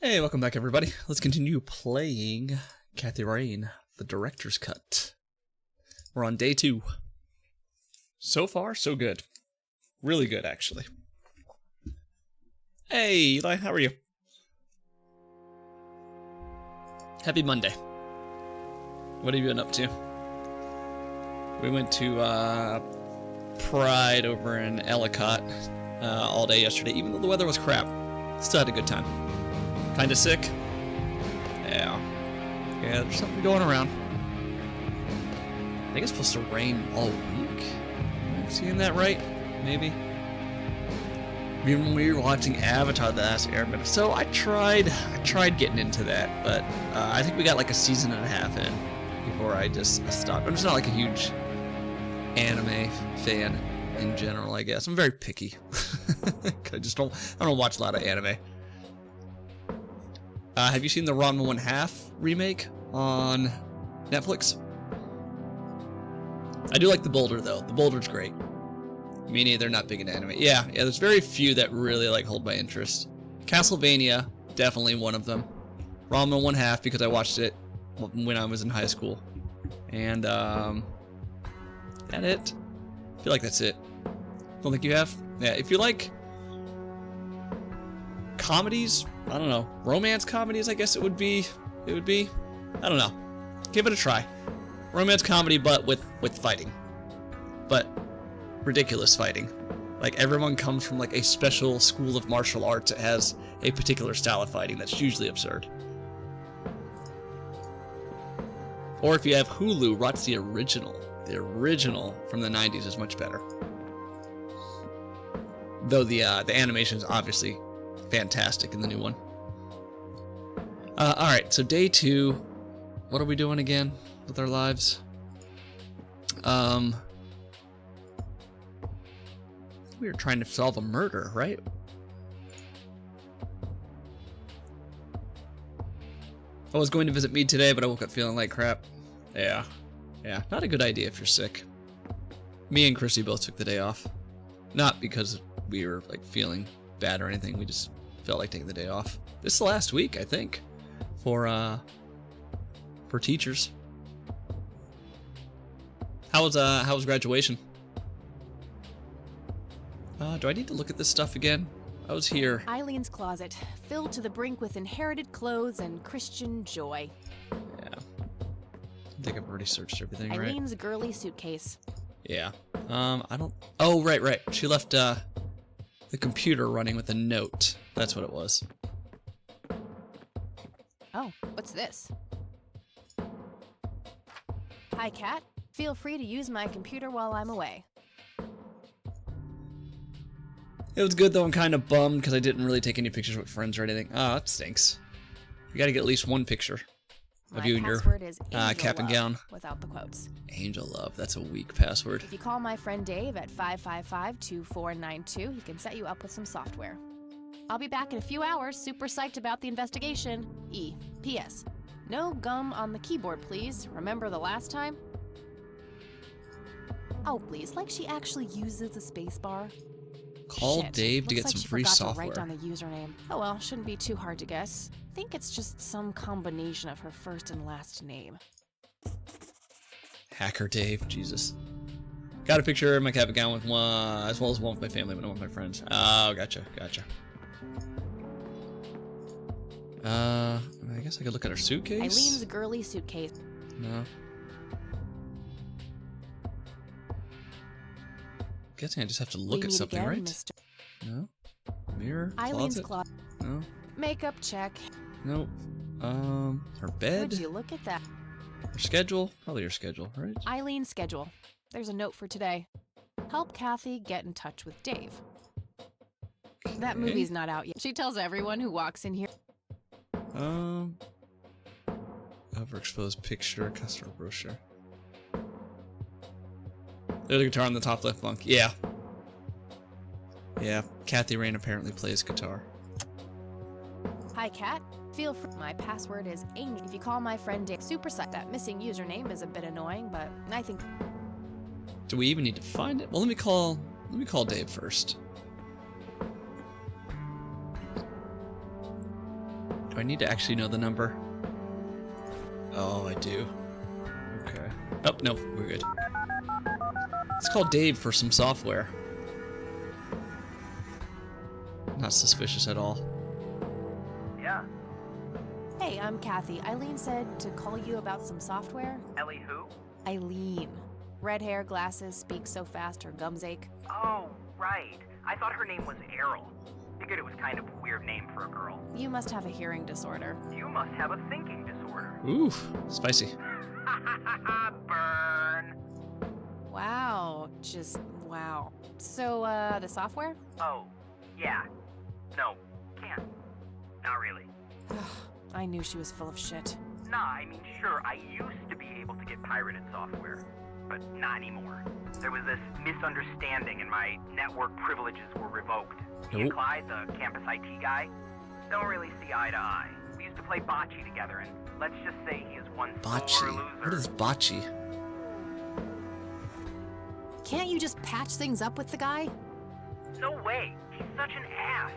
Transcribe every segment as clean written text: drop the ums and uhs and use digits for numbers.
Hey, welcome back everybody. Let's continue playing Cathy Rain, the director's cut. We're on day 2. So far, so good. Really good, actually. Hey, Eli, how are you? Happy Monday. What have you been up to? We went to Pride over in Ellicott all day yesterday, even though the weather was crap. Still had a good time. Kinda sick? Yeah, there's something going around. I think it's supposed to rain all week. Am I seeing that right? Maybe. Even when we were watching Avatar: The Last Airbender. So I tried getting into that, but I think we got like a season and a half in before I just stopped. I'm just not like a huge anime fan in general, I guess. I'm very picky. I don't watch a lot of anime. Have you seen the Ranma 1/2 remake on Netflix? I do like The Boulder though. The Boulder's great. Me neither, not big into anime. Yeah, there's very few that really like hold my interest. Castlevania, definitely one of them. Ranma 1/2 because I watched it when I was in high school. And that it? I feel like that's it. Don't think you have? Yeah, if you like comedies, I don't know, romance comedies, I guess it would be, I don't know, give it a try. Romance comedy, but with fighting, but ridiculous fighting. Like everyone comes from like a special school of martial arts that has a particular style of fighting that's usually absurd. Or if you have Hulu, watch the original. The original from the 90s is much better. Though the animation is obviously fantastic in the new one. Alright, so day 2. What are we doing again with our lives? We were trying to solve a murder, right? I was going to visit Mead today, but I woke up feeling like crap. Yeah, not a good idea if you're sick. Me and Chrissy both took the day off. Not because we were like feeling bad or anything, we just felt like taking the day off. This is the last week, I think, for teachers. How was graduation? Do I need to look at this stuff again? I was here. Eileen's closet, filled to the brink with inherited clothes and Christian joy. Yeah. I think I've already searched everything, right? Eileen's girly suitcase. Yeah. I don't... Oh, right. She left, the computer running with a note. That's what it was. Oh, what's this? Hi, Kat. Feel free to use my computer while I'm away. It was good, though. I'm kind of bummed because I didn't really take any pictures with friends or anything. Oh, that stinks. You gotta get at least one picture of you and your cap and gown. Without the quotes. Angel Love. That's a weak password. If you call my friend Dave at 555-2492, he can set you up with some software. I'll be back in a few hours, super psyched about the investigation. E. P.S. No gum on the keyboard, please. Remember the last time? Oh, please, like she actually uses a space bar. Call Shit. Dave to Looks get like some she free forgot software. To write down the username. Oh well, shouldn't be too hard to guess. I think it's just some combination of her first and last name. Hacker Dave, Jesus. Got a picture of my cap and gown with one, as well as one with my family, but not with my friends. Oh, gotcha. I guess I could look at her suitcase. Eileen's girly suitcase. No. Guessing I just have to look at something, again, right? Mr. No. Mirror. Eileen's Closet. closet. No. Makeup check. Nope. Her bed. Would you look at that? Her schedule. Probably her schedule, right? Eileen's schedule. There's a note for today. Help Cathy get in touch with Dave. That movie's not out yet. She tells everyone who walks in here. Overexposed picture, customer brochure. There's a guitar on the top left bunk. Yeah. Cathy Rain apparently plays guitar. Hi, Kat. Feel free. My password is Amy. If you call my friend Dave, super psyched. That missing username is a bit annoying, but I think. Do we even need to find it? Well, let me call Dave first. Do I need to actually know the number? Oh, I do. Okay. Oh, no, we're good. Let's call Dave for some software. Not suspicious at all. Yeah. Hey, I'm Kathy. Eileen said to call you about some software. Ellie who? Eileen. Red hair, glasses, speaks so fast her gums ache. Oh, right. I thought her name was Errol. Figured it was kind of a weird name for a girl. You must have a hearing disorder. You must have a thinking disorder. Oof, spicy. Burn. Wow, just wow. So, the software? Oh, yeah. No, can't. Not really. I knew she was full of shit. Nah, I mean, sure, I used to be able to get pirated software, but not anymore. There was this misunderstanding and my network privileges were revoked. Me and Nope. Clyde, the campus IT guy, don't really see eye to eye. We used to play bocce together, and let's just say he is one sore Bocce. loser. What is bocce? Can't you just patch things up with the guy? No way. He's such an ass.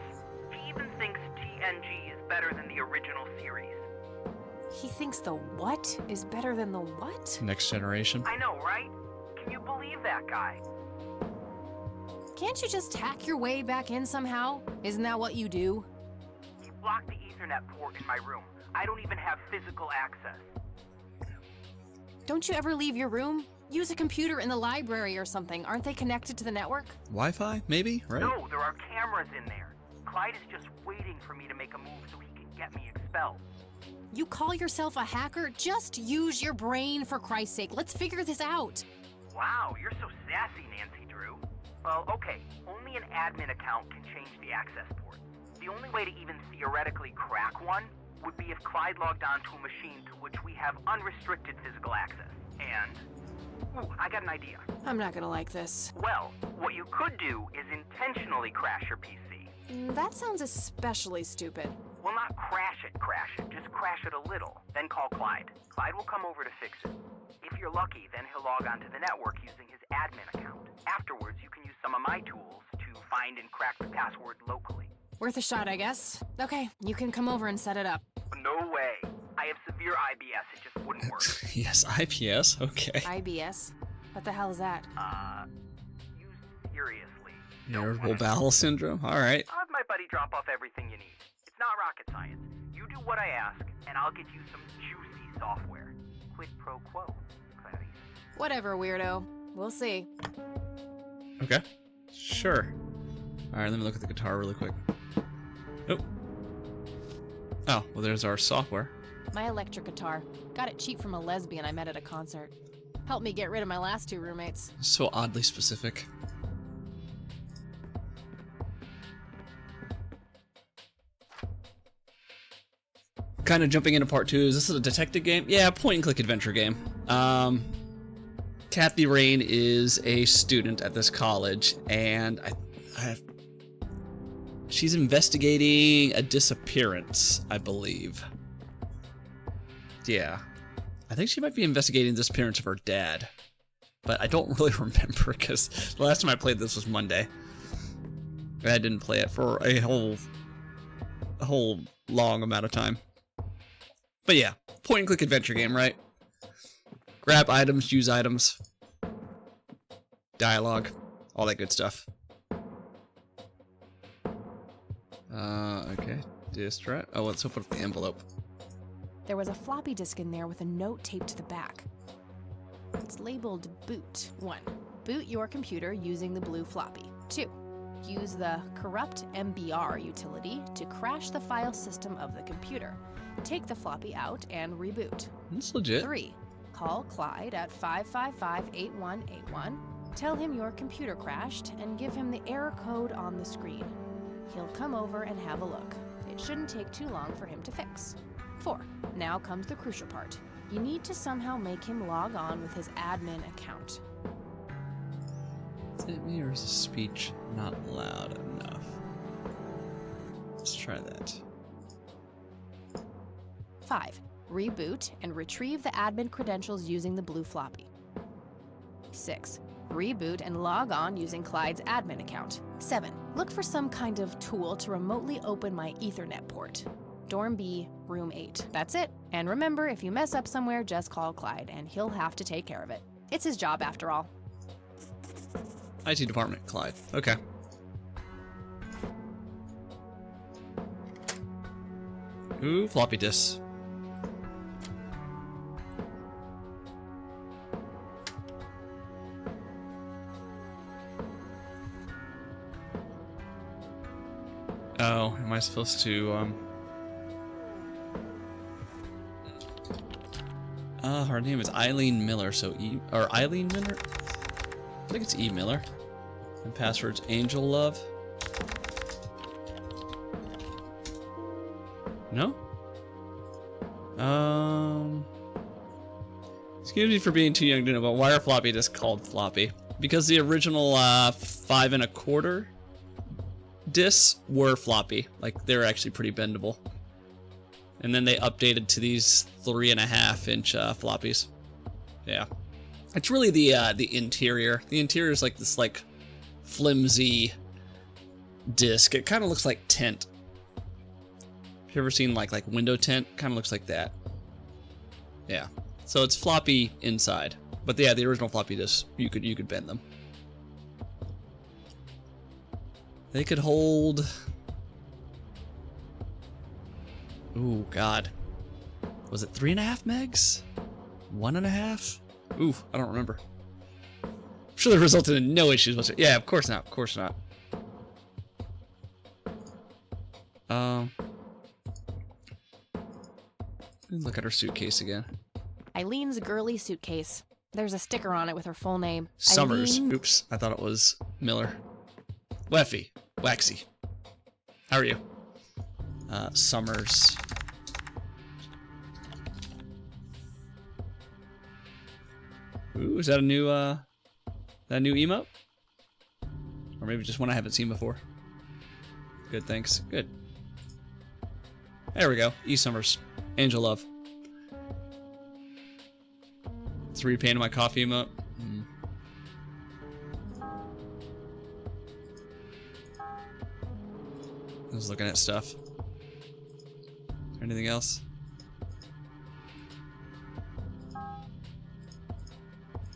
He even thinks TNG is better than the original series. He thinks the what is better than the what? Next generation. I know, right? Can you believe that guy? Can't you just hack your way back in somehow? Isn't that what you do? He blocked the Ethernet port in my room. I don't even have physical access. Don't you ever leave your room? Use a computer in the library or something. Aren't they connected to the network? Wi-Fi, maybe? Right? No, there are cameras in there. Clyde is just waiting for me to make a move so he can get me expelled. You call yourself a hacker? Just use your brain, for Christ's sake. Let's figure this out. Wow, you're so sassy, Nancy Drew. Well, okay, only an admin account can change the access port. The only way to even theoretically crack one would be if Clyde logged on to a machine to which we have unrestricted physical access. And... ooh, I got an idea. I'm not gonna like this. Well, what you could do is intentionally crash your PC. That sounds especially stupid. Well, not crash it, just crash it a little. Then call Clyde. Clyde will come over to fix it. If you're lucky, then he'll log onto the network using his admin account. Afterwards, you can use some of my tools to find and crack the password locally. Worth a shot, I guess. Okay, you can come over and set it up. No way. I have severe IBS, it just wouldn't work. Yes, IPS. Okay. IBS? What the hell is that? You seriously don't Irritable wanna- bowel syndrome. All right. I'll have my buddy drop off everything you need. It's not rocket science. You do what I ask, and I'll get you some juicy software. Quid pro quo, Clarice. Whatever, weirdo. We'll see. Okay. Sure. All right. Let me look at the guitar really quick. Nope. Oh, well, there's our software. My electric guitar. Got it cheap from a lesbian I met at a concert. Helped me get rid of my last two roommates. So oddly specific. Kind of jumping into part 2. Is this a detective game? Yeah, point and click adventure game. Kathy Rain is a student at this college, and she's investigating a disappearance, I believe. Yeah. I think she might be investigating the disappearance of her dad. But I don't really remember because the last time I played this was Monday. I didn't play it for a whole long amount of time. But yeah, point and click adventure game, right? Grab items, use items, dialogue, all that good stuff. Okay. Distract. Oh, let's open up the envelope. There was a floppy disk in there with a note taped to the back. It's labeled boot. 1. Boot your computer using the blue floppy. 2. Use the corrupt MBR utility to crash the file system of the computer. Take the floppy out and reboot. That's legit. 3. Call Clyde at 555-8181. Tell him your computer crashed and give him the error code on the screen. He'll come over and have a look. It shouldn't take too long for him to fix. 4. Now comes the crucial part. You need to somehow make him log on with his admin account. Is it me or is the speech not loud enough? Let's try that. 5. Reboot and retrieve the admin credentials using the blue floppy. 6. Reboot and log on using Clyde's admin account. 7. Look for some kind of tool to remotely open my Ethernet port. Dorm B, room 8. That's it. And remember, if you mess up somewhere, just call Clyde, and he'll have to take care of it. It's his job, after all. IT department, Clyde. Okay. Ooh, floppy disks. Oh, am I supposed to, her name is Eileen Miller, so Eileen Miller? I think it's E. Miller. And password's Angel Love. No? Excuse me for being too young to know, but why are floppy disks called floppy? Because the original 5 1/4 discs were floppy. Like, they're actually pretty bendable. And then they updated to these 3.5-inch floppies. Yeah. It's really the interior. The interior is like this like flimsy disc. It kind of looks like tint. Have you ever seen like window tint? Kind of looks like that. Yeah. So it's floppy inside. But yeah, the original floppy disks, you could bend them. They could hold... Ooh, God. Was it 3.5 megs? 1.5? Ooh, I don't remember. I'm sure that resulted in no issues whatsoever. Yeah, of course not. Of course not. Look at her suitcase again. Eileen's girly suitcase. There's a sticker on it with her full name. Summers. Eileen... Oops, I thought it was Miller. Weffy. Waxy. How are you? Summers. Ooh, is that a new emote? Or maybe just one I haven't seen before. Good, thanks. Good. There we go. E. Summers. Angel Love. It's repainting my coffee emote. I was looking at stuff. Anything else?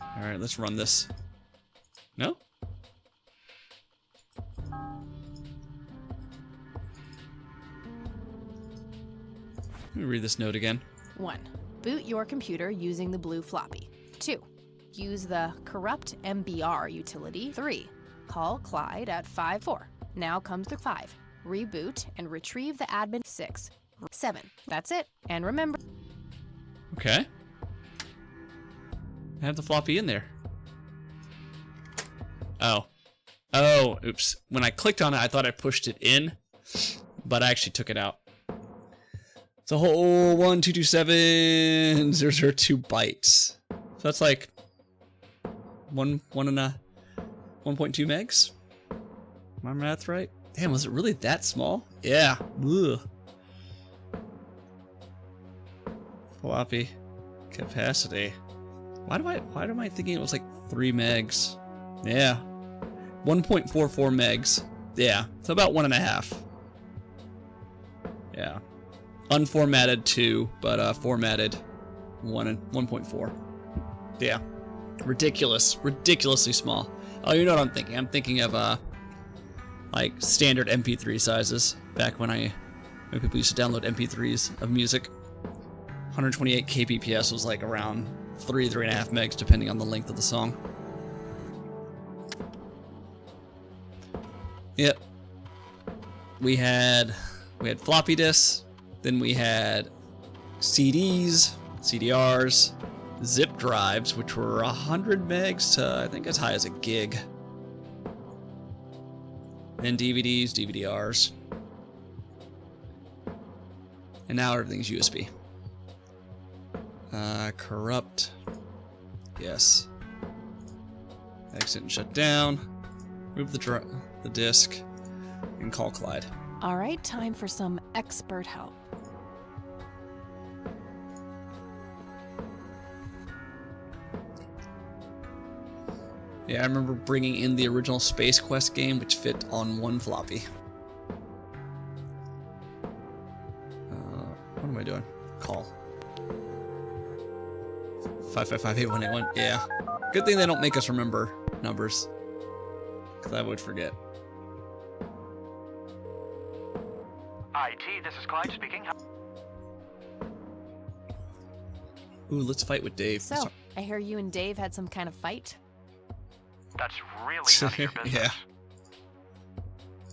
Alright, let's run this. No? Let me read this note again. 1. Boot your computer using the blue floppy. 2. Use the corrupt MBR utility. 3. Call Clyde at 5-4. Now comes the 5. Reboot and retrieve the admin. 6. 7. That's it. And remember... Okay. I have the floppy in there. Oh. Oh, oops. When I clicked on it, I thought I pushed it in, but I actually took it out. It's a whole 1227002 bytes. So that's like 1.2 megs. My math right? Damn, was it really that small? Yeah. Ugh. Floppy capacity. Why am I thinking it was like 3 megs? Yeah. 1.44 megs. Yeah. So about 1.5. Yeah. Unformatted 2, but formatted 1.4. Yeah. Ridiculous. Ridiculously small. Oh, you know what I'm thinking? I'm thinking of like standard MP3 sizes back when people used to download MP3s of music. 128 kbps was like around 3.5 megs depending on the length of the song. Yep. We had floppy disks, then we had CDs, CDRs, zip drives, which were 100 megs to I think as high as a gig. Then DVDs, DVDRs. And now everything's USB. Corrupt. Yes. Exit and shut down. Move the disk. And call Clyde. All right, time for some expert help. Yeah, I remember bringing in the original Space Quest game, which fit on one floppy. What am I doing? Call. 555-8181. Yeah. Good thing they don't make us remember numbers. Because I would forget. IT, this is Clyde speaking. Ooh, let's fight with Dave. So, I hear you and Dave had some kind of fight. That's really none of your business. Yeah.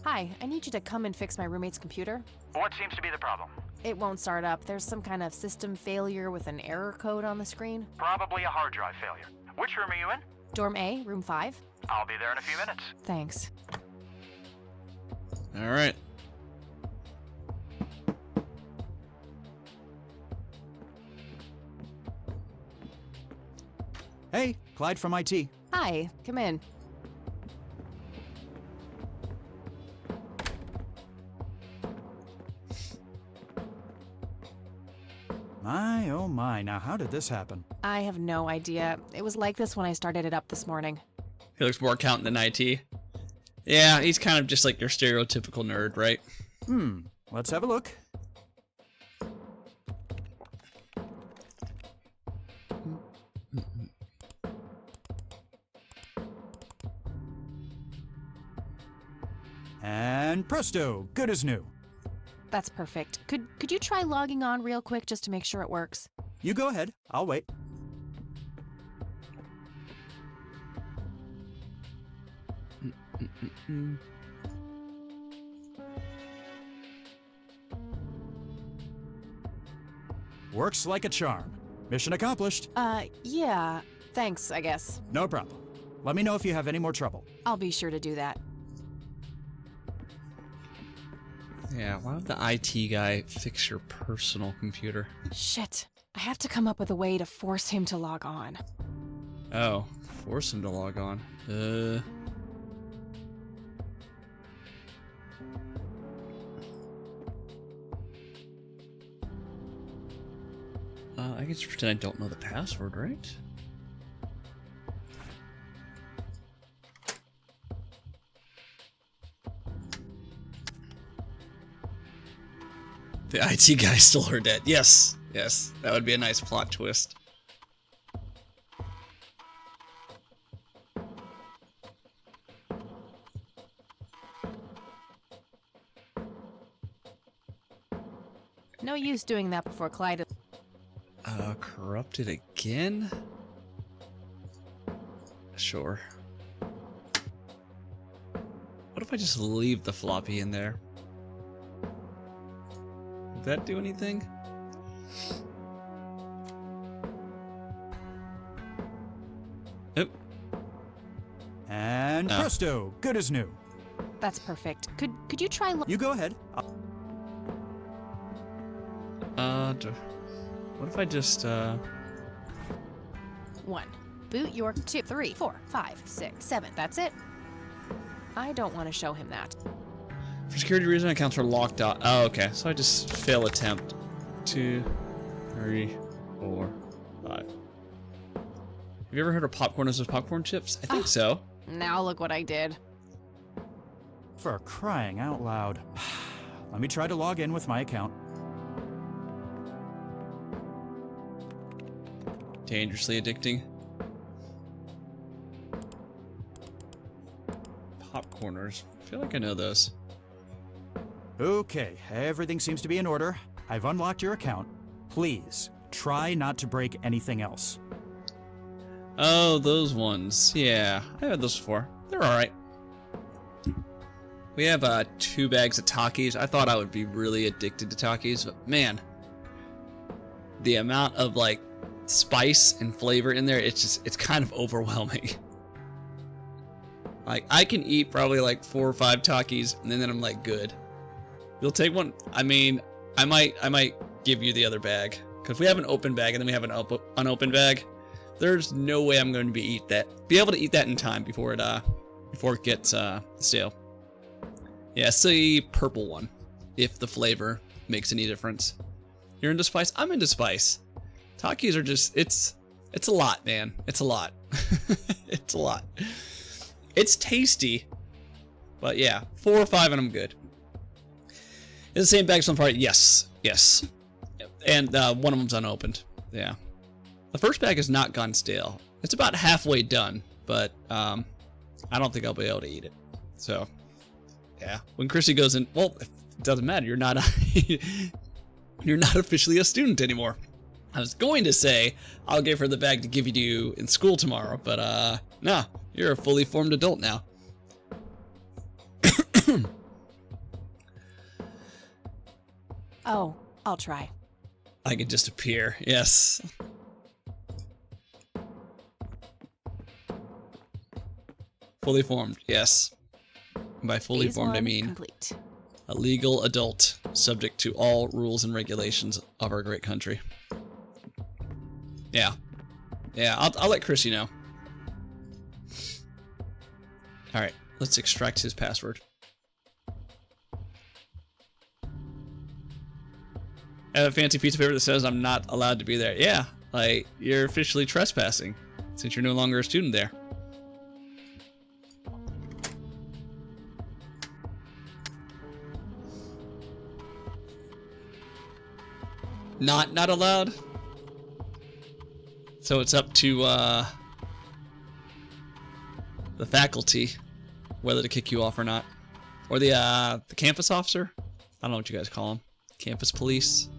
Hi, I need you to come and fix my roommate's computer. What seems to be the problem? It won't start up. There's some kind of system failure with an error code on the screen. Probably a hard drive failure. Which room are you in? Dorm A, room 5. I'll be there in a few minutes. Thanks. All right. Hey, Clyde from IT. Hi, come in. My, oh my, now how did this happen? I have no idea. It was like this when I started it up this morning. He looks more accountant than IT. Yeah, he's kind of just like your stereotypical nerd, right? Let's have a look. And presto, good as new. That's perfect. Could you try logging on real quick just to make sure it works? You go ahead, I'll wait. Works like a charm. Mission accomplished. Yeah. Thanks, I guess. No problem. Let me know if you have any more trouble. I'll be sure to do that. Yeah, why would the IT guy fix your personal computer? Shit. I have to come up with a way to force him to log on. Oh, force him to log on. I can just pretend I don't know the password, right? The IT guy stole her debt. Yes, yes, that would be a nice plot twist. No use doing that before Clyde. Corrupted again? Sure. What if I just leave the floppy in there? Would that do anything? Nope. And Oh. presto, good as new. That's perfect. Could you try You go ahead. What if I just, 1. Boot your 2, 3, 4, 5, 6, 7. That's it. I don't want to show him that. For security reason, accounts are locked out. Oh, okay. So I just fail attempt. 2, 3, 4, 5. Have you ever heard of popcorn as popcorn chips? I think so. Now look what I did. For crying out loud. Let me try to log in with my account. Dangerously addicting. Popcorners. I feel like I know those. Okay, everything seems to be in order. I've unlocked your account. Please, try not to break anything else. Oh, those ones. Yeah, I had those before. They're alright. We have 2 bags of Takis. I thought I would be really addicted to Takis, but man, the amount of like spice and flavor in there, it's kind of overwhelming. Like I can eat probably like 4 or 5 Takis and then I'm like good. You'll take one? I mean, I might give you the other bag. Cause if we have an open bag and then we have an unopened bag, there's no way I'm going to be able to eat that in time before it gets stale. Yeah, say purple one, if the flavor makes any difference. You're into spice? I'm into spice. Takis are just, it's a lot, man. It's a lot. It's a lot. It's tasty, but yeah, 4 or 5 and I'm good. Is the same bag some part? Yes, yes. Yep. and one of them's unopened. Yeah. The first bag has not gone stale. It's about halfway done, but I don't think I'll be able to eat it. So, yeah. When Chrissy goes in, well, it doesn't matter. You're not you're not officially a student anymore. I was going to say I'll give her the bag to give you to in school tomorrow, but no, you're a fully formed adult now. Oh, I'll try. I can just appear. Yes. Fully formed. Yes. And by fully Phase formed, I 1 mean complete. a legal adult, subject to all rules and regulations of our great country. Yeah. Yeah, I'll let Chrissy know. Alright, let's extract his password. I have a fancy piece of paper that says I'm not allowed to be there. Yeah, like, you're officially trespassing, since you're no longer a student there. Not allowed? So it's up to the faculty whether to kick you off or not, or the campus officer. I don't know what you guys call them. Campus police,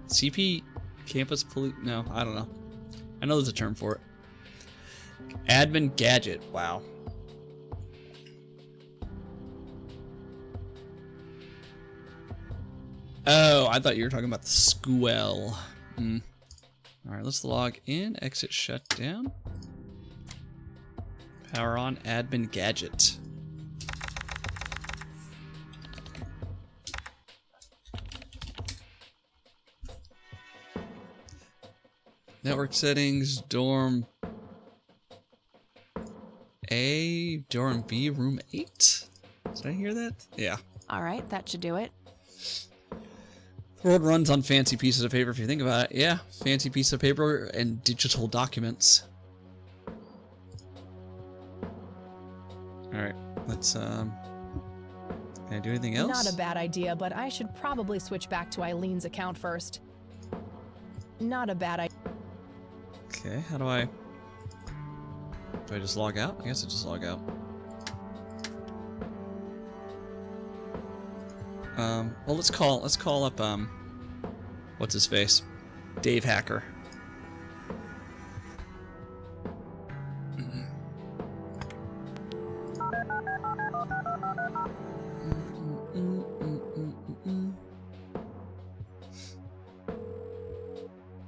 CP, campus police. No, I don't know. I know there's a term for it. Admin gadget. Wow. Oh, I thought you were talking about the SQL. Alright, let's log in, exit shutdown. Power on admin gadget. Network settings, dorm A, dorm B, room 8? Did I hear that? Yeah. All right, that should do it. The world runs on fancy pieces of paper if you think about it. Yeah, fancy piece of paper and digital documents. Alright, let's, can I do anything else? Not a bad idea, but I should probably switch back to Eileen's account first. Not a bad idea. Okay, how do I just log out? I guess I just log out. Well, let's call up, what's his face? Dave Hacker.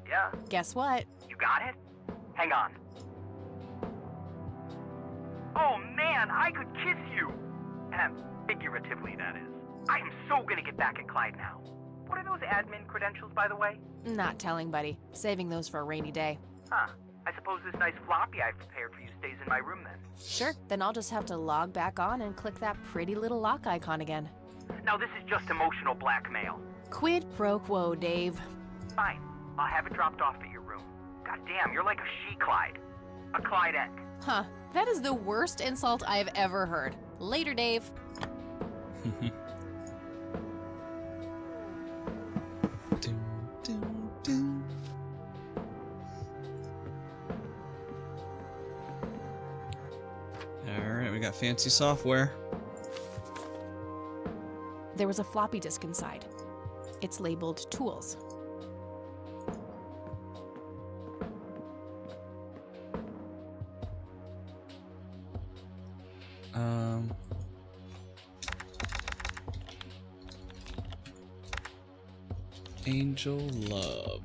Yeah, Guess what? you got it? Hang on. Oh man, I could kiss you! Figuratively, that is. I am so gonna get back at Clyde now. What are those admin credentials, by the way? Not telling, buddy. Saving those for a rainy day. Huh. I suppose this nice floppy I've prepared for you stays in my room then. Sure, then I'll just have to log back on and click that pretty little lock icon again. Now this is just emotional blackmail. Quid pro quo, Dave. Fine. I'll have it dropped off at your room. God damn, you're like a she-Clyde. A Clyde-ette. Huh, that is the worst insult I've ever heard. Later, Dave. Alright, we got fancy software. There was a floppy disk inside. It's labeled Tools. Angel Love.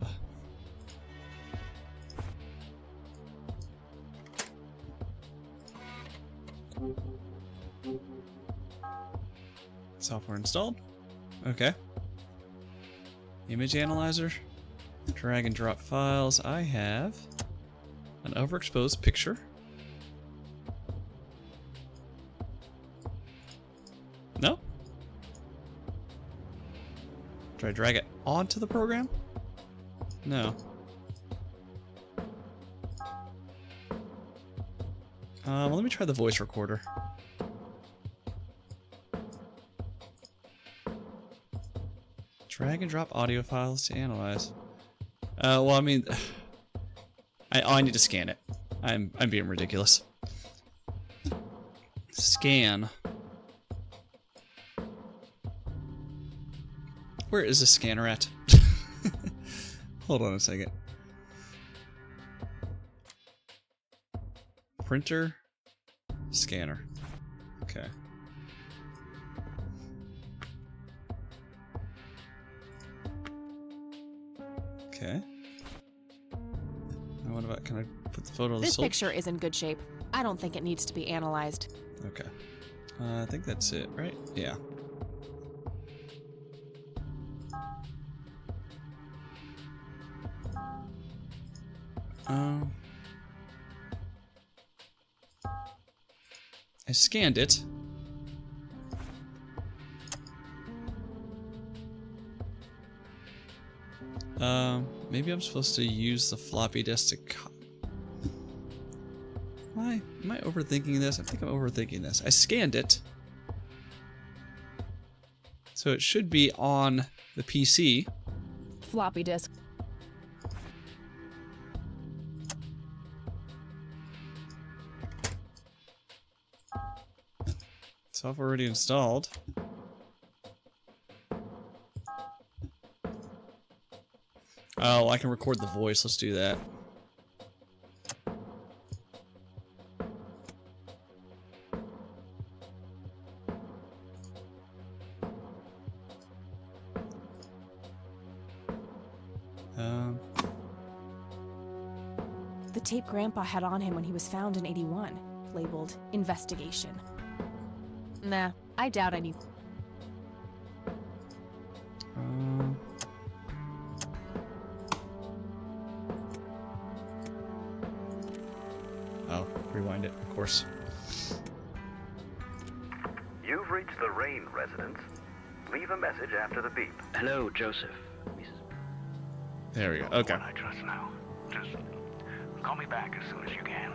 Software installed. Okay. Image analyzer. Drag and drop files. I have an overexposed picture. No? Do I drag it onto the program? No. Well, let me try the voice recorder. Drag and drop audio files to analyze. Well, I mean, I need to scan it. I'm being ridiculous. Scan. Where is the scanner at? Hold on a second. Printer, scanner. Okay. Okay. Now what about, can I put the photo of the This soul? picture is in good shape. I don't think it needs to be analyzed. Okay. I think that's it, right? Yeah. I scanned it. Maybe I'm supposed to use the floppy disk to am I overthinking this? I think I'm overthinking this. I scanned it. So it should be on the PC. Floppy disk. Software already installed. Oh, I can record the voice. Let's do that. The tape Grandpa had on him when he was found in 81, labeled Investigation. Nah, I doubt any. Oh, rewind it, of course. You've reached the Rain residence. Leave a message after the beep. Hello, Joseph. There we go. Okay. One I trust now. Just call me back as soon as you can.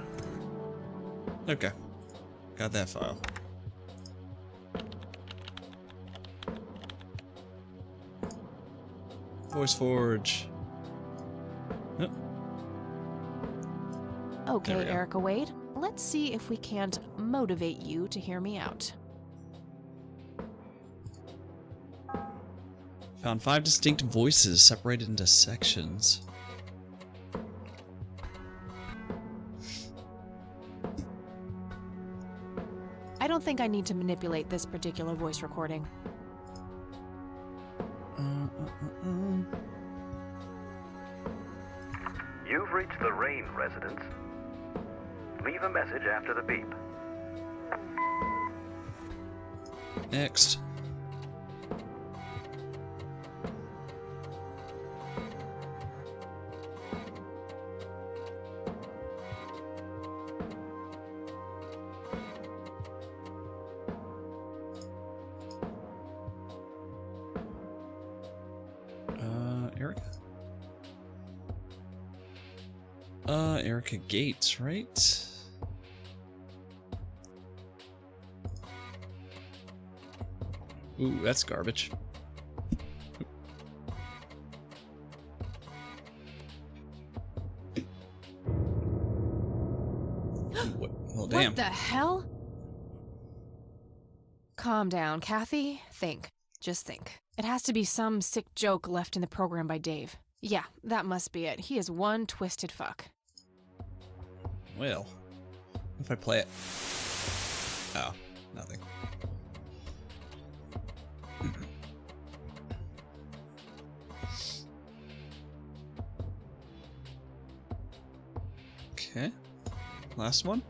Okay. Got that file. Voice Forge. Oh. There Okay, we go. Erica Wade. Let's see if we can't motivate you to hear me out. Found 5 distinct voices separated into sections. I don't think I need to manipulate this particular voice recording. You've reached the Rain residence. Leave a message after the beep. Next. Erica? Erica Gates, right? Ooh, that's garbage. Well, damn. What the hell? Calm down, Kathy. Think. Just think. It has to be some sick joke left in the program by Dave. Yeah, that must be it. He is one twisted fuck. Well, if I play it. Oh, nothing. Okay. Last one.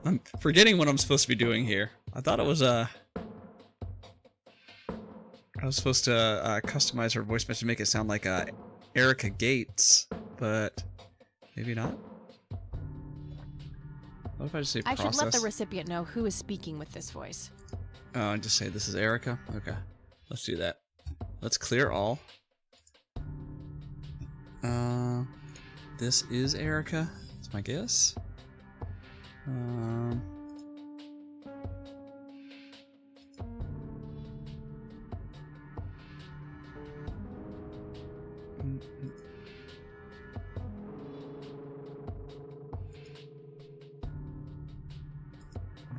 I'm forgetting what I'm supposed to be doing here. I thought it was I was supposed to customize her voice message to make it sound like Erica Gates, but maybe not. What if I just say I process? should let the recipient know who is speaking with this voice. Oh, and just say this is Erica? Okay. Let's do that. Let's clear all. This is Erica. That's my guess.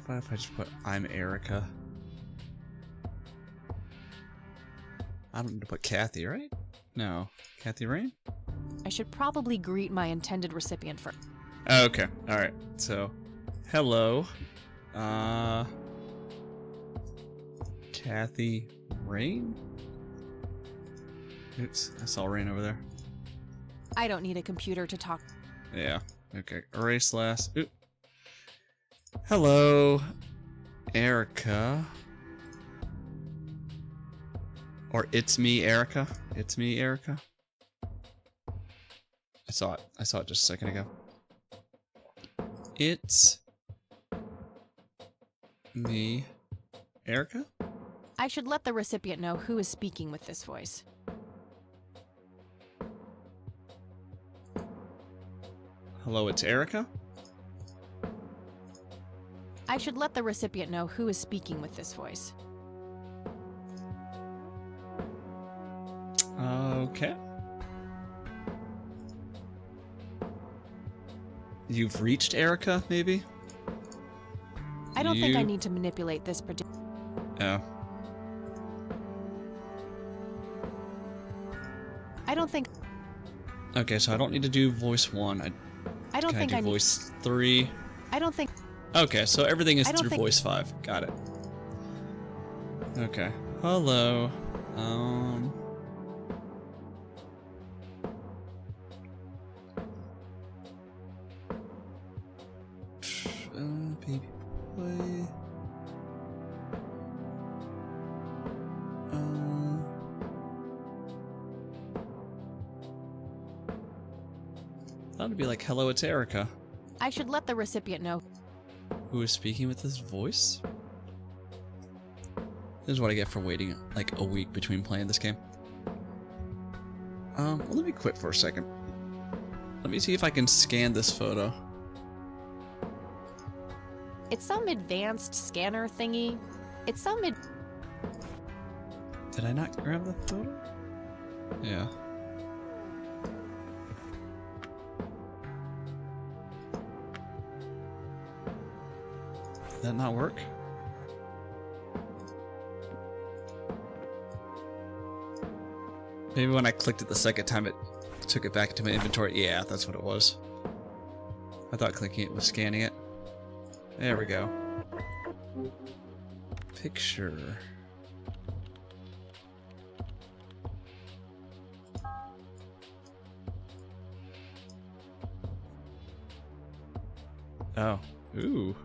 What if I just put I'm Erica? I don't need to put Kathy, right? No. Kathy Rain? I should probably greet my intended recipient first. Oh, okay. Alright. So, hello. Kathy Rain? Oops, I saw Rain over there. I don't need a computer to talk. Yeah. Okay. Erase last. Oop. Hello, Erica. Or it's me, Erica. It's me, Erica. I saw it. I saw it just a second ago. It's me, Erica? I should let the recipient know who is speaking with this voice. Hello, it's Erica? I should let the recipient know who is speaking with this voice. Okay. You've reached Erica, maybe? I don't think I need to manipulate this particular. Oh. I don't think. Okay, so I don't need to do voice 1. I don't think Can I I do need. voice 3? I don't think. Okay, so everything is I don't through think- voice 5. Got it. Okay. Hello. Baby boy. That would be like, hello, it's Erica. I should let the recipient know. Who is speaking with this voice? This is what I get for waiting like a week between playing this game. Let me quit for a second. Let me see if I can scan this photo. It's some advanced scanner thingy. It's some. Did I not grab the photo? Yeah. Did that not work? Maybe when I clicked it the second time it took it back into my inventory. Yeah, that's what it was. I thought clicking it was scanning it. There we go. Picture. Oh. Ooh.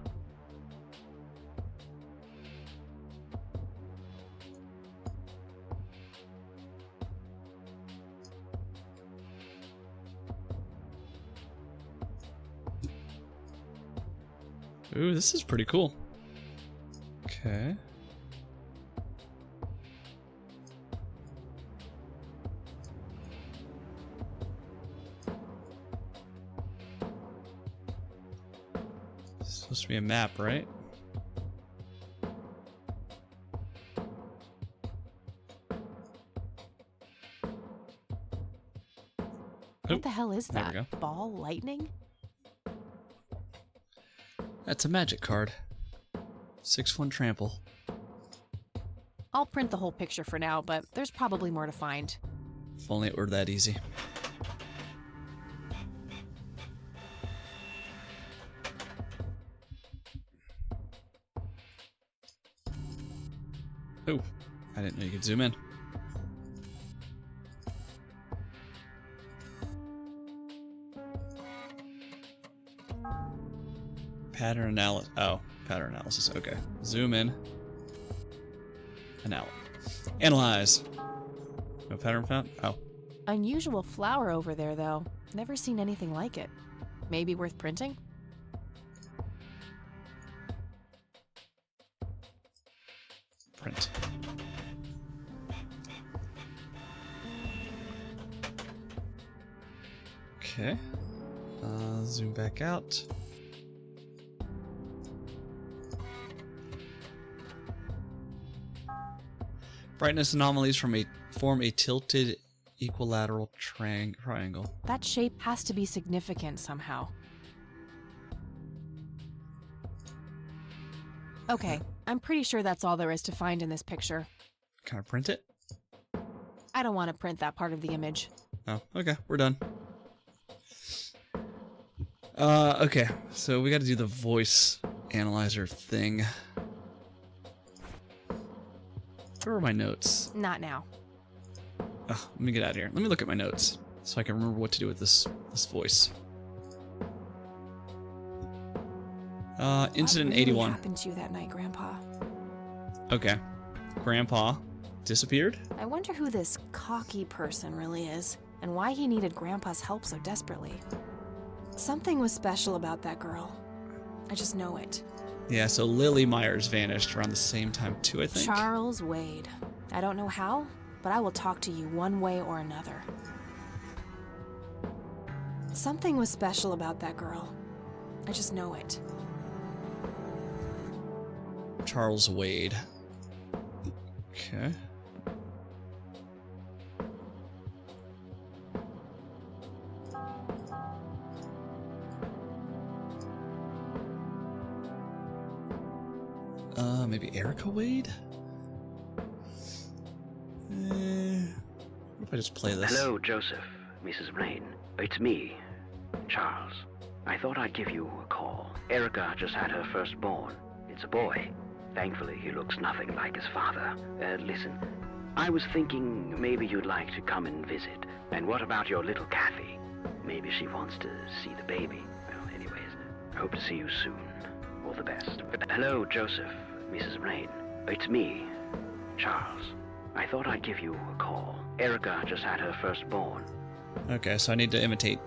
Ooh, this is pretty cool. Okay. It's supposed to be a map, right? What the hell is there we that? Ball lightning? That's a magic card. 6-1 trample. I'll print the whole picture for now, but there's probably more to find. If only it were that easy. Oh, I didn't know you could zoom in. Pattern analysis. Oh, pattern analysis. Okay. Zoom in. Analyze. No pattern found? Oh. Unusual flower over there, though. Never seen anything like it. Maybe worth printing? Print. Okay. Zoom back out. Brightness anomalies form a tilted equilateral triangle. That shape has to be significant somehow. Okay, I'm pretty sure that's all there is to find in this picture. Can I print it? I don't want to print that part of the image. Oh, okay, we're done. Okay, so we got to do the voice analyzer thing. Where are my notes? Not now. Ugh, let me get out of here. Let me look at my notes so I can remember what to do with this voice. Incident What really 81. happened to you that night, Grandpa? Okay. Grandpa disappeared? I wonder who this cocky person really is, and why he needed Grandpa's help so desperately. Something was special about that girl. I just know it. Yeah, so Lily Myers vanished around the same time too, I think. Charles Wade. I don't know how, but I will talk to you one way or another. Something was special about that girl. I just know it. Charles Wade. Okay. Maybe Erica Wade? What if I just play this? Hello, Joseph, Mrs. Rain. It's me, Charles. I thought I'd give you a call. Erica just had her firstborn. It's a boy. Thankfully, he looks nothing like his father. Listen, I was thinking maybe you'd like to come and visit. And what about your little Kathy? Maybe she wants to see the baby. Well, anyways, I hope to see you soon. All the best. Hello, Joseph, Mrs. Rain. It's me, Charles. I thought I'd give you a call. Erica just had her firstborn. Okay, so I need to imitate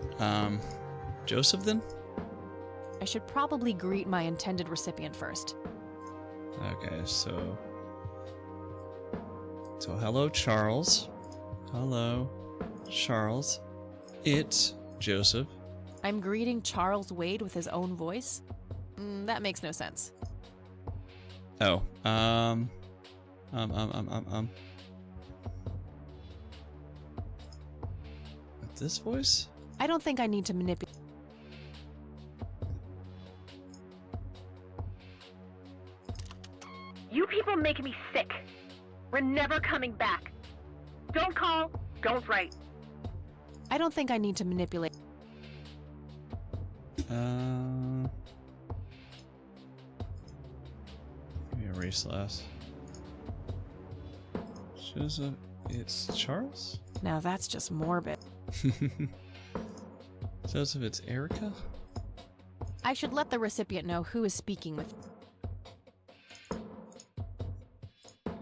Joseph then? I should probably greet my intended recipient first. Okay, so hello, Charles. Hello, Charles. It's Joseph. I'm greeting Charles Wade with his own voice? That makes no sense. Oh, With this voice? I don't think I need to manipulate. You people make me sick. We're never coming back. Don't call, don't write. I don't think I need to manipulate. Let me erase last. Joseph, it's Charles? Now that's just morbid. Joseph, it's Erica? I should let the recipient know who is speaking with.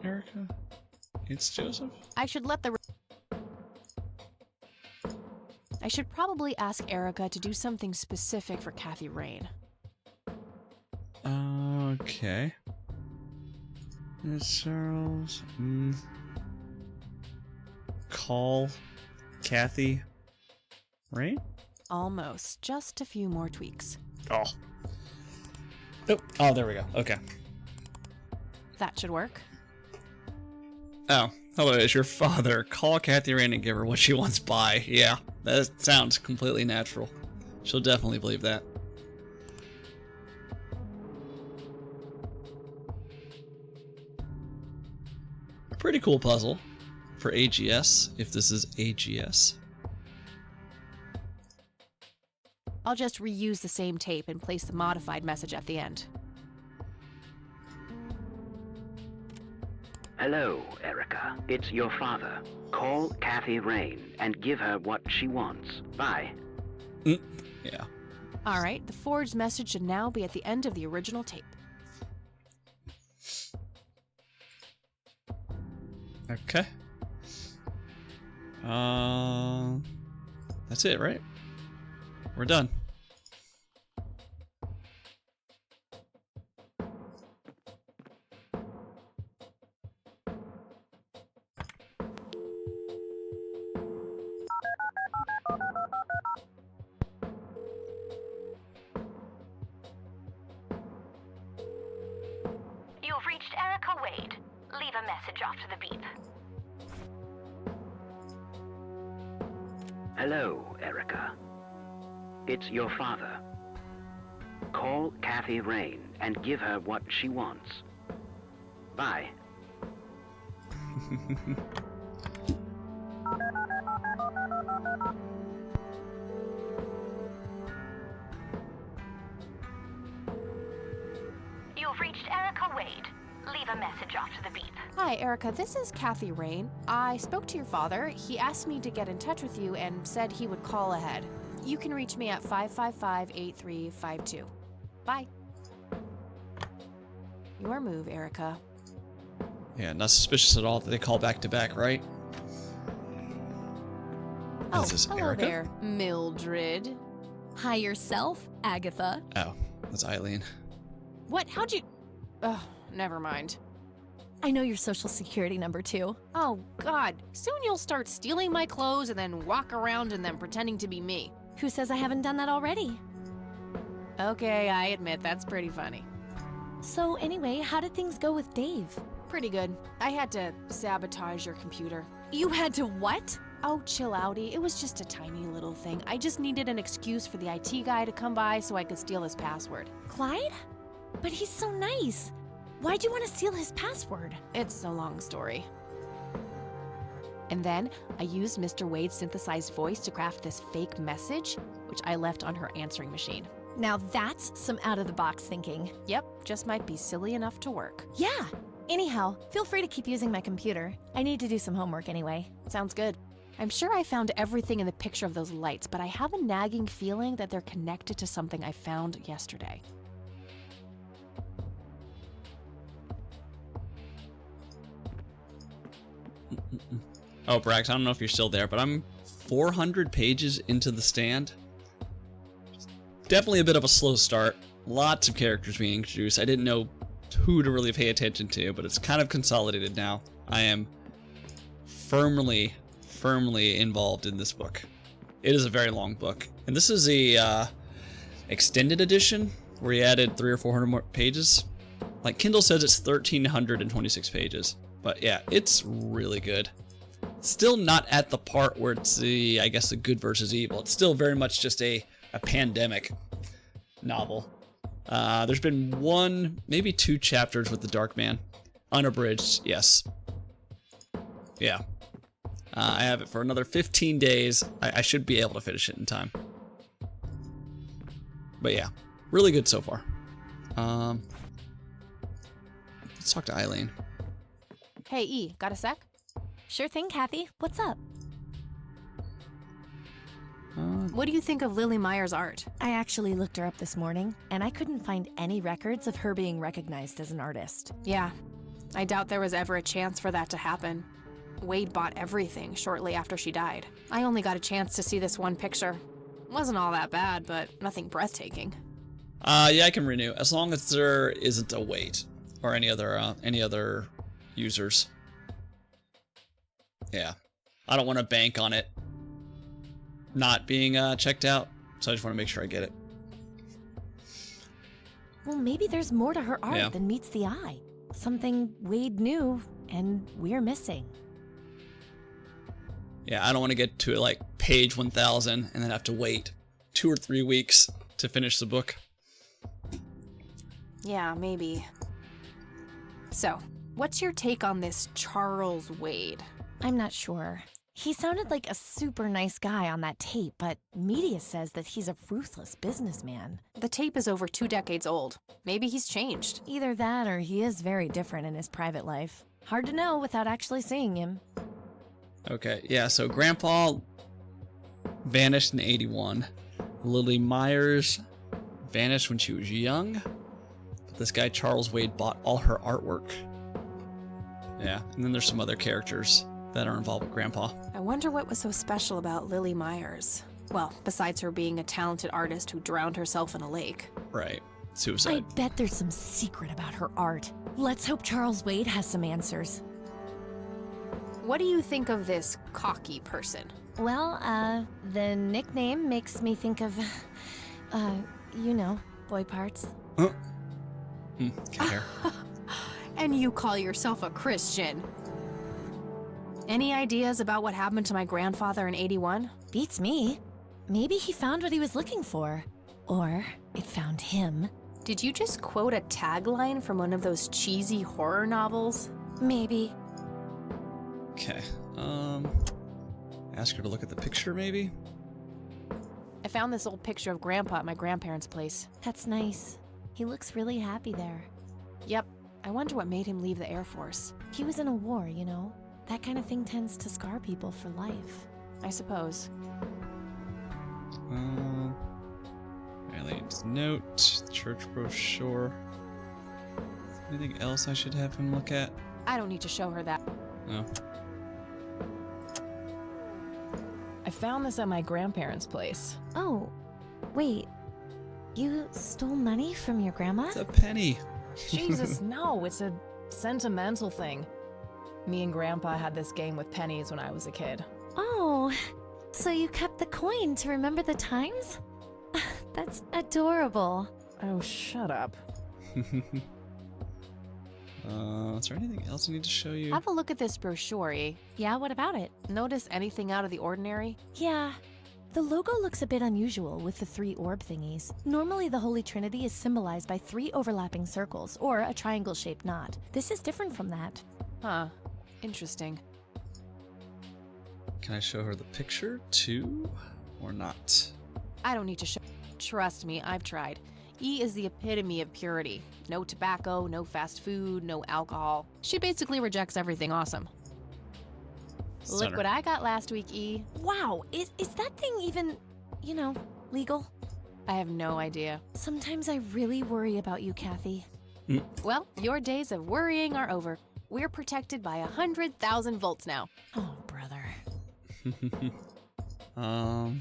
Erica? It's Joseph? I should probably ask Erica to do something specific for Kathy Rain. Okay. It's Charles. Call Kathy Rain? Almost. Just a few more tweaks. Oh. Oh, there we go. Okay. That should work. Oh, hello, it's your father. Call Kathy Rain and give her what she wants by. Yeah, that sounds completely natural. She'll definitely believe that. Pretty cool puzzle for AGS, if this is AGS. I'll just reuse the same tape and place the modified message at the end. Hello, Erica. It's your father. Call Kathy Rain and give her what she wants. Bye. Yeah. Alright, the forged message should now be at the end of the original tape. Okay. That's it, right? We're done. a message after the beep. Hello, Erica. It's your father. Call Kathy Rain and give her what she wants. Bye. You've reached Erica Wade. Leave a message after the beep. Hi, Erica. This is Kathy Rain. I spoke to your father. He asked me to get in touch with you and said he would call ahead. You can reach me at 555-8352. Bye. Your move, Erica. Yeah, not suspicious at all that they call back to back, right? Oh, Is this hello Erica? there, Mildred. Hi yourself, Agatha. Oh, that's Eileen. What? How'd you... Ugh, never mind. I know your social security number too. Oh, God. Soon you'll start stealing my clothes and then walk around in them pretending to be me. Who says I haven't done that already? Okay, I admit that's pretty funny. So anyway, how did things go with Dave? Pretty good. I had to sabotage your computer. You had to what? Oh, chill outy. It was just a tiny little thing. I just needed an excuse for the IT guy to come by so I could steal his password. Clyde? But he's so nice. Why'd you want to steal his password? It's a long story. And then I used Mr. Wade's synthesized voice to craft this fake message, which I left on her answering machine. Now that's some out-of-the-box thinking. Yep, just might be silly enough to work. Yeah. Anyhow, feel free to keep using my computer. I need to do some homework anyway. Sounds good. I'm sure I found everything in the picture of those lights, but I have a nagging feeling that they're connected to something I found yesterday. Oh, Brax, I don't know if you're still there, but I'm 400 pages into The Stand. Definitely a bit of a slow start. Lots of characters being introduced. I didn't know who to really pay attention to, but it's kind of consolidated now. I am firmly involved in this book. It is a very long book. And this is a extended edition where he added 300 or 400 more pages. Like Kindle says it's 1,326 pages. But yeah, it's really good. Still not at the part where it's the, I guess, the good versus evil. It's still very much just a pandemic novel. There's been one, maybe two chapters with the Dark Man. Unabridged, yes. Yeah. I have it for another 15 days. I should be able to finish it in time. But yeah, really good so far. Let's talk to Eileen. Hey, E, got a sec? Sure thing, Kathy. What's up? What do you think of Lily Meyer's art? I actually looked her up this morning, and I couldn't find any records of her being recognized as an artist. Yeah, I doubt there was ever a chance for that to happen. Wade bought everything shortly after she died. I only got a chance to see this one picture. Wasn't all that bad, but nothing breathtaking. Yeah, I can renew as long as there isn't a wait or any other users. Yeah, I don't want to bank on it not being checked out, so I just want to make sure I get it. Well, maybe there's more to her art Yeah. than meets the eye. Something Wade knew and we're missing. Yeah, I don't want to get to like page 1000 and then have to wait 2 or 3 weeks to finish the book. Yeah, maybe. So, what's your take on this Charles Wade? I'm not sure. He sounded like a super nice guy on that tape, but media says that he's a ruthless businessman. The tape is over 2 decades old. Maybe he's changed. Either that or he is very different in his private life. Hard to know without actually seeing him. Okay, yeah, so Grandpa vanished in 81. Lily Myers vanished when she was young. But this guy, Charles Wade, bought all her artwork. Yeah, and then there's some other characters that are involved with Grandpa. I wonder what was so special about Lily Myers. Well, besides her being a talented artist who drowned herself in a lake. Right, I suicide. bet there's some secret about her art. Let's hope Charles Wade has some answers. What do you think of this cocky person? Well, the nickname makes me think of, you know, boy parts. Care. And you call yourself a Christian? Any ideas about what happened to my grandfather in 81? Beats me. Maybe he found what he was looking for. Or it found him. Did you just quote a tagline from one of those cheesy horror novels? Maybe. Okay. Ask her to look at the picture, maybe? I found this old picture of Grandpa at my grandparents' place. That's nice. He looks really happy there. Yep. I wonder what made him leave the Air Force. He was in a war, you know? That kind of thing tends to scar people for life. I suppose. Eileen's note, church brochure. Anything else I should have him look at? I don't need to show her that. No. I found this at my grandparents' place. Oh, wait. You stole money from your grandma? It's a penny. Jesus, no, it's a sentimental thing. Me and Grandpa had this game with pennies when I was a kid. Oh, so you kept the coin to remember the times? That's adorable. Oh, shut up. Is there anything else I need to show you? Have a look at this brochure, E. Yeah, what about it? Notice anything out of the ordinary? Yeah. The logo looks a bit unusual with the 3 orb thingies. Normally, the Holy Trinity is symbolized by 3 overlapping circles, or a triangle-shaped knot. This is different from that. Huh. Interesting. Can I show her the picture too, or not? I don't need to show. Trust me, I've tried. E is the epitome of purity. No tobacco, no fast food, no alcohol. She basically rejects everything awesome. Stunner. Look what I got last week, E. Wow, is that thing even, legal? I have no idea. Sometimes I really worry about you, Kathy. Well, your days of worrying are over. We're protected by 100,000 volts now. Oh, brother. Is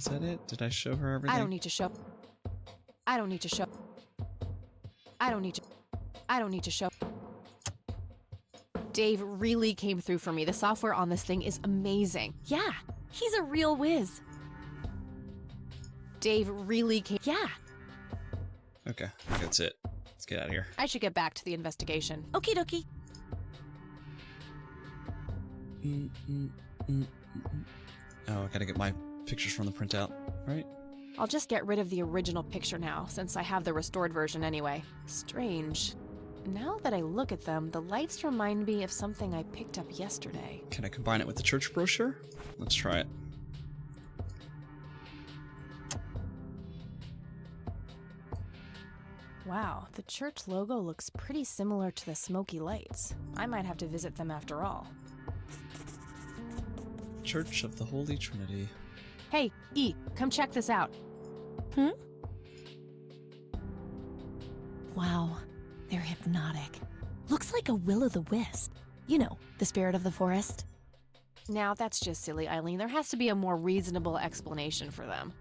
that it? Did I show her everything? I don't need to show. I don't need to show. I don't need to. I don't need to show. Dave really came through for me. The software on this thing is amazing. Yeah, he's a real whiz. Dave really came. Yeah. Okay, I think that's it. Let's get out of here. I should get back to the investigation. Okie dokie. Oh, I gotta get my pictures from the printout, right? I'll just get rid of the original picture now, since I have the restored version anyway. Strange. Now that I look at them, the lights remind me of something I picked up yesterday. Can I combine it with the church brochure? Let's try it. Wow, the church logo looks pretty similar to the smoky lights. I might have to visit them after all. Church of the Holy Trinity. Hey, E, come check this out. Wow, they're hypnotic. Looks like a will-o'-the-wisp. You know, the spirit of the forest. Now, that's just silly, Eileen. There has to be a more reasonable explanation for them.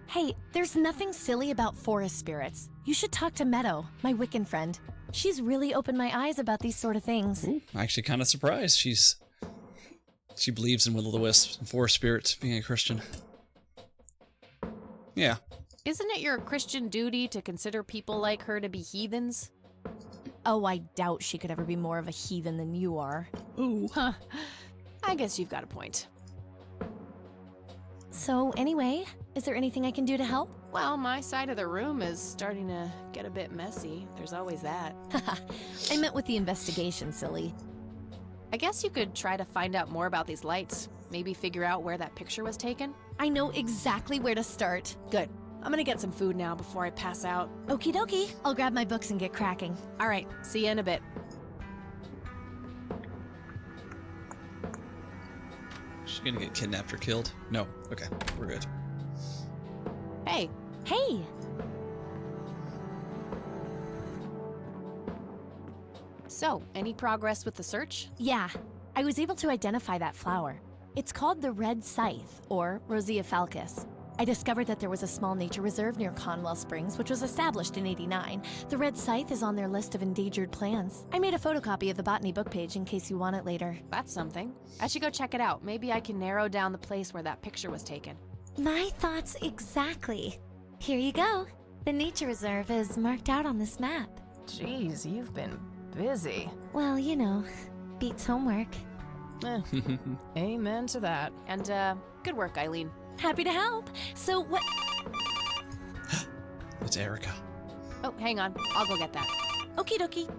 Hey, there's nothing silly about forest spirits. You should talk to Meadow, my Wiccan friend. She's really opened my eyes about these sort of things. Ooh, I'm actually kind of surprised. She believes in will-o'-the-wisps and forest spirits, being a Christian. Yeah. Isn't it your Christian duty to consider people like her to be heathens? Oh, I doubt she could ever be more of a heathen than you are. Ooh, huh. I guess you've got a point. So, anyway, is there anything I can do to help? Well, my side of the room is starting to get a bit messy. There's always that. I meant with the investigation, silly. I guess you could try to find out more about these lights. Maybe figure out where that picture was taken. I know exactly where to start. Good. I'm gonna get some food now before I pass out. Okie dokie. I'll grab my books and get cracking. All right, see you in a bit. Is she gonna get kidnapped or killed? No. Okay, we're good. Hey. Hey! So, any progress with the search? Yeah, I was able to identify that flower. It's called the Red Scythe, or Rosea falcus. I discovered that there was a small nature reserve near Conwell Springs, which was established in '89. The Red Scythe is on their list of endangered plants. I made a photocopy of the botany book page in case you want it later. That's something. I should go check it out. Maybe I can narrow down the place where that picture was taken. My thoughts exactly. Here you go. The nature reserve is marked out on this map. Jeez, you've been Busy. Well, you know, beats homework. Eh, amen to that. And, good work, Eileen. Happy to help. So what? It's Erica. Oh, hang on. I'll go get that. Okie dokie.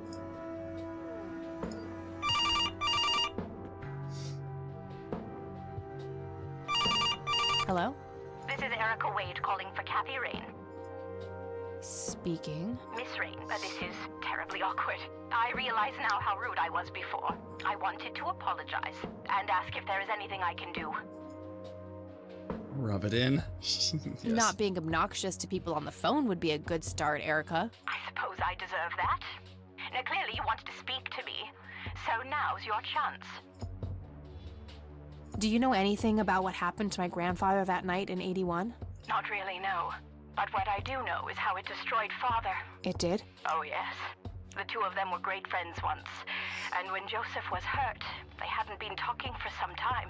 Hello? This is Erica Wade calling for Kathy Rain. Speaking. Miss Rain, this is terribly awkward. I realize now how rude I was before. I wanted to apologize and ask if there is anything I can do. Rub it in. Yes. Not being obnoxious to people on the phone would be a good start, Erica. I suppose I deserve that. Now, clearly you wanted to speak to me, so now's your chance. Do you know anything about what happened to my grandfather that night in 81? Not really, no. But what I do know is how it destroyed Father. It did? Oh, yes. The two of them were great friends once. And when Joseph was hurt, they hadn't been talking for some time.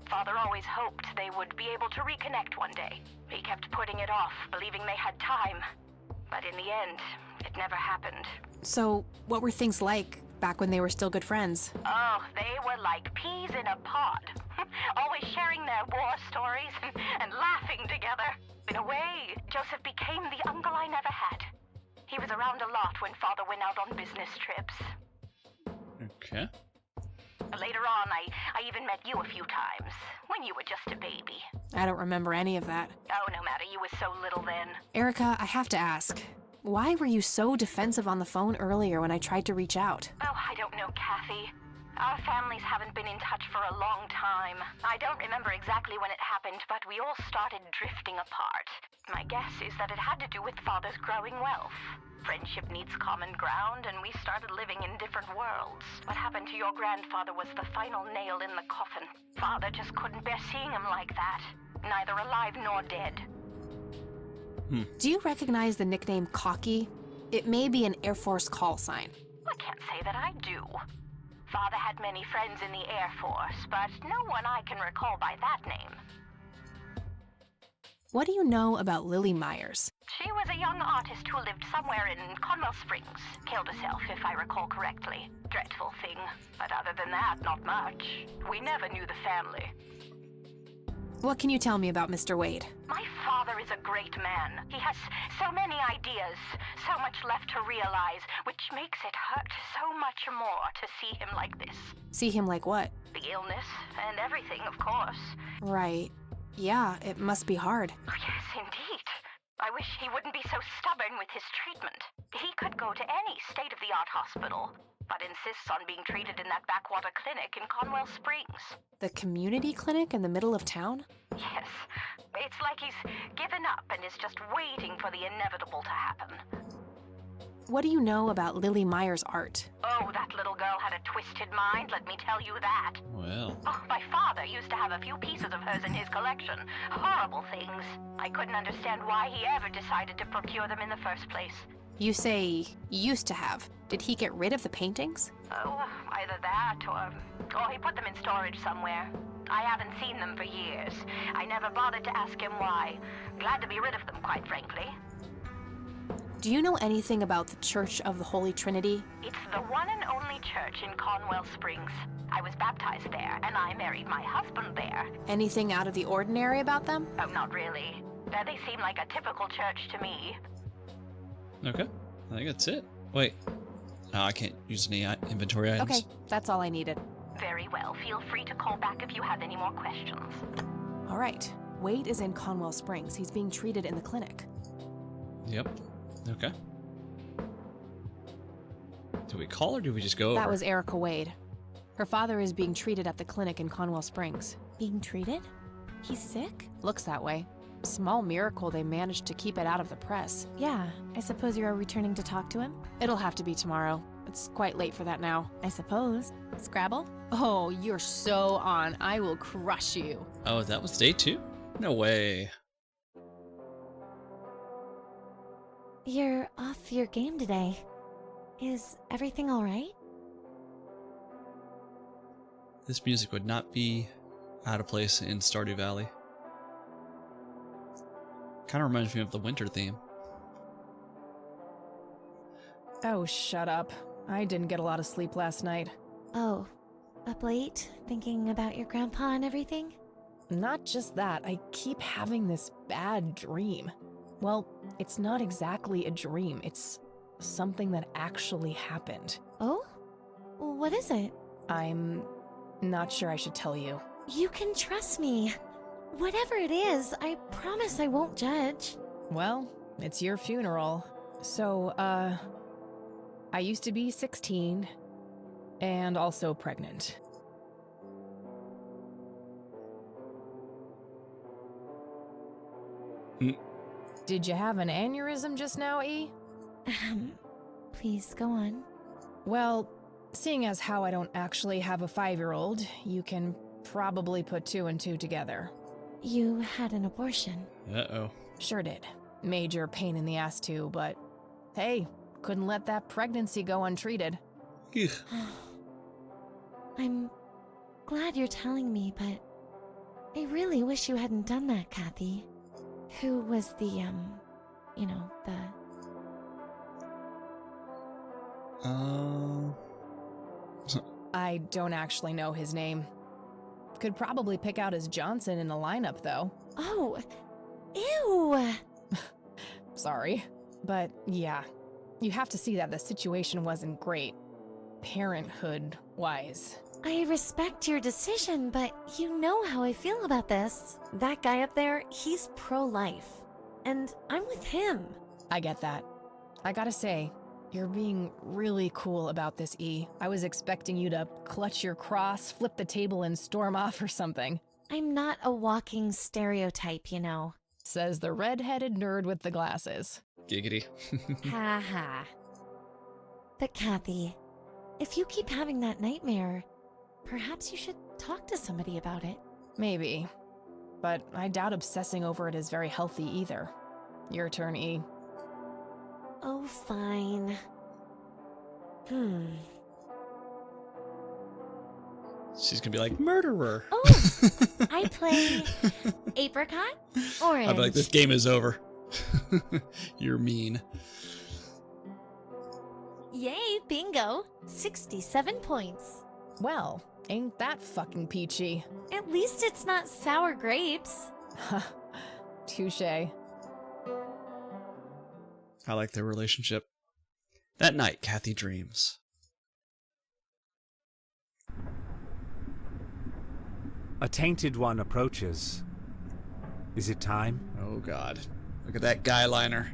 Father always hoped they would be able to reconnect one day. He kept putting it off, believing they had time. But in the end, it never happened. So, what were things like back when they were still good friends? Oh, they were like peas in a pod. Always sharing their war stories and laughing together. In a way, Joseph became the uncle I never had. He was around a lot when Father went out on business trips. Okay. Later on, I even met you a few times, when you were just a baby. I don't remember any of that. Oh, no matter, you were so little then. Erica, I have to ask. Why were you so defensive on the phone earlier when I tried to reach out? Oh, I don't know, Kathy. Our families haven't been in touch for a long time. I don't remember exactly when it happened, but we all started drifting apart. My guess is that it had to do with Father's growing wealth. Friendship needs common ground, and we started living in different worlds. What happened to your grandfather was the final nail in the coffin. Father just couldn't bear seeing him like that, neither alive nor dead. Do you recognize the nickname Cocky? It may be an Air Force call sign. I can't say that I do. Father had many friends in the Air Force, but no one I can recall by that name. What do you know about Lily Myers? She was a young artist who lived somewhere in Conwell Springs. Killed herself, if I recall correctly. Dreadful thing. But other than that, not much. We never knew the family. What can you tell me about Mr. Wade? My father is a great man. He has so many ideas, so much left to realize, which makes it hurt so much more to see him like this. See him like what? The illness and everything, of course. Right. Yeah, it must be hard. Oh, yes, indeed. I wish he wouldn't be so stubborn with his treatment. He could go to any state-of-the-art hospital, but insists on being treated in that backwater clinic in Conwell Springs. The community clinic in the middle of town? Yes. It's like he's given up and is just waiting for the inevitable to happen. What do you know about Lily Myers' art? Oh, that little girl had a twisted mind, let me tell you that. Well. Oh, my father used to have a few pieces of hers in his collection. Horrible things. I couldn't understand why he ever decided to procure them in the first place. You say used to have. Did he get rid of the paintings? Oh, either that or he put them in storage somewhere. I haven't seen them for years. I never bothered to ask him why. Glad to be rid of them, quite frankly. Do you know anything about the Church of the Holy Trinity? It's the one and only church in Conwell Springs. I was baptized there, and I married my husband there. Anything out of the ordinary about them? Oh, not really. They seem like a typical church to me. Okay. I think that's it. Wait. No, I can't use any inventory items. Okay, that's all I needed. Very well. Feel free to call back if you have any more questions. All right. Wade is in Conwell Springs. He's being treated in the clinic. Yep. Okay. Do we call or do we just go over? That was Erica Wade. Her father is being treated at the clinic in Conwell Springs. Being treated? He's sick? Looks that way. Small miracle they managed to keep it out of the press. Yeah, I suppose you are returning to talk to him? It'll have to be tomorrow. It's quite late for that now. I suppose. Scrabble? Oh, you're so on. I will crush you. Oh, that was day 2? No way. You're off your game today. Is everything alright? This music would not be out of place in Stardew Valley. Kind of reminds me of the winter theme. Oh, shut up. I didn't get a lot of sleep last night. Oh, up late, thinking about your grandpa and everything? Not just that, I keep having this bad dream. Well, it's not exactly a dream, it's something that actually happened. Oh? What is it? I'm not sure I should tell you. You can trust me. Whatever it is, I promise I won't judge. Well, it's your funeral. So, I used to be 16 and also pregnant. Did you have an aneurysm just now, E? Please go on. Well, seeing as how I don't actually have a 5-year-old, you can probably put 2 and 2 together. You had an abortion. Uh-oh. Sure did. Major pain in the ass too, but hey, couldn't let that pregnancy go untreated. Ugh. I'm glad you're telling me, but I really wish you hadn't done that, Kathy. Who was the, I don't actually know his name. Could probably pick out his Johnson in a lineup, though. Oh, ew! Sorry. But yeah, you have to see that the situation wasn't great, parenthood-wise. I respect your decision, but you know how I feel about this. That guy up there, he's pro-life. And I'm with him. I get that. I gotta say, you're being really cool about this, E. I was expecting you to clutch your cross, flip the table, and storm off or something. I'm not a walking stereotype, you know. Says the red-headed nerd with the glasses. Giggity. Ha ha. But Kathy, if you keep having that nightmare, perhaps you should talk to somebody about it. Maybe. But I doubt obsessing over it is very healthy either. Your turn, E. Oh, fine. She's gonna be like, murderer. Oh, I play apricot, orange. I'll be like, this game is over. You're mean. Yay, bingo. 67 points. Well, ain't that fucking peachy. At least it's not sour grapes. Touché. I like their relationship. That night, Kathy dreams. A tainted one approaches. Is it time? Oh god. Look at that guy liner.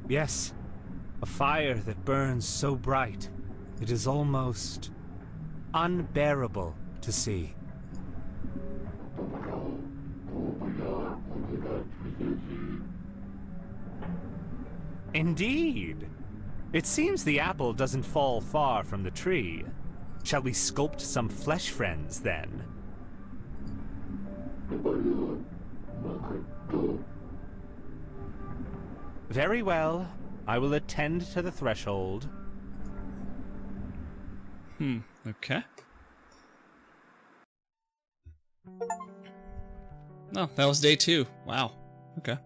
Yes, a fire that burns so bright, it is almost unbearable to see. Indeed. It seems the apple doesn't fall far from the tree. Shall we sculpt some flesh friends, then? Very well. I will attend to the threshold. Okay. No, that was day 2. Wow. Okay.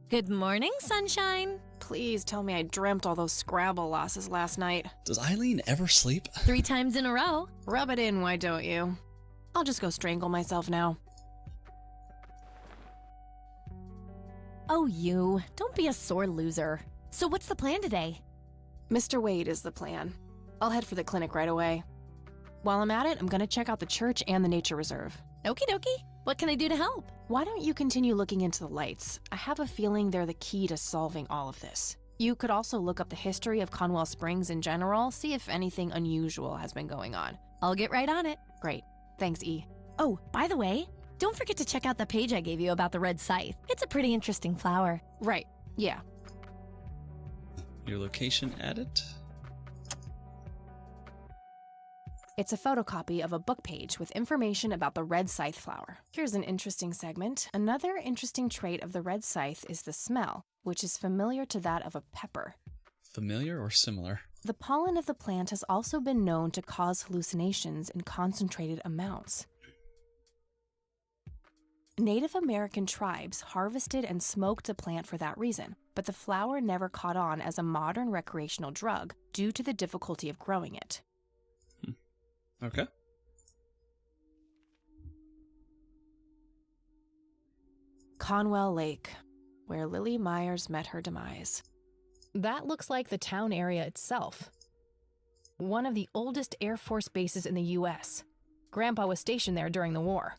Good morning, sunshine. Please tell me I dreamt all those Scrabble losses last night. Does Eileen ever sleep? 3 times in a row. Rub it in, why don't you? I'll just go strangle myself now. Oh, you. Don't be a sore loser. So what's the plan today? Mr. Wade is the plan. I'll head for the clinic right away. While I'm at it, I'm gonna check out the church and the nature reserve. Okie dokie. What can I do to help? Why don't you continue looking into the lights? I have a feeling they're the key to solving all of this. You could also look up the history of Conwell Springs in general, see if anything unusual has been going on. I'll get right on it. Great. Thanks, E. Oh, by the way, don't forget to check out the page I gave you about the red scythe. It's a pretty interesting flower. Right. Yeah. Your location added? It's a photocopy of a book page with information about the red scythe flower. Here's an interesting segment. Another interesting trait of the red scythe is the smell, which is familiar to that of a pepper. Familiar or similar? The pollen of the plant has also been known to cause hallucinations in concentrated amounts. Native American tribes harvested and smoked the plant for that reason, but the flower never caught on as a modern recreational drug due to the difficulty of growing it. Okay. Conwell Lake, where Lily Myers met her demise. That looks like the town area itself. One of the oldest Air Force bases in the U.S. Grandpa was stationed there during the war.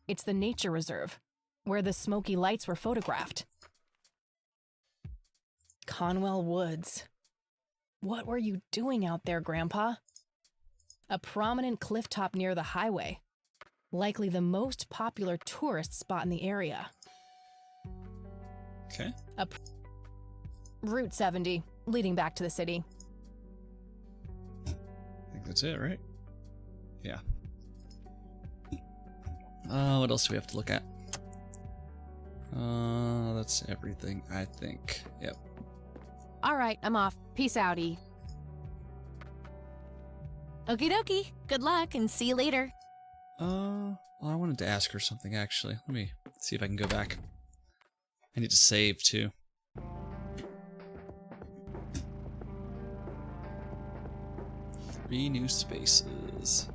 It's the nature reserve, where the smoky lights were photographed. Conwell Woods. What were you doing out there, Grandpa? A prominent cliff top near the highway. Likely the most popular tourist spot in the area. Okay. Route 70, leading back to the city. I think that's it, right? Yeah. What else do we have to look at? That's everything, I think. Yep. All right, I'm off. Peace out, E. Okie dokie. Good luck and see you later. Well, I wanted to ask her something, actually. Let me see if I can go back. I need to save, too. Three new spaces.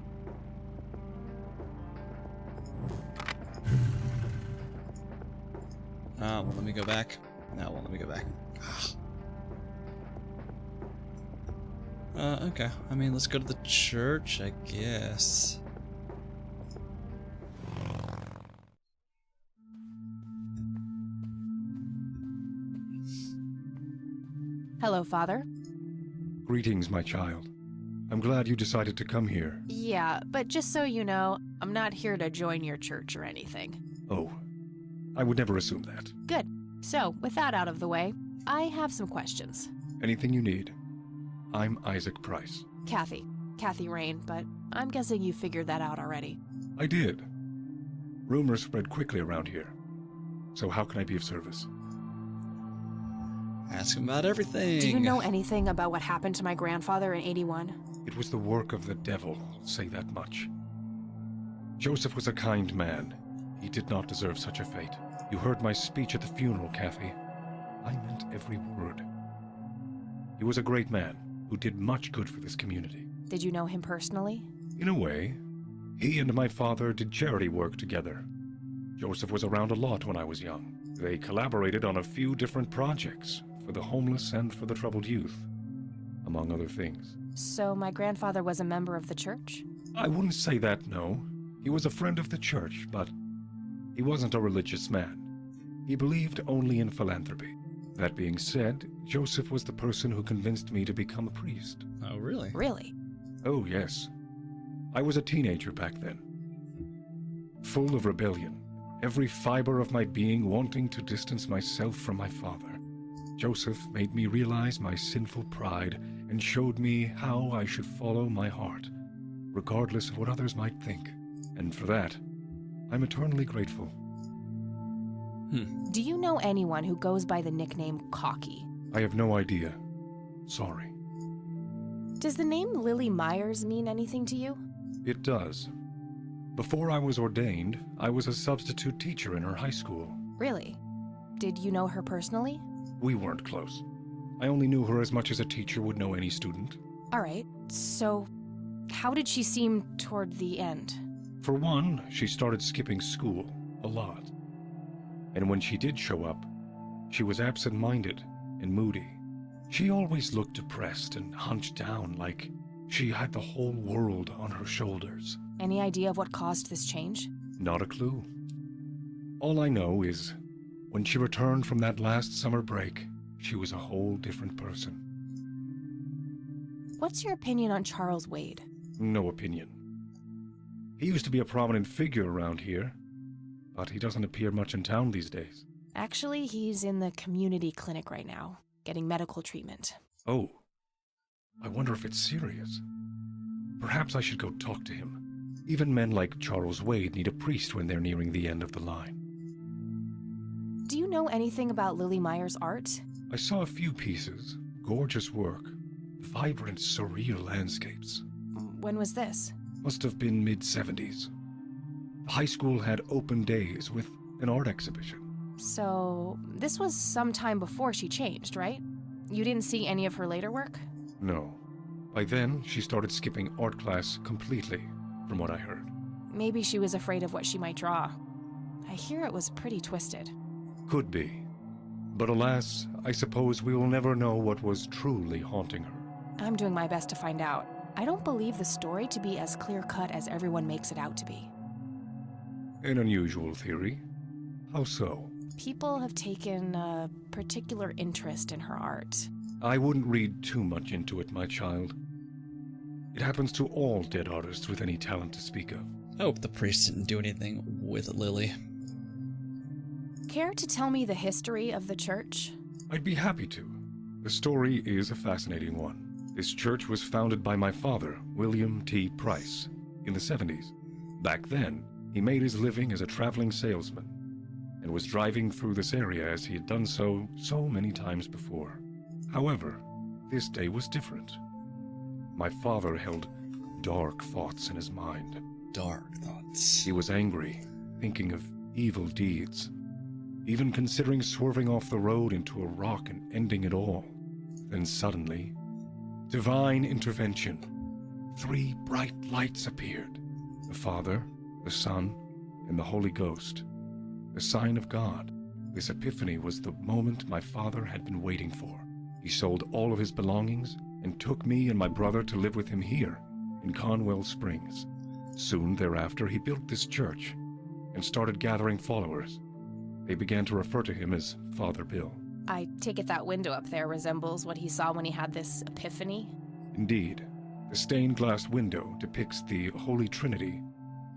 Won't let me go back. No, won't let me go back. Okay. I mean, let's go to the church, I guess. Hello, Father. Greetings, my child. I'm glad you decided to come here. Yeah, but just so you know, I'm not here to join your church or anything. Oh, I would never assume that. Good. So, with that out of the way, I have some questions. Anything you need. I'm Isaac Price. Kathy Rain, but I'm guessing you figured that out already. I did. Rumors spread quickly around here. So how can I be of service? Ask him about everything. Do you know anything about what happened to my grandfather in '81? It was the work of the devil, I'll say that much. Joseph was a kind man. He did not deserve such a fate. You heard my speech at the funeral, Kathy. I meant every word. He was a great man who did much good for this community. Did you know him personally? In a way. He and my father did charity work together. Joseph was around a lot when I was young. They collaborated on a few different projects for the homeless and for the troubled youth, among other things. So my grandfather was a member of the church? I wouldn't say that, no. He was a friend of the church, but he wasn't a religious man. He believed only in philanthropy. That being said, Joseph was the person who convinced me to become a priest. Oh, really? Really? Oh, yes. I was a teenager back then. Full of rebellion, every fiber of my being wanting to distance myself from my father. Joseph made me realize my sinful pride and showed me how I should follow my heart, regardless of what others might think. And for that, I'm eternally grateful. Do you know anyone who goes by the nickname Cocky? I have no idea. Sorry. Does the name Lily Myers mean anything to you? It does. Before I was ordained, I was a substitute teacher in her high school. Really? Did you know her personally? We weren't close. I only knew her as much as a teacher would know any student. All right, so how did she seem toward the end? For one, she started skipping school a lot. And when she did show up, she was absent-minded and moody. She always looked depressed and hunched down like she had the whole world on her shoulders. Any idea of what caused this change? Not a clue. All I know is, when she returned from that last summer break, she was a whole different person. What's your opinion on Charles Wade? No opinion. He used to be a prominent figure around here, but he doesn't appear much in town these days. Actually, he's in the community clinic right now, getting medical treatment. Oh. I wonder if it's serious. Perhaps I should go talk to him. Even men like Charles Wade need a priest when they're nearing the end of the line. do you know anything about Lily Meyer's art? I saw a few pieces. Gorgeous work. Vibrant, surreal landscapes. When was this? Must have been mid-70s. High school had open days with an art exhibition. So, this was some time before she changed, right? You didn't see any of her later work? No. By then, she started skipping art class completely, from what I heard. Maybe she was afraid of what she might draw. I hear it was pretty twisted. Could be. But alas, I suppose we will never know what was truly haunting her. I'm doing my best to find out. I don't believe the story to be as clear-cut as everyone makes it out to be. An unusual theory. How so? People have taken a particular interest in her art. I wouldn't read too much into it, my child. It happens to all dead artists with any talent to speak of. I hope the priest didn't do anything with Lily. Care to tell me the history of the church? I'd be happy to. The story is a fascinating one. This church was founded by my father, William T. Price, in the 70s. Back then, he made his living as a traveling salesman and was driving through this area as he had done so many times before. However, this day was different. My father held dark thoughts in his mind. Dark thoughts. He was angry, thinking of evil deeds, even considering swerving off the road into a rock and ending it all. Then suddenly, divine intervention. 3 bright lights appeared. The Father, the Son, and the Holy Ghost. The sign of God. This epiphany was the moment my father had been waiting for. He sold all of his belongings and took me and my brother to live with him here in Conwell Springs. Soon thereafter, he built this church and started gathering followers. They began to refer to him as Father Bill. I take it that window up there resembles what he saw when he had this epiphany? Indeed. The stained glass window depicts the Holy Trinity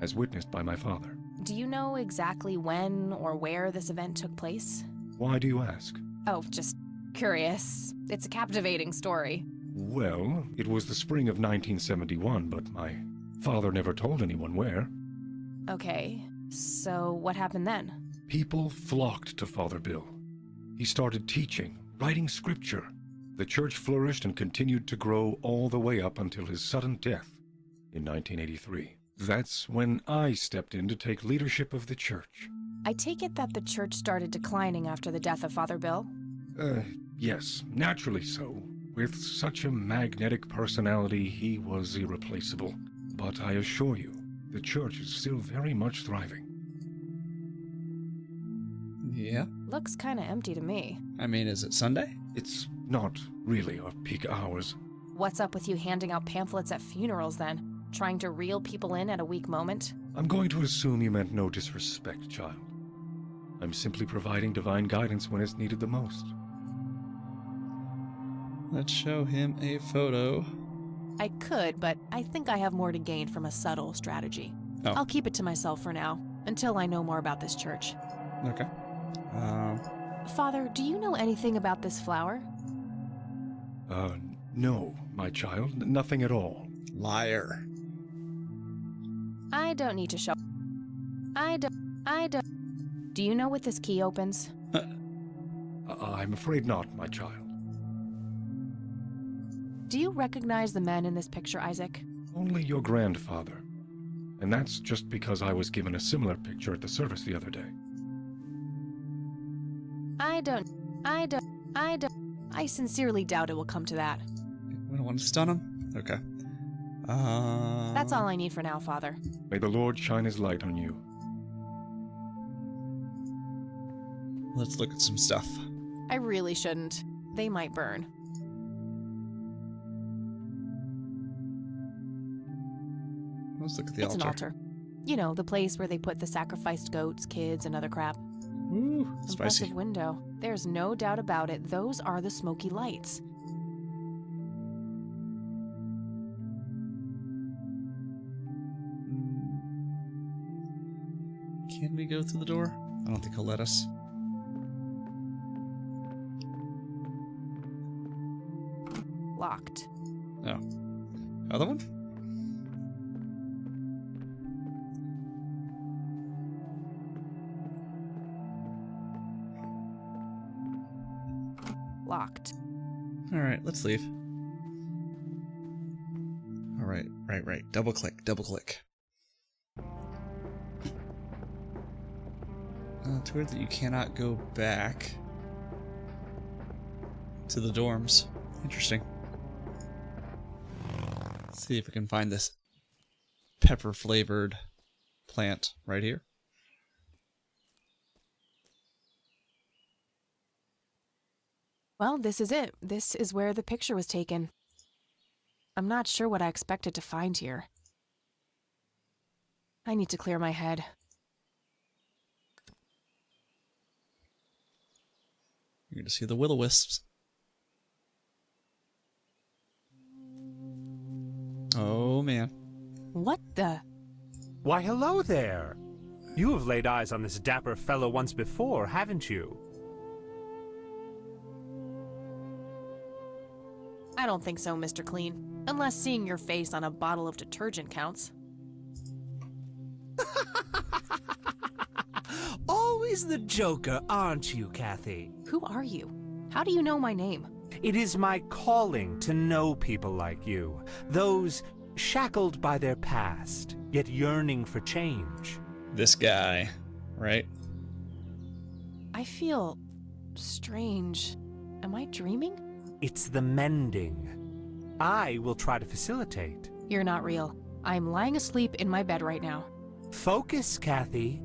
as witnessed by my father. Do you know exactly when or where this event took place? Why do you ask? Oh, just curious. It's a captivating story. Well, it was the spring of 1971, but my father never told anyone where. Okay, so what happened then? People flocked to Father Bill. He started teaching, writing scripture. The church flourished and continued to grow all the way up until his sudden death in 1983. That's when I stepped in to take leadership of the church. I take it that the church started declining after the death of Father Bill? Yes, naturally so. With such a magnetic personality, he was irreplaceable. But I assure you, the church is still very much thriving. Yeah? Looks kinda empty to me. I mean, is it Sunday? It's not really our peak hours. What's up with you handing out pamphlets at funerals then? Trying to reel people in at a weak moment? I'm going to assume you meant no disrespect, child. I'm simply providing divine guidance when it's needed the most. Let's show him a photo. I could, but I think I have more to gain from a subtle strategy. Oh. I'll keep it to myself for now, until I know more about this church. Okay. Father, do you know anything about this flower? No, my child. Nothing at all. Liar. I don't need to show. I don't. Do you know what this key opens? I'm afraid not, my child. Do you recognize the men in this picture, Isaac? Only your grandfather. And that's just because I was given a similar picture at the service the other day. I sincerely doubt it will come to that. We don't want to stun him? Okay. That's all I need for now, Father. May the Lord shine his light on you. Let's look at some stuff. I really shouldn't. They might burn. Let's look at the It's an altar. You know, the place where they put the sacrificed goats, kids, and other crap. Ooh, Impressive spicy. window. There's no doubt about it. Those are the smoky lights. Can we go through the door? I don't think he'll let us. Locked. Oh. Other one? Locked. Alright, let's leave. Alright, right. Double click. It's weird that you cannot go back to the dorms. Interesting. Let's see if we can find this pepper-flavored plant right here. Well, this is it. This is where the picture was taken. I'm not sure what I expected to find here. I need to clear my head. You're going to see the will-o-wisps. Oh, man. What the? Why, hello there. You have laid eyes on this dapper fellow once before, haven't you? I don't think so, Mr. Clean. Unless seeing your face on a bottle of detergent counts. Always the joker, aren't you, Kathy? Who are you? How do you know my name? It is my calling to know people like you. Those shackled by their past, yet yearning for change. This guy, right? I feel strange. Am I dreaming? It's the mending. I will try to facilitate. You're not real. I'm lying asleep in my bed right now. Focus, Kathy.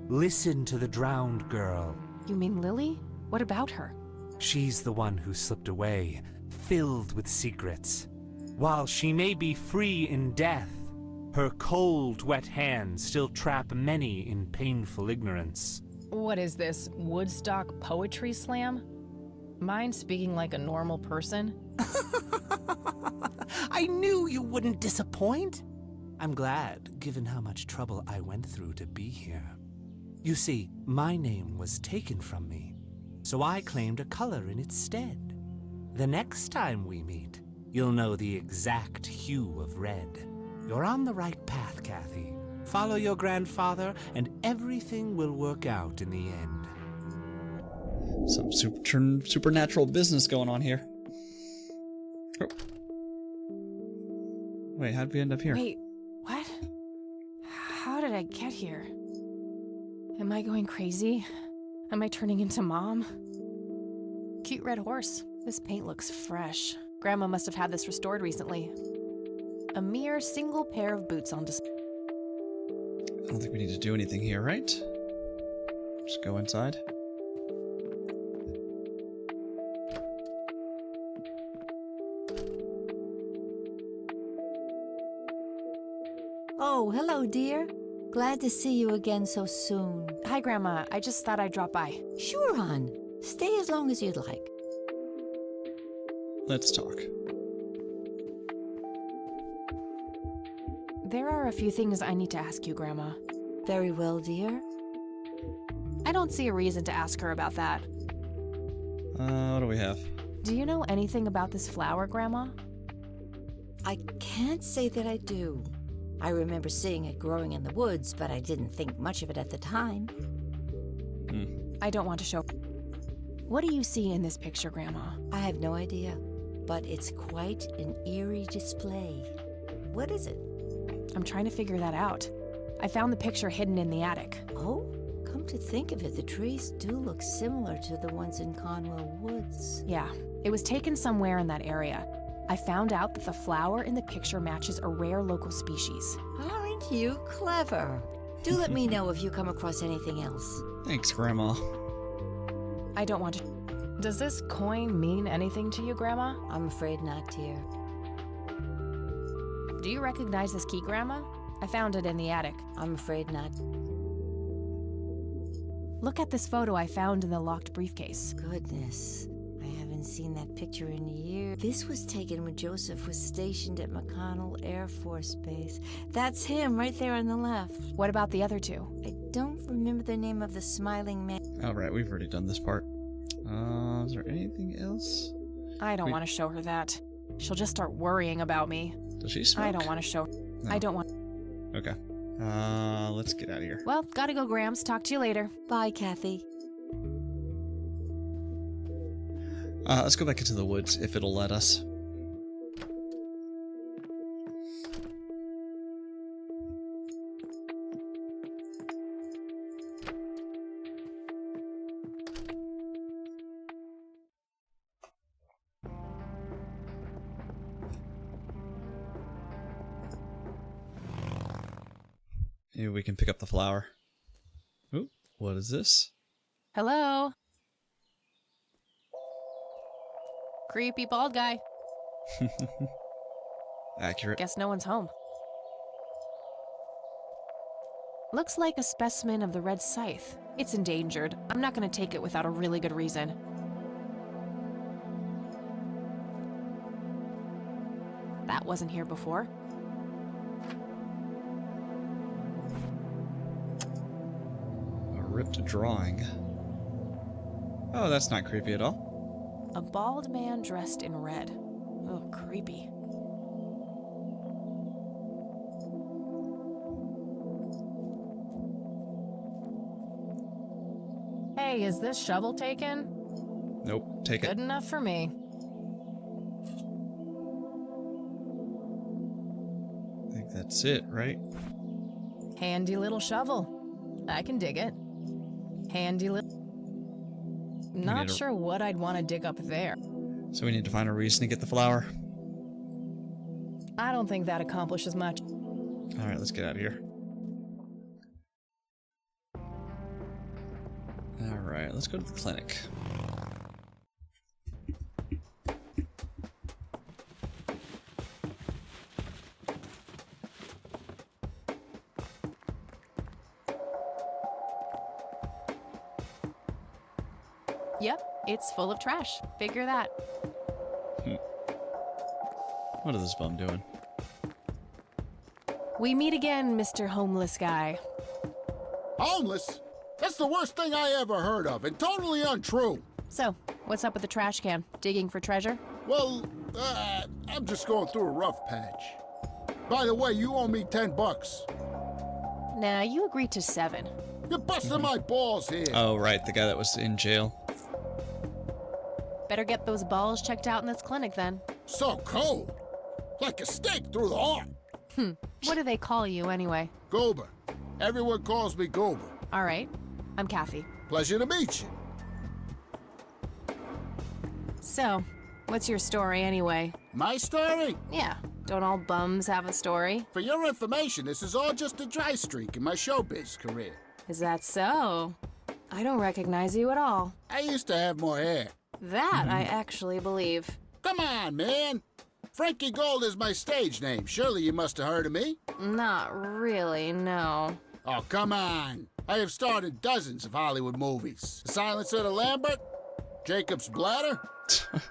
Listen to the drowned girl. You mean Lily? What about her? She's the one who slipped away, filled with secrets. While she may be free in death, her cold, wet hands still trap many in painful ignorance. What is this, Woodstock Poetry Slam? Mind speaking like a normal person? I knew you wouldn't disappoint. I'm glad, given how much trouble I went through to be here. You see, my name was taken from me, so I claimed a color in its stead. The next time we meet, you'll know the exact hue of red. You're on the right path, Kathy. Follow your grandfather, and everything will work out in the end. Some supernatural business going on here. Oh. Wait, how'd we end up here? Wait, what? How did I get here? Am I going crazy? Am I turning into Mom? Cute red horse. This paint looks fresh. Grandma must have had this restored recently. A mere single pair of boots on display. I don't think we need to do anything here, right? Just go inside. Oh, hello, dear. Glad to see you again so soon. Hi, Grandma. I just thought I'd drop by. Sure, hon. Stay as long as you'd like. Let's talk. There are a few things I need to ask you, Grandma. Very well, dear. I don't see a reason to ask her about that. What do we have? Do you know anything about this flower, Grandma? I can't say that I do. I remember seeing it growing in the woods, but I didn't think much of it at the time. I don't want to show. What do you see in this picture, Grandma? I have no idea, but it's quite an eerie display. What is it? I'm trying to figure that out. I found the picture hidden in the attic. Oh, come to think of it, the trees do look similar to the ones in Conwell Woods. Yeah, it was taken somewhere in that area. I found out that the flower in the picture matches a rare local species. Aren't you clever? Do let me know if you come across anything else. Thanks, Grandma. I don't want to. Does this coin mean anything to you, Grandma? I'm afraid not, dear. Do you recognize this key, Grandma? I found it in the attic. I'm afraid not. Look at this photo I found in the locked briefcase. Goodness. I haven't seen that picture in years. This was taken when Joseph was stationed at McConnell Air Force Base. That's him right there on the left. What about the other two? I don't remember the name of the smiling man. Alright, we've already done this part. Is there anything else? I don't want to show her that. She'll just start worrying about me. Does she smoke? I don't want to show. No. I don't want. Okay. Let's get out of here. Well, gotta go, Grams. Talk to you later. Bye, Kathy. Let's go back into the woods, if it'll let us. Maybe we can pick up the flower. Ooh, what is this? Hello? Creepy bald guy. Accurate. Guess no one's home. Looks like a specimen of the red scythe. It's endangered. I'm not gonna take it without a really good reason. That wasn't here before. A ripped drawing. Oh, that's not creepy at all. A bald man dressed in red. Oh, creepy. Hey, is this shovel taken? Nope, take it. Good enough for me. I think that's it, right? Handy little shovel. I can dig it. Handy little... Not sure what I'd want to dig up there. So we need to find a reason to get the flower. I don't think that accomplishes much. Alright, let's get out of here. Alright, let's go to the clinic. Yep, it's full of trash. Figure that. What is this bum doing? We meet again, Mr. Homeless Guy. Homeless? That's the worst thing I ever heard of, and totally untrue. So, what's up with the trash can? Digging for treasure? Well, I'm just going through a rough patch. By the way, you owe me $10. Nah, you agreed to 7. You're busting my balls here. Oh, right, the guy that was in jail. Better get those balls checked out in this clinic then. So cold. Like a stake through the heart. What do they call you anyway? Goober. Everyone calls me Goober. All right, I'm Kathy. Pleasure to meet you. So, what's your story anyway? My story? Yeah, don't all bums have a story? For your information, this is all just a dry streak in my showbiz career. Is that so? I don't recognize you at all. I used to have more hair. That I actually believe. Come on, man. Frankie Gold is my stage name. Surely you must have heard of me. Not really, no. Oh, come on. I have starred in dozens of Hollywood movies. The Silence of the Lambert, Jacob's Bladder,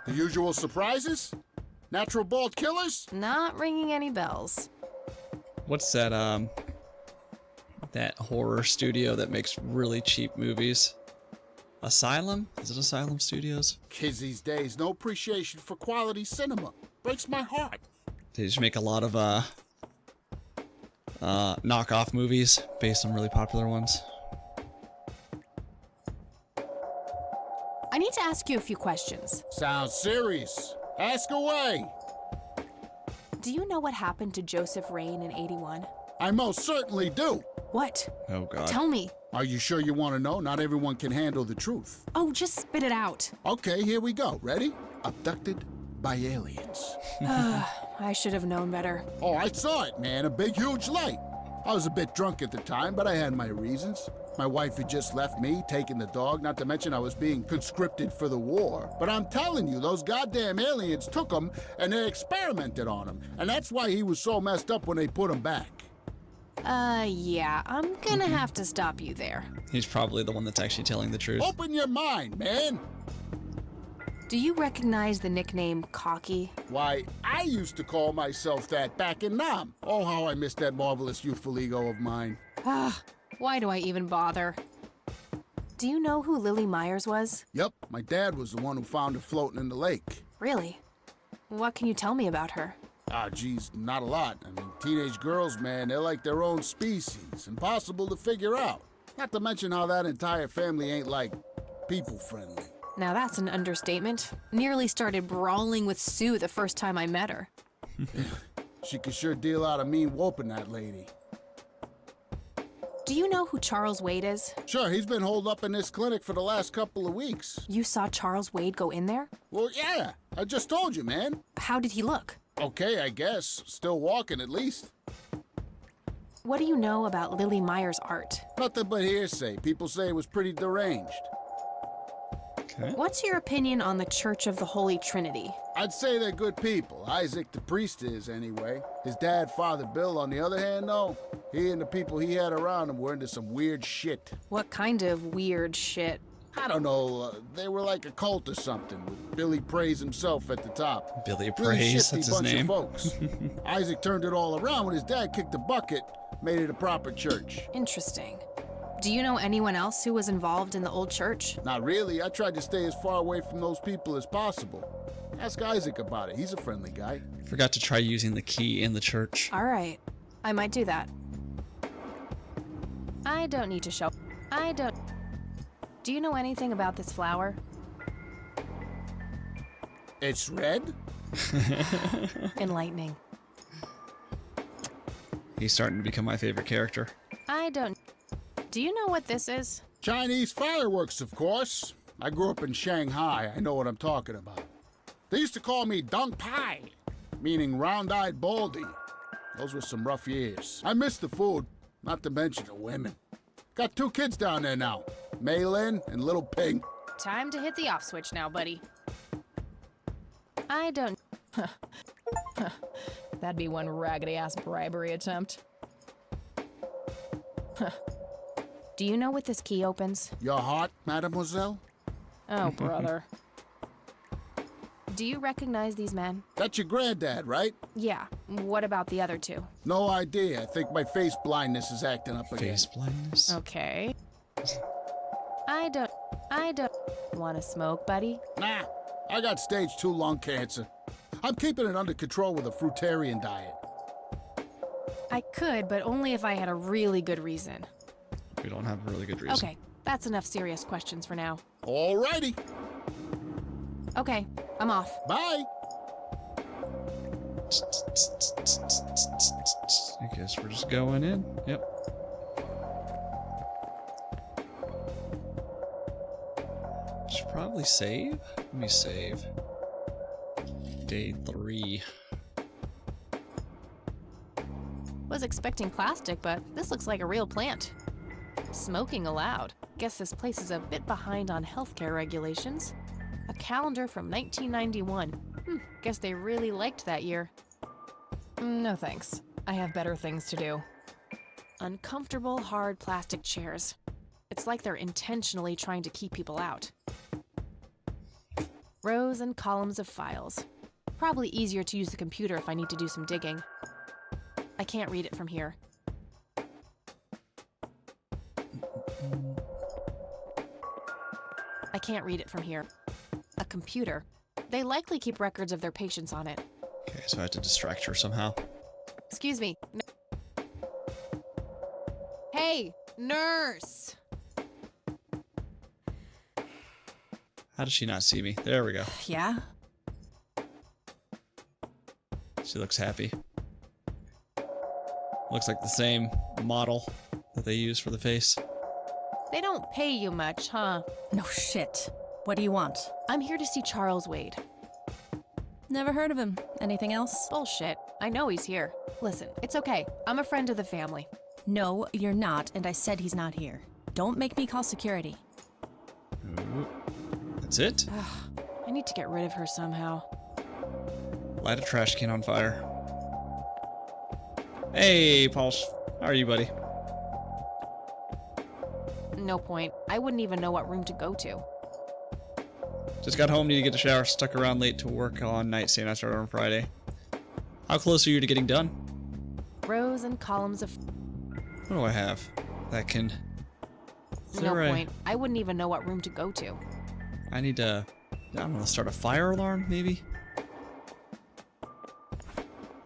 The Usual Surprises, Natural Bald Killers. Not ringing any bells. What's that, that horror studio that makes really cheap movies? Asylum? Is it Asylum Studios? Kids these days, no appreciation for quality cinema. Breaks my heart. They just make a lot of, knockoff movies based on really popular ones. I need to ask you a few questions. Sounds serious. Ask away. Do you know what happened to Joseph Rain in '81? I most certainly do. What? Oh, God. Tell me. Are you sure you want to know? Not everyone can handle the truth. Oh, just spit it out. Okay, here we go. Ready? Abducted by aliens. I should have known better. Oh, I saw it, man. A big, huge light. I was a bit drunk at the time, but I had my reasons. My wife had just left me, taken the dog, not to mention I was being conscripted for the war. But I'm telling you, those goddamn aliens took him and they experimented on him. And that's why he was so messed up when they put him back. Yeah, I'm gonna have to stop you there. He's probably the one that's actually telling the truth. Open your mind, man. Do you recognize the nickname Cocky? Why, I used to call myself that back in Nam. Oh, how I miss that marvelous youthful ego of mine. Why do I even bother? Do you know who Lily Myers was? Yep, my dad was the one who found her floating in the lake. Really? What can you tell me about her? Ah, geez, not a lot. I mean, teenage girls, man, they're like their own species. Impossible to figure out. Not to mention how that entire family ain't, like, people-friendly. Now that's an understatement. Nearly started brawling with Sue the first time I met her. She could sure deal out a mean whooping, that lady. Do you know who Charles Wade is? Sure, he's been holed up in this clinic for the last couple of weeks. You saw Charles Wade go in there? Well, yeah. I just told you, man. How did he look? Okay, I guess. Still walking, at least. What do you know about Lily Meyer's art? Nothing but hearsay. People say it was pretty deranged. Okay. What's your opinion on the Church of the Holy Trinity? I'd say they're good people. Isaac the priest is, anyway. His dad, Father Bill, on the other hand, though, he and the people he had around him were into some weird shit. What kind of weird shit? I don't know. They were like a cult or something, with Billy Praise himself at the top. Billy Really Praise, shifty that's his bunch name. of folks. Isaac turned it all around when his dad kicked the bucket, made it a proper church. Interesting. Do you know anyone else who was involved in the old church? Not really. I tried to stay as far away from those people as possible. Ask Isaac about it. He's a friendly guy. Forgot to try using the key in the church. All right. I might do that. I don't need to show. Do you know anything about this flower? It's red? Enlightening. He's starting to become my favorite character. I don't. Do you know what this is? Chinese fireworks, of course. I grew up in Shanghai. I know what I'm talking about. They used to call me Dong Pai, meaning round-eyed baldy. Those were some rough years. I miss the food, not to mention the women. Got 2 kids down there now, Mei Lin and Little Ping. Time to hit the off switch now, buddy. I don't. That'd be one raggedy-ass bribery attempt. Do you know what this key opens? Your heart, mademoiselle? Oh, brother. Do you recognize these men? That's your granddad, right? Yeah. What about the other 2? No idea. I think my face blindness is acting up again. Face blindness? Okay. I don't want to smoke, buddy. Nah, I got stage 2 lung cancer. I'm keeping it under control with a fruitarian diet. I could, but only if I had a really good reason. We don't have a really good reason. Okay, that's enough serious questions for now. Alrighty. Okay, I'm off. Bye. I guess we're just going in. Yep. Should probably save. Let me save. Day 3. Was expecting plastic, but this looks like a real plant. Smoking allowed. Guess this place is a bit behind on healthcare regulations. A calendar from 1991. Guess they really liked that year. No thanks. I have better things to do. Uncomfortable, hard plastic chairs. It's like they're intentionally trying to keep people out. Rows and columns of files. Probably easier to use the computer if I need to do some digging. I can't read it from here. I can't read it from here. A computer. They likely keep records of their patients on it. Okay, so I have to distract her somehow. Excuse me. Hey, nurse! How does she not see me? There we go. Yeah? She looks happy. Looks like the same model that they use for the face. They don't pay you much, huh? No shit. What do you want? I'm here to see Charles Wade. Never heard of him. Anything else? Bullshit. I know he's here. Listen, it's okay. I'm a friend of the family. No, you're not, and I said he's not here. Don't make me call security. Ooh. That's it? I need to get rid of her somehow. Light a trash can on fire. Hey, Pulse. How are you, buddy? No point. I wouldn't even know what room to go to. Just got home, need to get a shower, stuck around late to work on nightstand. I started on Friday. How close are you to getting done? Rows and columns of... What do I have that can... No point. I wouldn't even know what room to go to. I need to, I don't know, start a fire alarm, maybe?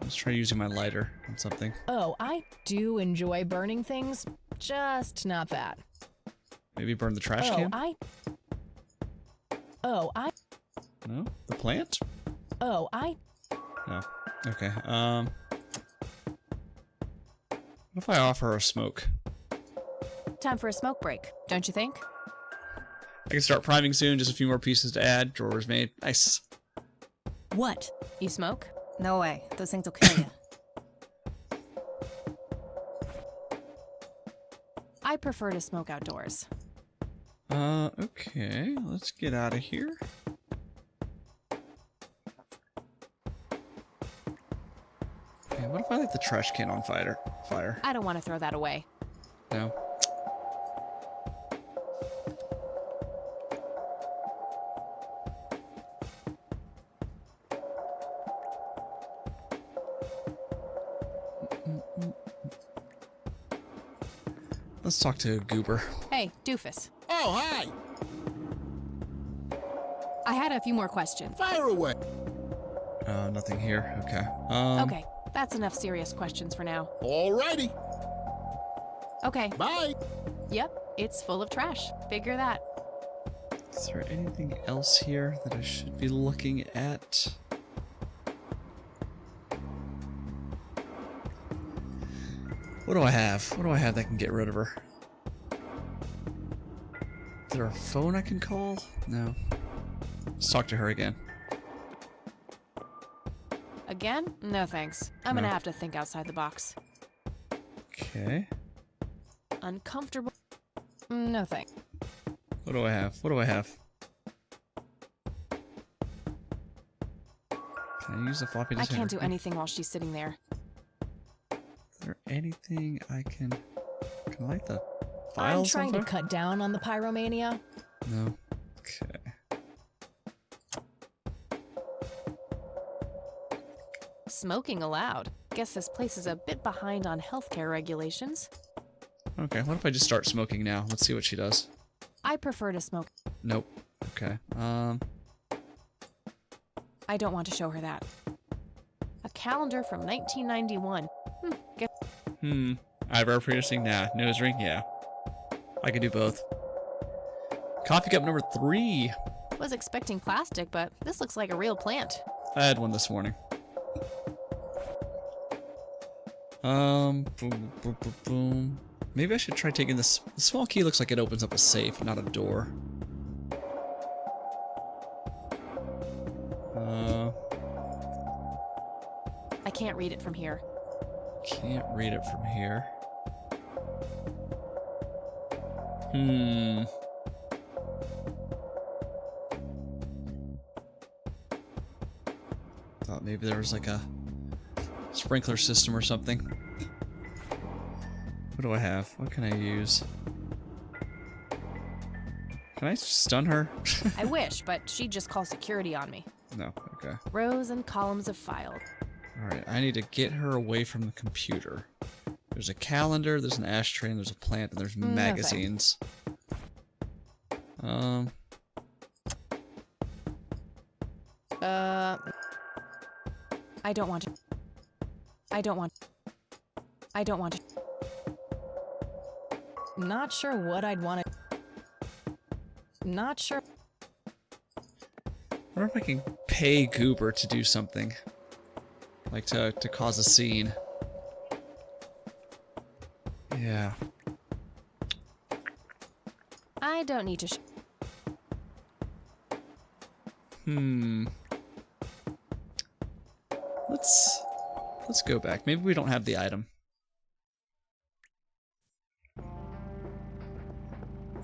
Let's try using my lighter on something. Oh, I do enjoy burning things, just not that. Maybe burn the trash can? Oh, No? The plant? Oh, No. Okay. What if I offer her a smoke? Time for a smoke break, don't you think? I can start priming soon, just a few more pieces to add. Drawers made. Nice. What? You smoke? No way. Those things will kill you. I prefer to smoke outdoors. Okay. Let's get out of here. Okay, what if I light the trash can on fire? I don't want to throw that away. No. Let's talk to Goober. Hey, Doofus. Oh, hi! I had a few more questions. Fire away! Nothing here. Okay. Okay, that's enough serious questions for now. Alrighty. Okay. Bye. Yep, it's full of trash. Figure that. Is there anything else here that I should be looking at? What do I have? What do I have that can get rid of her? Is there a phone I can call? No. Let's talk to her again. Again? No thanks. I'm No. gonna have to think outside the box. Okay. Uncomfortable? No thanks. What do I have? What do I have? Can I use the floppy I disk? can't do anything while she's sitting there. Is there anything I can... Can I light the I'm files trying on to fire? cut down on the pyromania. No. Okay. Smoking allowed. Guess this place is a bit behind on healthcare regulations. Okay, what if I just start smoking now? Let's see what she does. I prefer to smoke. Nope. Okay. I don't want to show her that. A calendar from 1991. Eyebrow piercing? Nah. Nose ring? Yeah. I could do both. Coffee cup number 3. Was expecting plastic, but this looks like a real plant. I had one this morning. Boom, boom, boom, boom. Maybe I should try taking this. The small key looks like it opens up a safe, not a door. I can't read it from here. Can't read it from here. Thought maybe there was like a sprinkler system or something. What do I have? What can I use? Can I stun her? I wish, but she'd just call security on me. No, okay. Rows and columns of files. Alright, I need to get her away from the computer. There's a calendar, there's an ashtray, and there's a plant, and there's magazines. I don't want to. I don't want. I don't want to. Not sure what I'd want to. Not sure. I wonder if I can pay Goober to do something. Like to cause a scene. Yeah. I don't need to. Let's go back. Maybe we don't have the item.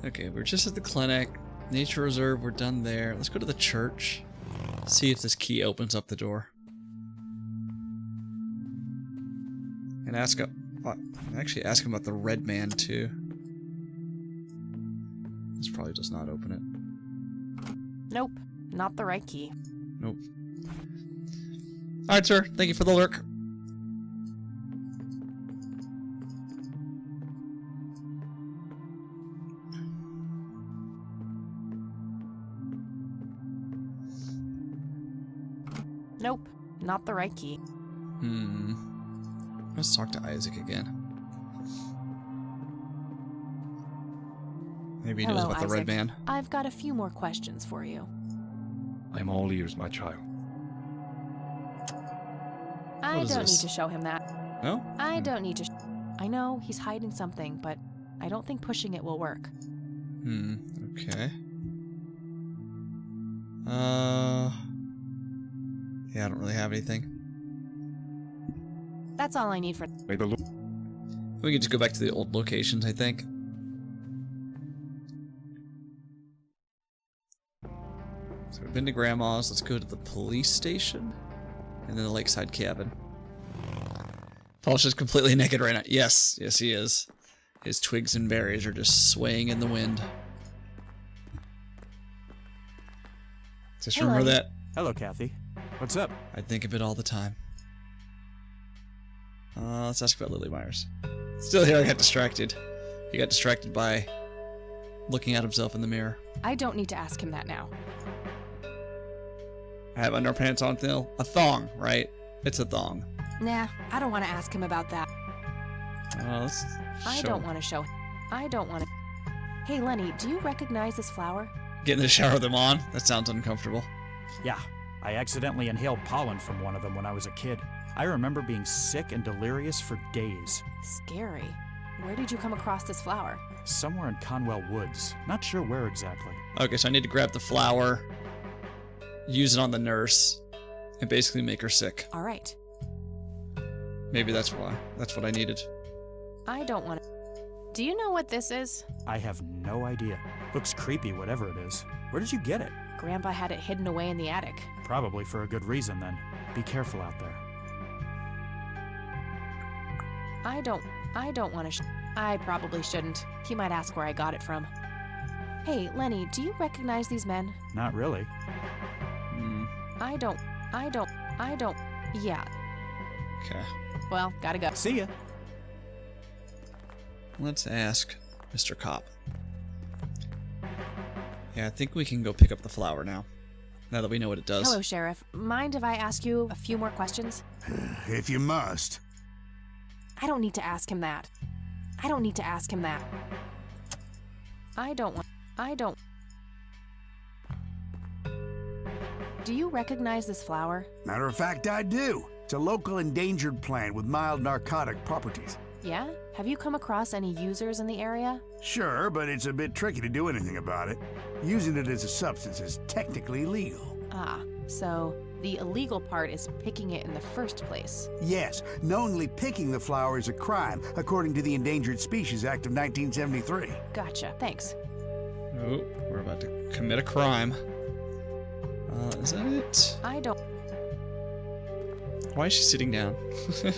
Okay, we're just at the clinic. Nature Reserve, we're done there. Let's go to the church. See if this key opens up the door. And ask actually ask him about the red man too. This probably does not open it. Nope, not the right key. Nope. Alright, sir. Thank you for the lurk. Nope, not the right key. Let's talk to Isaac again. Maybe he knows Hello, about the red Isaac. man. I've got a few more questions for you. I'm all ears, my child. I What is don't this? need to show him that. No? I don't need to. I know he's hiding something, but I don't think pushing it will work. Okay. Yeah, I don't really have anything. That's all I need for. May the Lord. We can just go back to the old locations, I think. So we've been to Grandma's. Let's go to the police station. And then the lakeside cabin. Paul's just completely naked right now. Yes, yes he is. His twigs and berries are just swaying in the wind. Just Hey, remember Lenny. that. Hello, Kathy. What's up? I think of it all the time. Let's ask about Lily Myers. Still here, I got distracted. He got distracted by looking at himself in the mirror. I don't need to ask him that now. I have underpants on still. A thong, right? It's a thong. Nah, I don't want to ask him about that. Let's I show don't him. want to show. I don't want to. Hey, Lenny, do you recognize this flower? Get in the shower with them on? That sounds uncomfortable. Yeah, I accidentally inhaled pollen from one of them when I was a kid. I remember being sick and delirious for days. Scary. Where did you come across this flower? Somewhere in Conwell Woods. Not sure where exactly. Okay, so I need to grab the flower, use it on the nurse, and basically make her sick. All right. Maybe that's why. That's what I needed. I don't want to. Do you know what this is? I have no idea. Looks creepy, whatever it is. Where did you get it? Grandpa had it hidden away in the attic. Probably for a good reason, then. Be careful out there. I don't want to. I probably shouldn't. He might ask where I got it from. Hey, Lenny, do you recognize these men? Not really. I don't. Yeah. Okay. Well, gotta go. See ya. Let's ask Mr. Cop. Yeah, I think we can go pick up the flower now. Now that we know what it does. Hello, Sheriff. Mind if I ask you a few more questions? If you must. I don't need to ask him that. I don't. Do you recognize this flower? Matter of fact, I do. It's a local endangered plant with mild narcotic properties. Yeah? Have you come across any users in the area? Sure, but it's a bit tricky to do anything about it. Using it as a substance is technically illegal. Ah, so the illegal part is picking it in the first place. Yes, knowingly picking the flower is a crime, according to the Endangered Species Act of 1973. Gotcha. Thanks. Oh, we're about to commit a crime. Is that it? I don't. Why is she sitting down?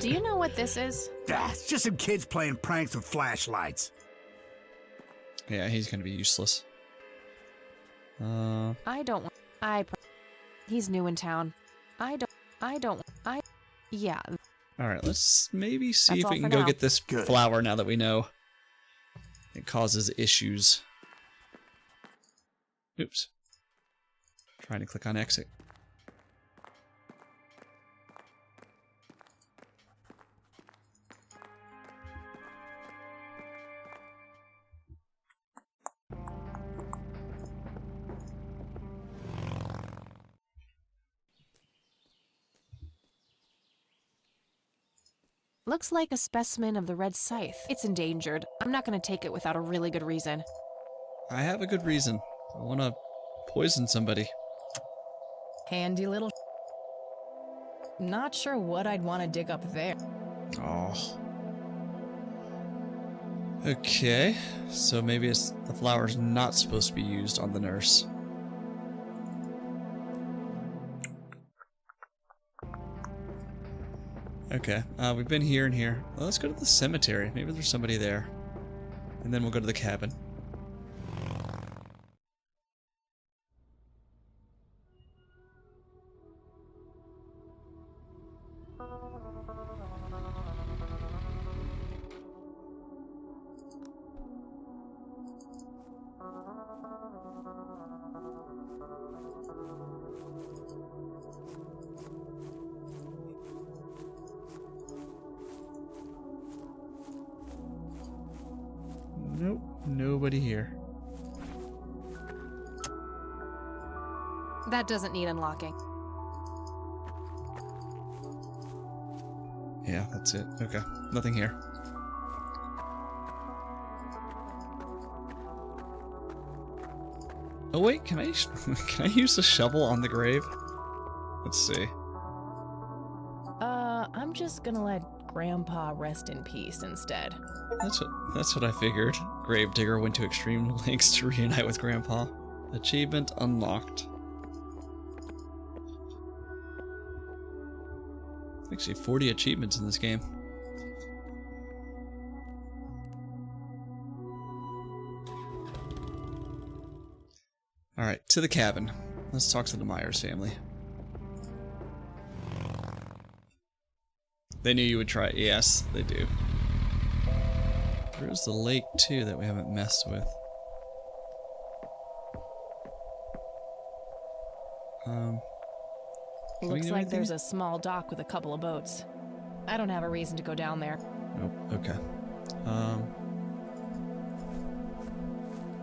Do you know what this is? It's just some kids playing pranks with flashlights. Yeah, he's gonna be useless. I don't. He's new in town. Yeah. Alright, let's maybe see That's if all we can for go now. get this flower now that we know it causes issues. Oops. Trying to click on exit. Looks like a specimen of the red scythe. It's endangered. I'm not gonna take it without a really good reason. I have a good reason. I want to poison somebody. Handy little. Not sure what I'd want to dig up there. Oh. Okay, so maybe the flower's not supposed to be used on the nurse. Okay, we've been here and here. Well, let's go to the cemetery. Maybe there's somebody there. And then we'll go to the cabin. Nope, nobody here. That doesn't need unlocking. Yeah, that's it. Okay, nothing here. Oh wait, can I can I use the shovel on the grave? Let's see. I'm just gonna let Grandpa rest in peace instead. That's what I figured. Gravedigger went to extreme lengths to reunite with Grandpa. Achievement unlocked. Actually, 40 achievements in this game. Alright, to the cabin. Let's talk to the Myers family. They knew you would try it. Yes, they do. There's the lake, too, that we haven't messed with. Looks like there's a small dock with a couple of boats. I don't have a reason to go down there. Nope, okay.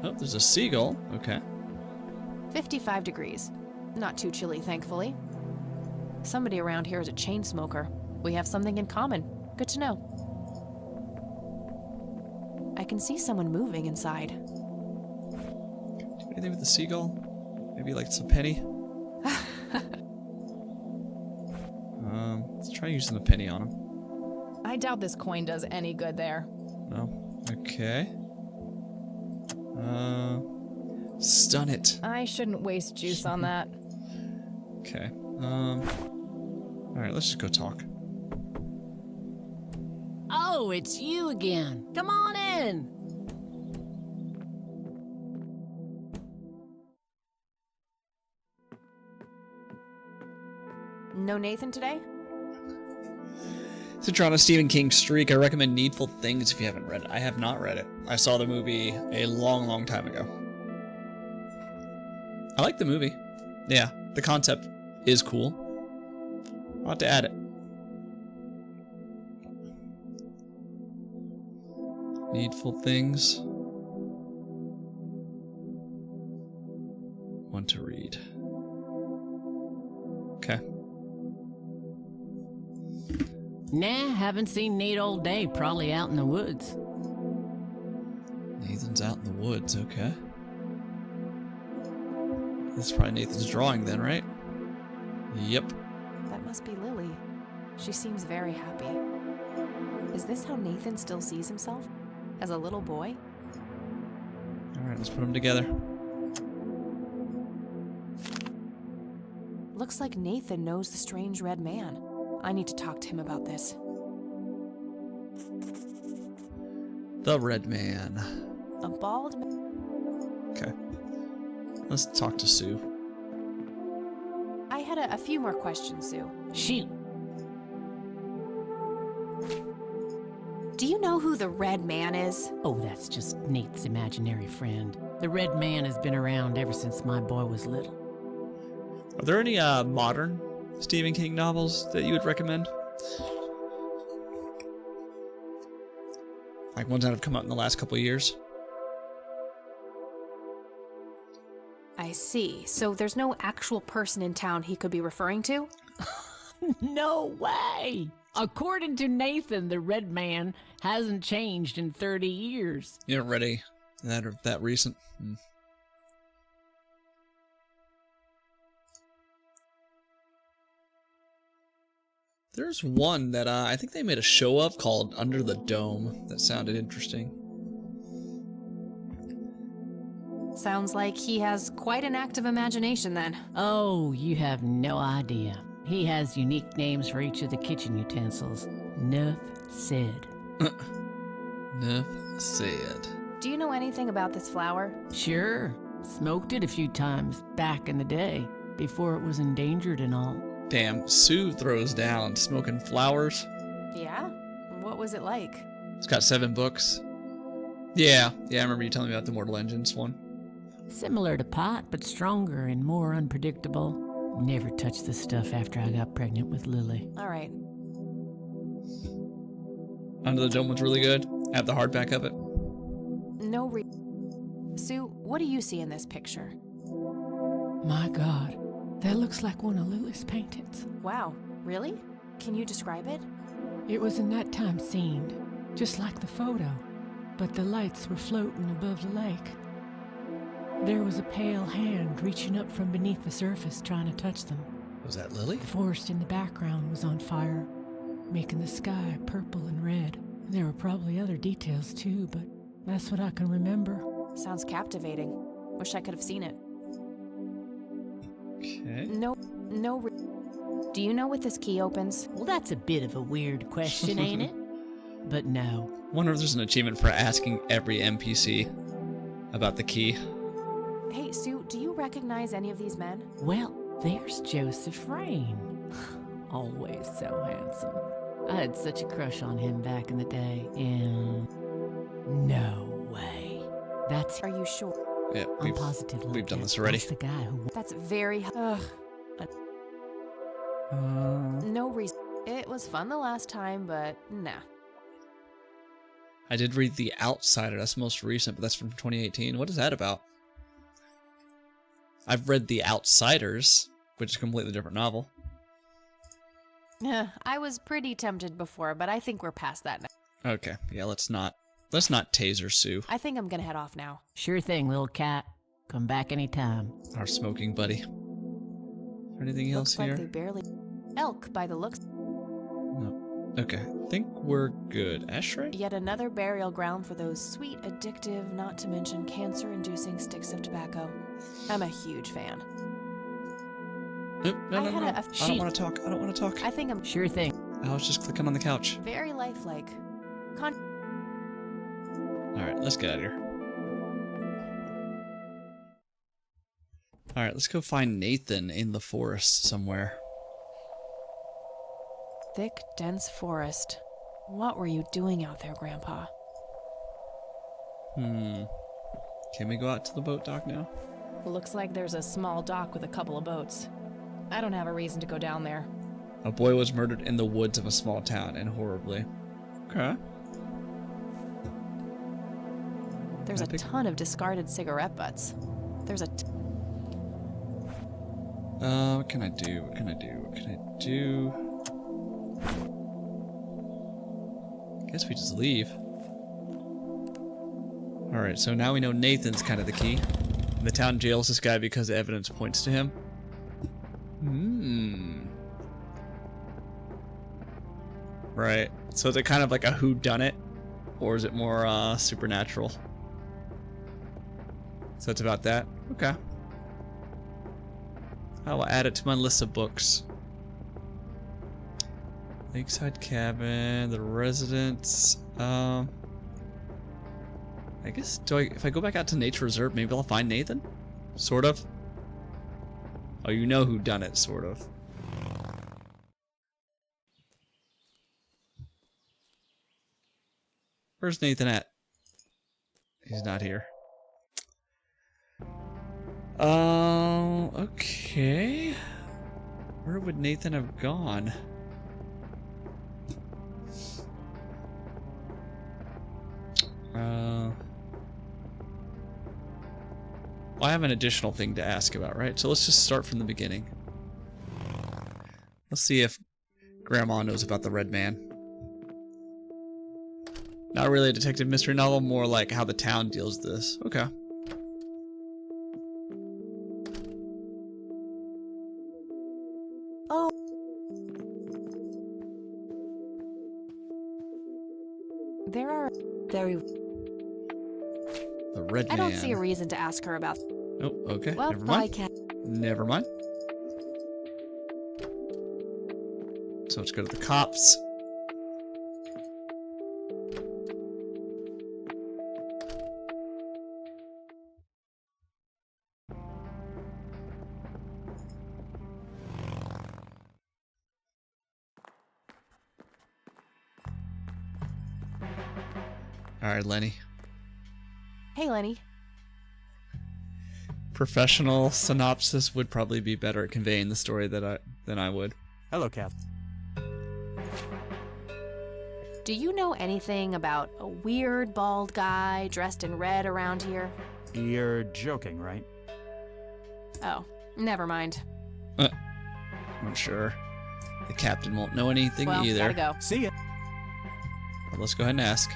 Oh, there's a seagull. Okay. 55 degrees. Not too chilly, thankfully. Somebody around here is a chain smoker. We have something in common. Good to know. I can see someone moving inside. Do anything with the seagull? Maybe like some penny? Let's try using the penny on him. I doubt this coin does any good there. No. Okay. Stun it. I shouldn't waste juice on that. Okay. Alright, let's just go talk. Oh, it's you again. Come on in. No Nathan today? Since you're on a Stephen King streak, I recommend Needful Things if you haven't read it. I have not read it. I saw the movie a long, long time ago. I like the movie. Yeah, the concept is cool. I'll have to add it. Needful Things. Want to read. Okay. Nah, haven't seen Nate all day. Probably out in the woods. Nathan's out in the woods, okay. That's probably Nathan's drawing then, right? Yep. That must be Lily. She seems very happy. Is this how Nathan still sees himself? As a little boy? Alright, let's put them together. Looks like Nathan knows the strange red man. I need to talk to him about this. The Red Man. A bald man. Okay. Let's talk to Sue. I had a few more questions, Sue. Shoot. Do you know who the Red Man is? Oh, that's just Nate's imaginary friend. The Red Man has been around ever since my boy was little. Are there any modern Stephen King novels that you would recommend? Like ones that have come out in the last couple of years? I see. So there's no actual person in town he could be referring to? No way! According to Nathan, the Red Man hasn't changed in 30 years. You haven't read that recent? There's one that I think they made a show of called Under the Dome that sounded interesting. Sounds like he has quite an active imagination then. Oh, you have no idea. He has unique names for each of the kitchen utensils. Nuff said. Nuff said. Do you know anything about this flower? Sure. Smoked it a few times back in the day, before it was endangered and all. Damn, Sue throws down smoking flowers. Yeah? What was it like? It's got 7 books. Yeah, I remember you telling me about the Mortal Engines one. Similar to pot, but stronger and more unpredictable. Never touched the stuff after I got pregnant with Lily. All right. Under the Dome was really good. I have the hardback of it. No Sue, what do you see in this picture? My God, That looks like one of Lily's paintings. Wow, really? Can you describe it? It was a nighttime scene, just like the photo, but the lights were floating above the lake. There was a pale hand reaching up from beneath the surface trying to touch them. Was that Lily? The forest in the background was on fire, making the sky purple and red. There were probably other details too, but that's what I can remember. Sounds captivating. Wish I could have seen it. Okay. Do you know what this key opens? Well, that's a bit of a weird question, ain't it? But no. Wonder if there's an achievement for asking every NPC about the key. Hey, Sue, do you recognize any of these men? Well, there's Joseph Rain. Always so handsome. I had such a crush on him back in the day, and no way. Are you sure? Yeah, I'm positive. We've done this already. That's the guy who... That's very... No reason. It was fun the last time, but nah. I did read The Outsider. That's the most recent, but that's from 2018. What is that about? I've read The Outsiders, which is a completely different novel. I was pretty tempted before, but I think we're past that now. Okay, yeah, let's not taser Sue. I think I'm gonna head off now. Sure thing, little cat. Come back anytime. Our smoking buddy. Anything else Looks here? like they barely... Elk, by the looks. No. Okay, I think we're good. Ashtray? Yet another burial ground for those sweet, addictive, not to mention cancer-inducing sticks of tobacco. I'm a huge fan. Nope, no. I don't want to talk. I don't want to talk. I think I'm... Sure thing. I was just clicking on the couch. Very lifelike. Alright, let's get out of here. Alright, let's go find Nathan in the forest somewhere. Thick, dense forest. What were you doing out there, Grandpa? Can we go out to the boat dock now? Looks like there's a small dock with a couple of boats. I don't have a reason to go down there. A boy was murdered in the woods of a small town, and horribly. Okay. There's a ton of discarded cigarette butts. There's a... What can I do? What can I do? What can I do? I guess we just leave. Alright, so now we know Nathan's kind of the key. And the town jails this guy because the evidence points to him. Right. So is it kind of like a whodunit? Or is it more supernatural? So it's about that? Okay. I will add it to my list of books. Lakeside Cabin, The Residence. I guess if I go back out to Nature Reserve, maybe I'll find Nathan? Sort of. Oh, you know who done it, sort of. Where's Nathan at? He's not here. Okay. Where would Nathan have gone? Well, I have an additional thing to ask about, right? So let's just start from the beginning. Let's see if Grandma knows about the Red Man. Not really a detective mystery novel, more like how the town deals with this. Okay. Oh. There are very... The Red Man. I don't see a reason to ask her about... Oh, okay. Well, never mind. I can't... Never mind. So let's go to the cops. Alright, Lenny. Hey, Lenny. Professional synopsis would probably be better at conveying the story than I would. Hello, Kath. Do you know anything about a weird bald guy dressed in red around here? You're joking, right? Oh, never mind. I'm sure the captain won't know anything Well, either. gotta go. See ya. Well, let's go ahead and ask.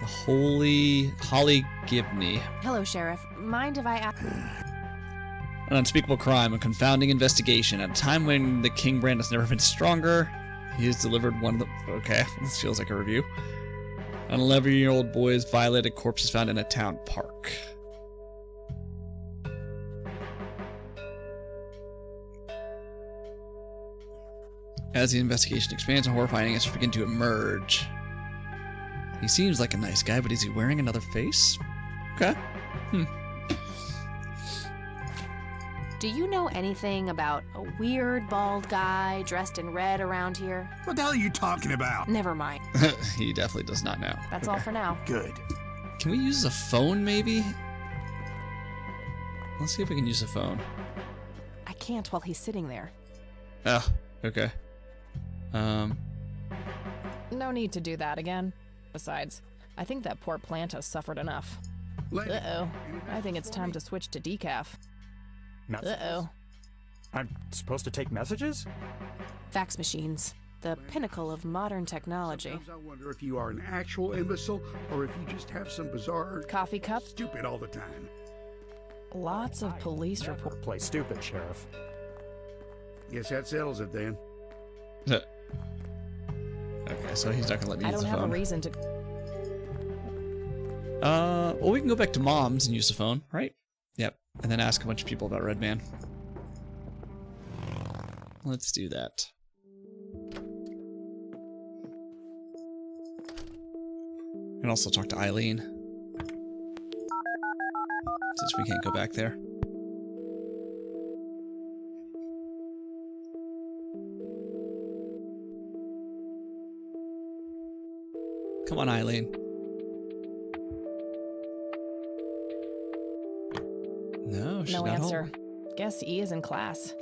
The Holy Holly Gibney. Hello, Sheriff. Mind if I ask? An unspeakable crime, a confounding investigation. At a time when the King brand has never been stronger, he has delivered one of the... Okay, this feels like a review. An 11-year-old boy's violated corpse is found in a town park. As the investigation expands, horrifying answers begin to emerge. He seems like a nice guy, but is he wearing another face? Okay. Do you know anything about a weird bald guy dressed in red around here? What the hell are you talking about? Never mind. He definitely does not know. That's all for now. Good. Can we use a phone, maybe? Let's see if we can use a phone. I can't while he's sitting there. Oh, okay. No need to do that again. Besides, I think that poor plant has suffered enough. Uh-oh. I think it's time to switch to decaf. Uh-oh. I'm supposed to take messages? Fax machines. The pinnacle of modern technology. Sometimes I wonder if you are an actual imbecile or if you just have some bizarre... Coffee cup? Stupid all the time. Lots of police reports. Play stupid, Sheriff. Guess that settles it then. Okay, so he's not gonna let me I use don't the have phone. a reason to... Well, we can go back to Mom's and use the phone, right? Yep, and then ask a bunch of people about Redman. Let's do that. And also talk to Eileen. Since we can't go back there. Come on, Eileen. No, she's No not answer. home. Guess E is in class.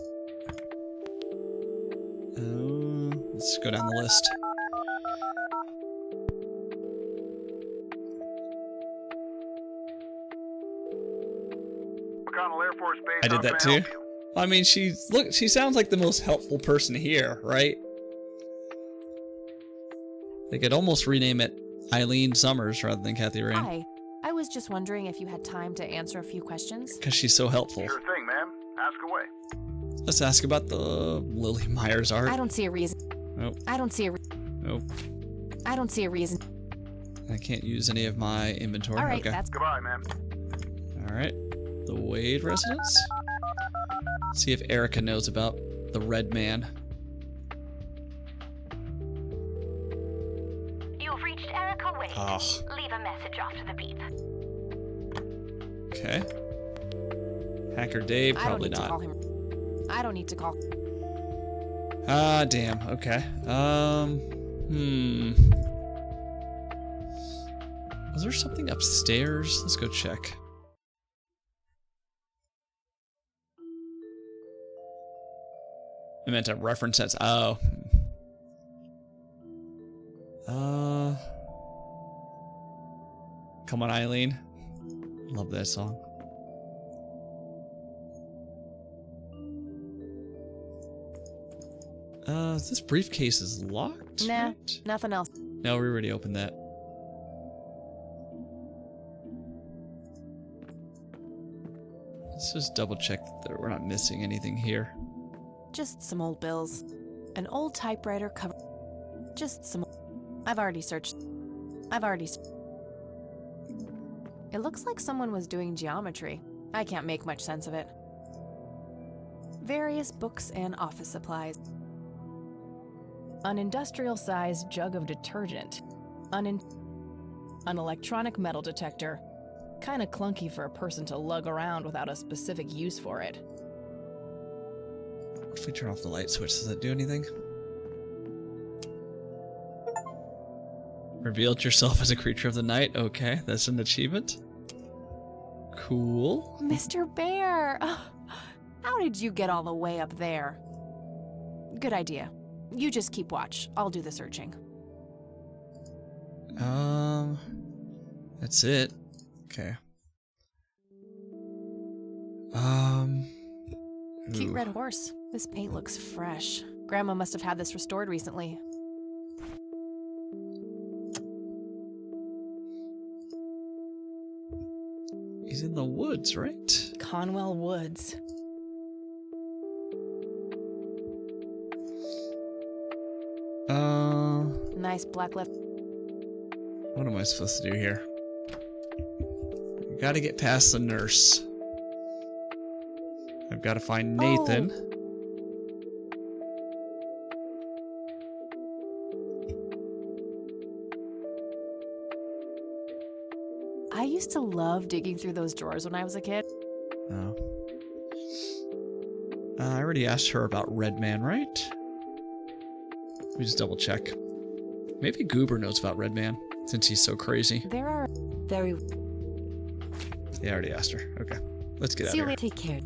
Let's go down the list. McConnell Air Force Base. I did that too. I mean, she sounds like the most helpful person here, right? They could almost rename it Eileen Summers rather than Kathy Rain. Hi. I was just wondering if you had time to answer a few questions. Because she's so helpful. Sure thing, ma'am. Ask away. Let's ask about the Lily Myers art. I don't see a reason. Nope. I don't see a Nope. I don't see a reason. I can't use any of my inventory. All right, okay. that's Goodbye, ma'am. Alright. The Wade residence? See if Erica knows about the Red Man. You've reached Erica Wade. Oh. Leave a message after the beep. Okay. Hacker Dave, probably I don't need not. to call him. I don't need to call. Ah, damn. Okay. Was there something upstairs? Let's go check. I meant to reference that. Oh. Come on, Eileen. Love that song. This briefcase is locked? Nah, right? nothing else. No, we already opened that. Let's just double check that we're not missing anything here. Just some old bills. An old typewriter cover. Just some. I've already searched. It looks like someone was doing geometry. I can't make much sense of it. Various books and office supplies. An industrial-sized jug of detergent. An electronic metal detector. Kinda clunky for a person to lug around without a specific use for it. What if we turn off the light switch? Does that do anything? Revealed yourself as a creature of the night. Okay, that's an achievement. Cool. Mr. Bear! How did you get all the way up there? Good idea. You just keep watch. I'll do the searching. That's it. Okay. Cute red horse. This paint looks fresh. Grandma must have had this restored recently. He's in the woods, right? Conwell Woods. Nice black left. What am I supposed to do here? I gotta get past the nurse. I've got to find Nathan. I used to love digging through those drawers when I was a kid. Oh. I already asked her about Redman, right? Let me just double check. Maybe Goober knows about Redman, since he's so crazy. There are very... Yeah, I already asked her. Okay. Let's get out See of you here. later. Take care.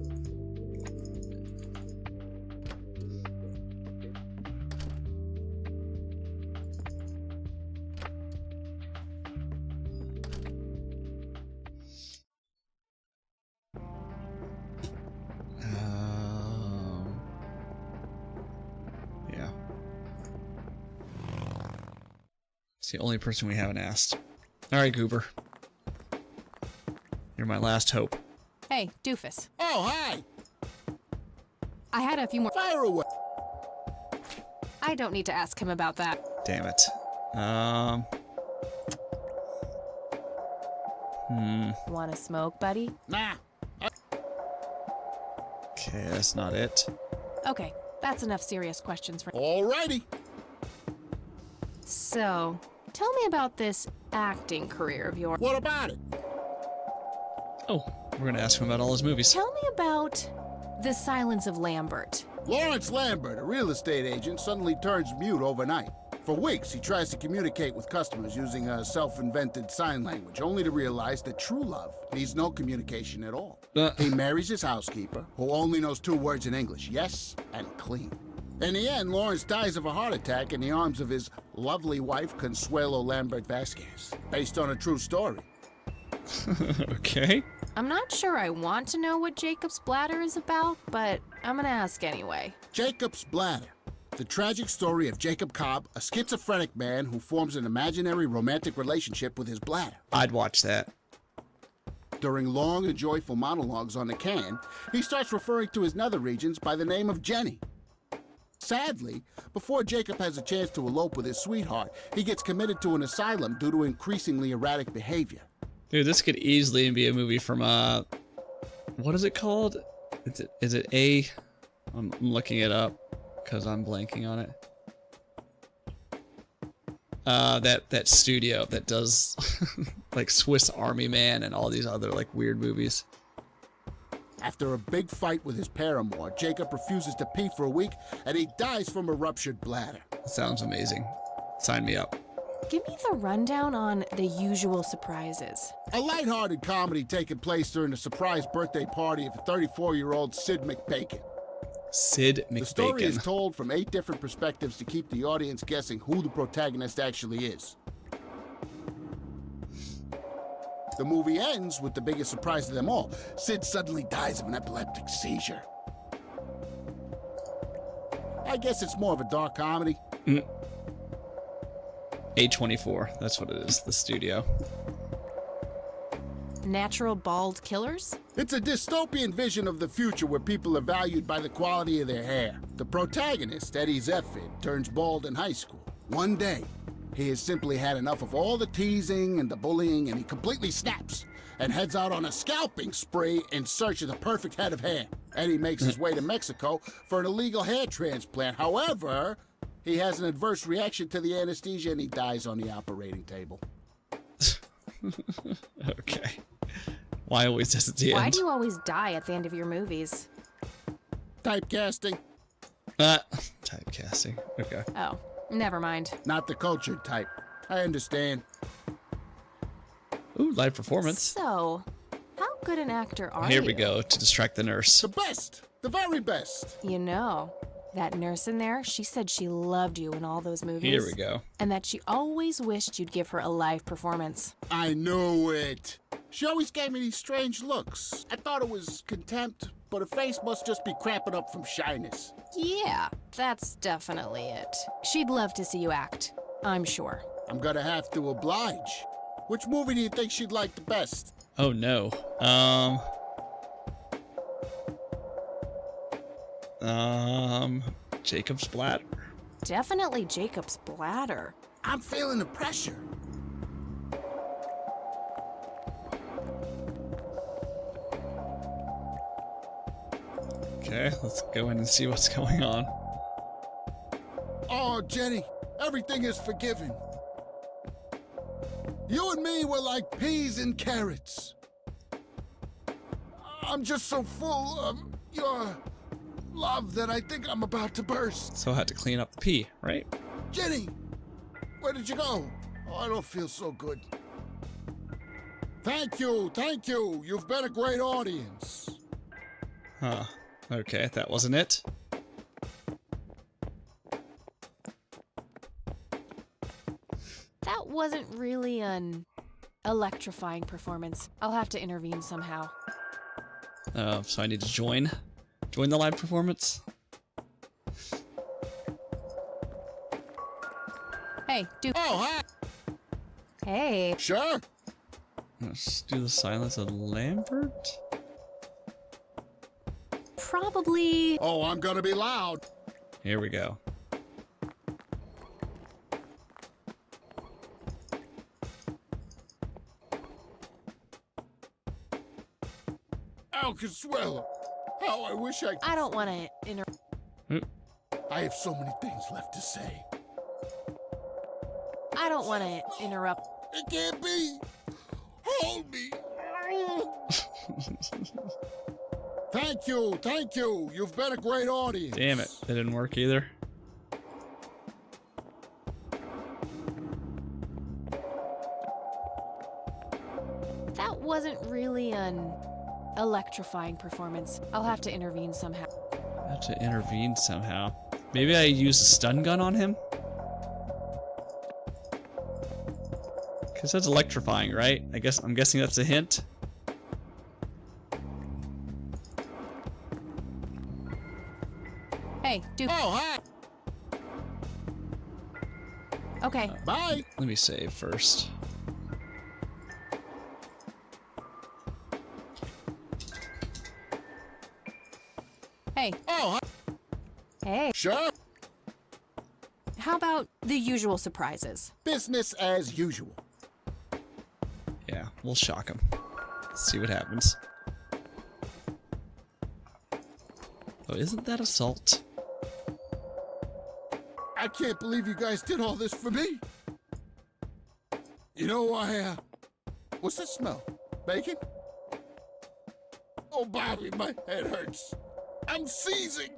Yeah. It's the only person we haven't asked. Alright, Goober. You're my last hope. Hey, doofus. Oh, hi! I had a few more... Fire away! I don't need to ask him about that. Damn it. Want to smoke, buddy? Nah. Okay, that's not it. Okay, that's enough serious questions for... Alrighty. So, tell me about this acting career of yours. What about it? Oh, we're gonna ask him about all his movies. Tell me about The Silence of Lambert. Lawrence Lambert, a real estate agent, suddenly turns mute overnight. For weeks, he tries to communicate with customers using a self-invented sign language, only to realize that true love needs no communication at all. He marries his housekeeper, who only knows 2 words in English, yes and clean. In the end, Lawrence dies of a heart attack in the arms of his lovely wife, Consuelo Lambert Vasquez, based on a true story. Okay. I'm not sure I want to know what Jacob's Bladder is about, but I'm gonna ask anyway. Jacob's Bladder. The tragic story of Jacob Cobb, a schizophrenic man who forms an imaginary romantic relationship with his bladder. I'd watch that. During long and joyful monologues on the can, he starts referring to his nether regions by the name of Jenny. Sadly, before Jacob has a chance to elope with his sweetheart, he gets committed to an asylum due to increasingly erratic behavior. Dude, this could easily be a movie from, what is it called? Is it A? I'm looking it up because I'm blanking on it. That studio that does like Swiss Army Man and all these other like weird movies. After a big fight with his paramour, Jacob refuses to pee for a week and he dies from a ruptured bladder. Sounds amazing. Sign me up. Give me the rundown on The Usual Surprises. A lighthearted comedy taking place during the surprise birthday party of 34-year-old Sid McBacon. Sid McBacon. The story is told from 8 different perspectives to keep the audience guessing who the protagonist actually is. The movie ends with the biggest surprise of them all. Sid suddenly dies of an epileptic seizure. I guess it's more of a dark comedy. A24, that's what it is, the studio. Natural Bald Killers? It's a dystopian vision of the future where people are valued by the quality of their hair. The protagonist, Eddie Zephyr, turns bald in high school. One day, he has simply had enough of all the teasing and the bullying, and he completely snaps and heads out on a scalping spree in search of the perfect head of hair. Eddie makes his way to Mexico for an illegal hair transplant. However, he has an adverse reaction to the anesthesia and he dies on the operating table. Okay. Why always does it at the Why end? do you always die at the end of your movies? Typecasting. Typecasting. Okay. Oh, never mind. Not the cultured type. I understand. Ooh, live performance. So, how good an actor are you? Here we go, to distract the nurse. The best. The very best. You know, that nurse in there, she said she loved you in all those movies. Here we go. And that she always wished you'd give her a live performance. I knew it. She always gave me these strange looks. I thought it was contempt, but her face must just be cramping up from shyness. Yeah, that's definitely it. She'd love to see you act, I'm sure. I'm gonna have to oblige. Which movie do you think she'd like the best? Oh no. Jacob's Bladder. Definitely Jacob's Bladder. I'm feeling the pressure. Okay, let's go in and see what's going on. Oh, Jenny, everything is forgiven. You and me were like peas and carrots. I'm just so full of your love that I think I'm about to burst. So I had to clean up the pee, right? Jenny, where did you go? Oh, I don't feel so good. Thank you, thank you. You've been a great audience. Huh. Okay, that wasn't it. That wasn't really an electrifying performance. I'll have to intervene somehow. So I need to join the live performance. Hey, dude. Oh, hi. Hey. Sure. Let's do the Silence of Lambert. Probably. Oh, I'm gonna be loud. Here we go. Consuelo, how I wish I don't want to I have so many things left to say. I don't want to interrupt. It can't be. Hold me. Thank you, thank you. You've been a great audience. Damn it, that didn't work either. That wasn't really an electrifying performance. I'll have to intervene somehow. I have to intervene somehow. Maybe I use a stun gun on him? Because that's electrifying, right? I'm guessing that's a hint. Hey, dude. Oh, hi. Okay. Bye. Let me save first. Hey. Oh, hi. Hey. Sure. How about the usual surprises? Business as usual. Yeah, we'll shock him. See what happens. Oh, isn't that assault? I can't believe you guys did all this for me. You know, what's that smell? Bacon? Oh, Bobby, my head hurts. I'm seizing.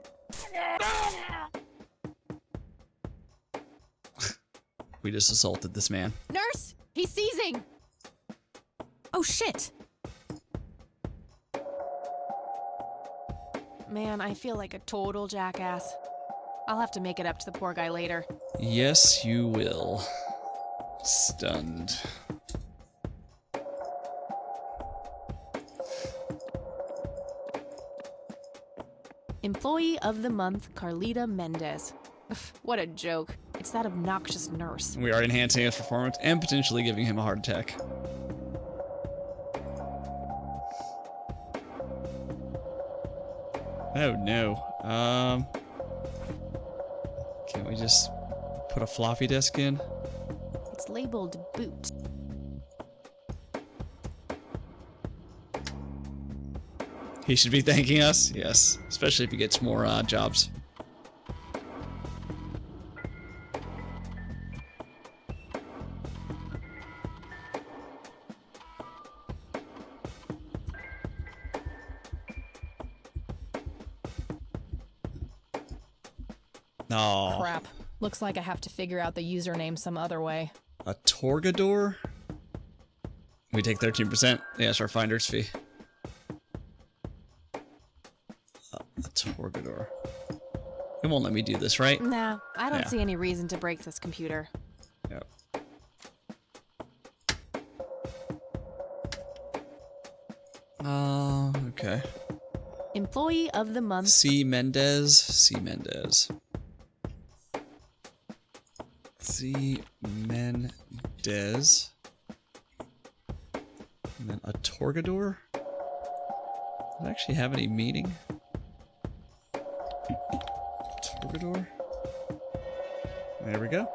We just assaulted this man. Nurse, he's seizing. Oh, shit. Man, I feel like a total jackass. I'll have to make it up to the poor guy later. Yes, you will. Stunned. Employee of the Month, Carlita Mendez. What a joke. It's that obnoxious nurse. We are enhancing his performance and potentially giving him a heart attack. Oh no. Can we just put a floppy disk in? It's labeled boot. He should be thanking us, yes, especially if he gets more jobs. No. Crap. Looks like I have to figure out the username some other way. A Torgador? We take 13%. Yeah, it's our finder's fee. A Torgador. It won't let me do this, right? Nah, I don't Yeah. see any reason to break this computer. Yep. Okay. Employee of the month. C. Mendez. C. Mendez. C. Mendez. And then a Torgador? Does it actually have any meaning? Torgador? There we go.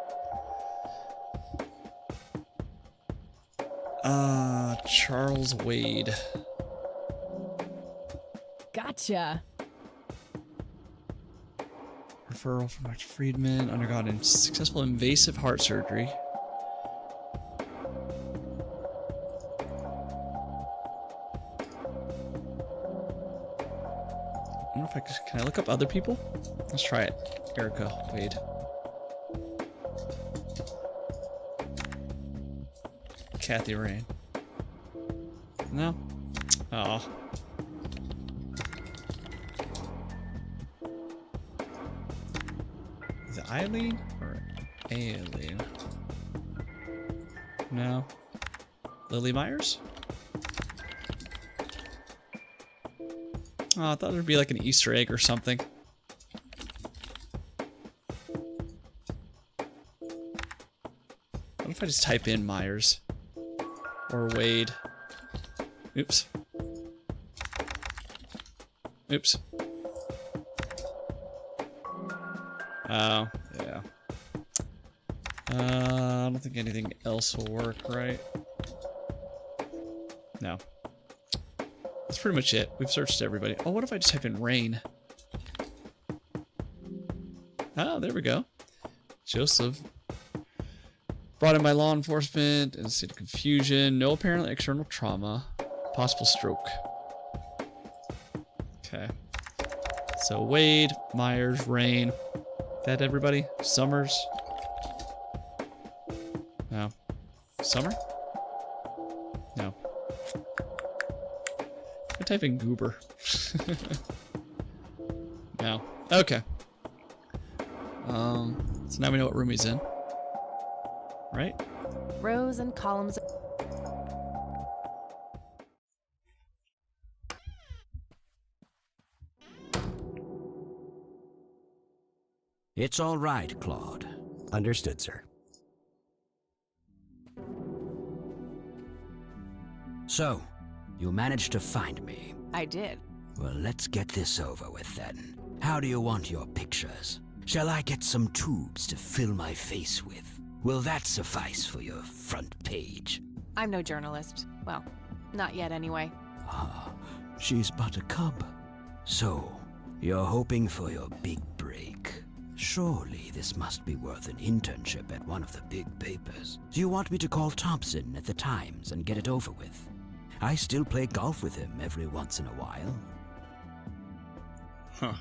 Charles Wade. Gotcha. Referral from Dr. Friedman. Undergone successful invasive heart surgery. I don't know if can I look up other people? Let's try it. Erica Wade. Kathy Rain. No? Oh. Is it Eileen or Aileen? No. Lily Myers? Oh, I thought there'd be like an Easter egg or something. What if I just type in Myers? Or Wade? Oops. Oops. Oh, yeah. I don't think anything else will work, right? No. That's pretty much it. We've searched everybody. Oh, what if I just type in Rain? Oh, there we go. Joseph. Brought in by law enforcement in a state of confusion. No apparent external trauma. Possible stroke. Okay. So Wade, Myers, Rain. That everybody? Summers? No. Summer? No. I type in Goober. No. Okay. So now we know what room he's in. Right? Rows and columns. It's all right, Claude. Understood, sir. So, you managed to find me. I did. Well, let's get this over with then. How do you want your pictures? Shall I get some tubes to fill my face with? Will that suffice for your front page? I'm no journalist. Well, not yet anyway. Ah, she's but a cub. So, you're hoping for your big break. Surely this must be worth an internship at one of the big papers. Do you want me to call Thompson at the Times and get it over with? I still play golf with him every once in a while. Huh.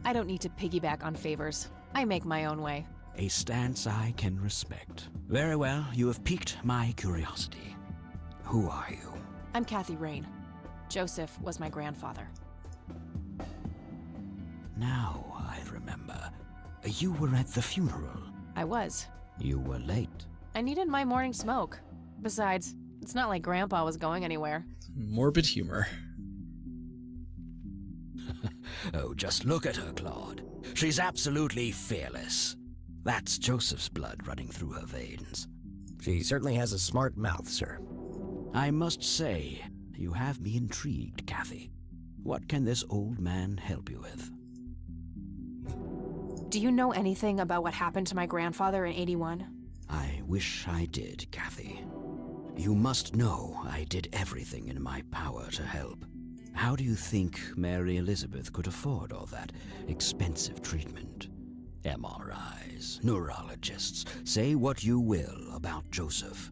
I don't need to piggyback on favors. I make my own way. A stance I can respect. Very well, you have piqued my curiosity. Who are you? I'm Kathy Rain. Joseph was my grandfather. Now I remember. You were at the funeral. I was. You were late. I needed my morning smoke. Besides, it's not like Grandpa was going anywhere. Morbid humor. Oh, just look at her, Claude. She's absolutely fearless. That's Joseph's blood running through her veins. She certainly has a smart mouth, sir. I must say, you have me intrigued, Kathy. What can this old man help you with? Do you know anything about what happened to my grandfather in '81? I wish I did, Kathy. You must know I did everything in my power to help. How do you think Mary Elizabeth could afford all that expensive treatment? MRIs, neurologists, say what you will about Joseph.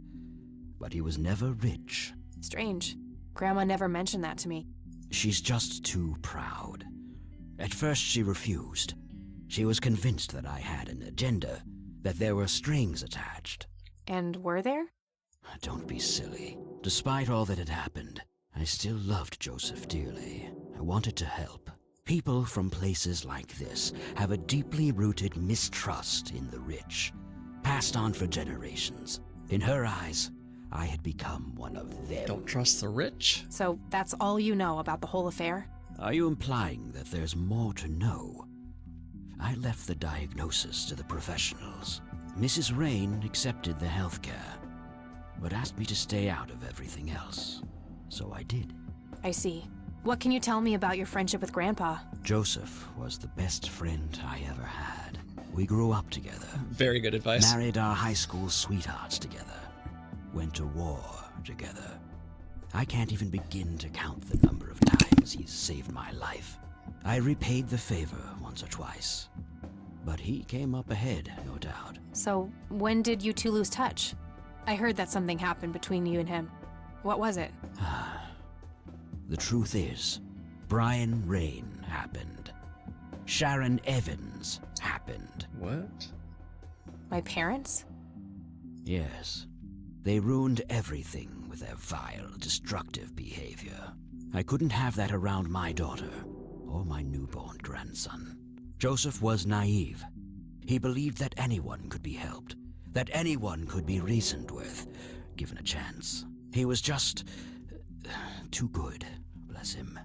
But he was never rich. Strange. Grandma never mentioned that to me. She's just too proud. At first she refused. She was convinced that I had an agenda, that there were strings attached. And were there? Don't be silly. Despite all that had happened, I still loved Joseph dearly. I wanted to help. People from places like this have a deeply rooted mistrust in the rich, passed on for generations. In her eyes, I had become one of them. Don't trust the rich? So that's all you know about the whole affair? Are you implying that there's more to know? I left the diagnosis to the professionals. Mrs. Rain accepted the healthcare, but asked me to stay out of everything else. So I did. I see. What can you tell me about your friendship with Grandpa? Joseph was the best friend I ever had. We grew up together. Very good advice. Married our high school sweethearts together. Went to war together. I can't even begin to count the number of times he's saved my life. I repaid the favor once or twice. But he came up ahead, no doubt. So, when did you two lose touch? I heard that something happened between you and him. What was it? The truth is, Brian Rain happened. Sharon Evans happened. What? My parents? Yes. They ruined everything with their vile, destructive behavior. I couldn't have that around my daughter or my newborn grandson. Joseph was naive. He believed that anyone could be helped, that anyone could be reasoned with, given a chance. He was just too good, bless him.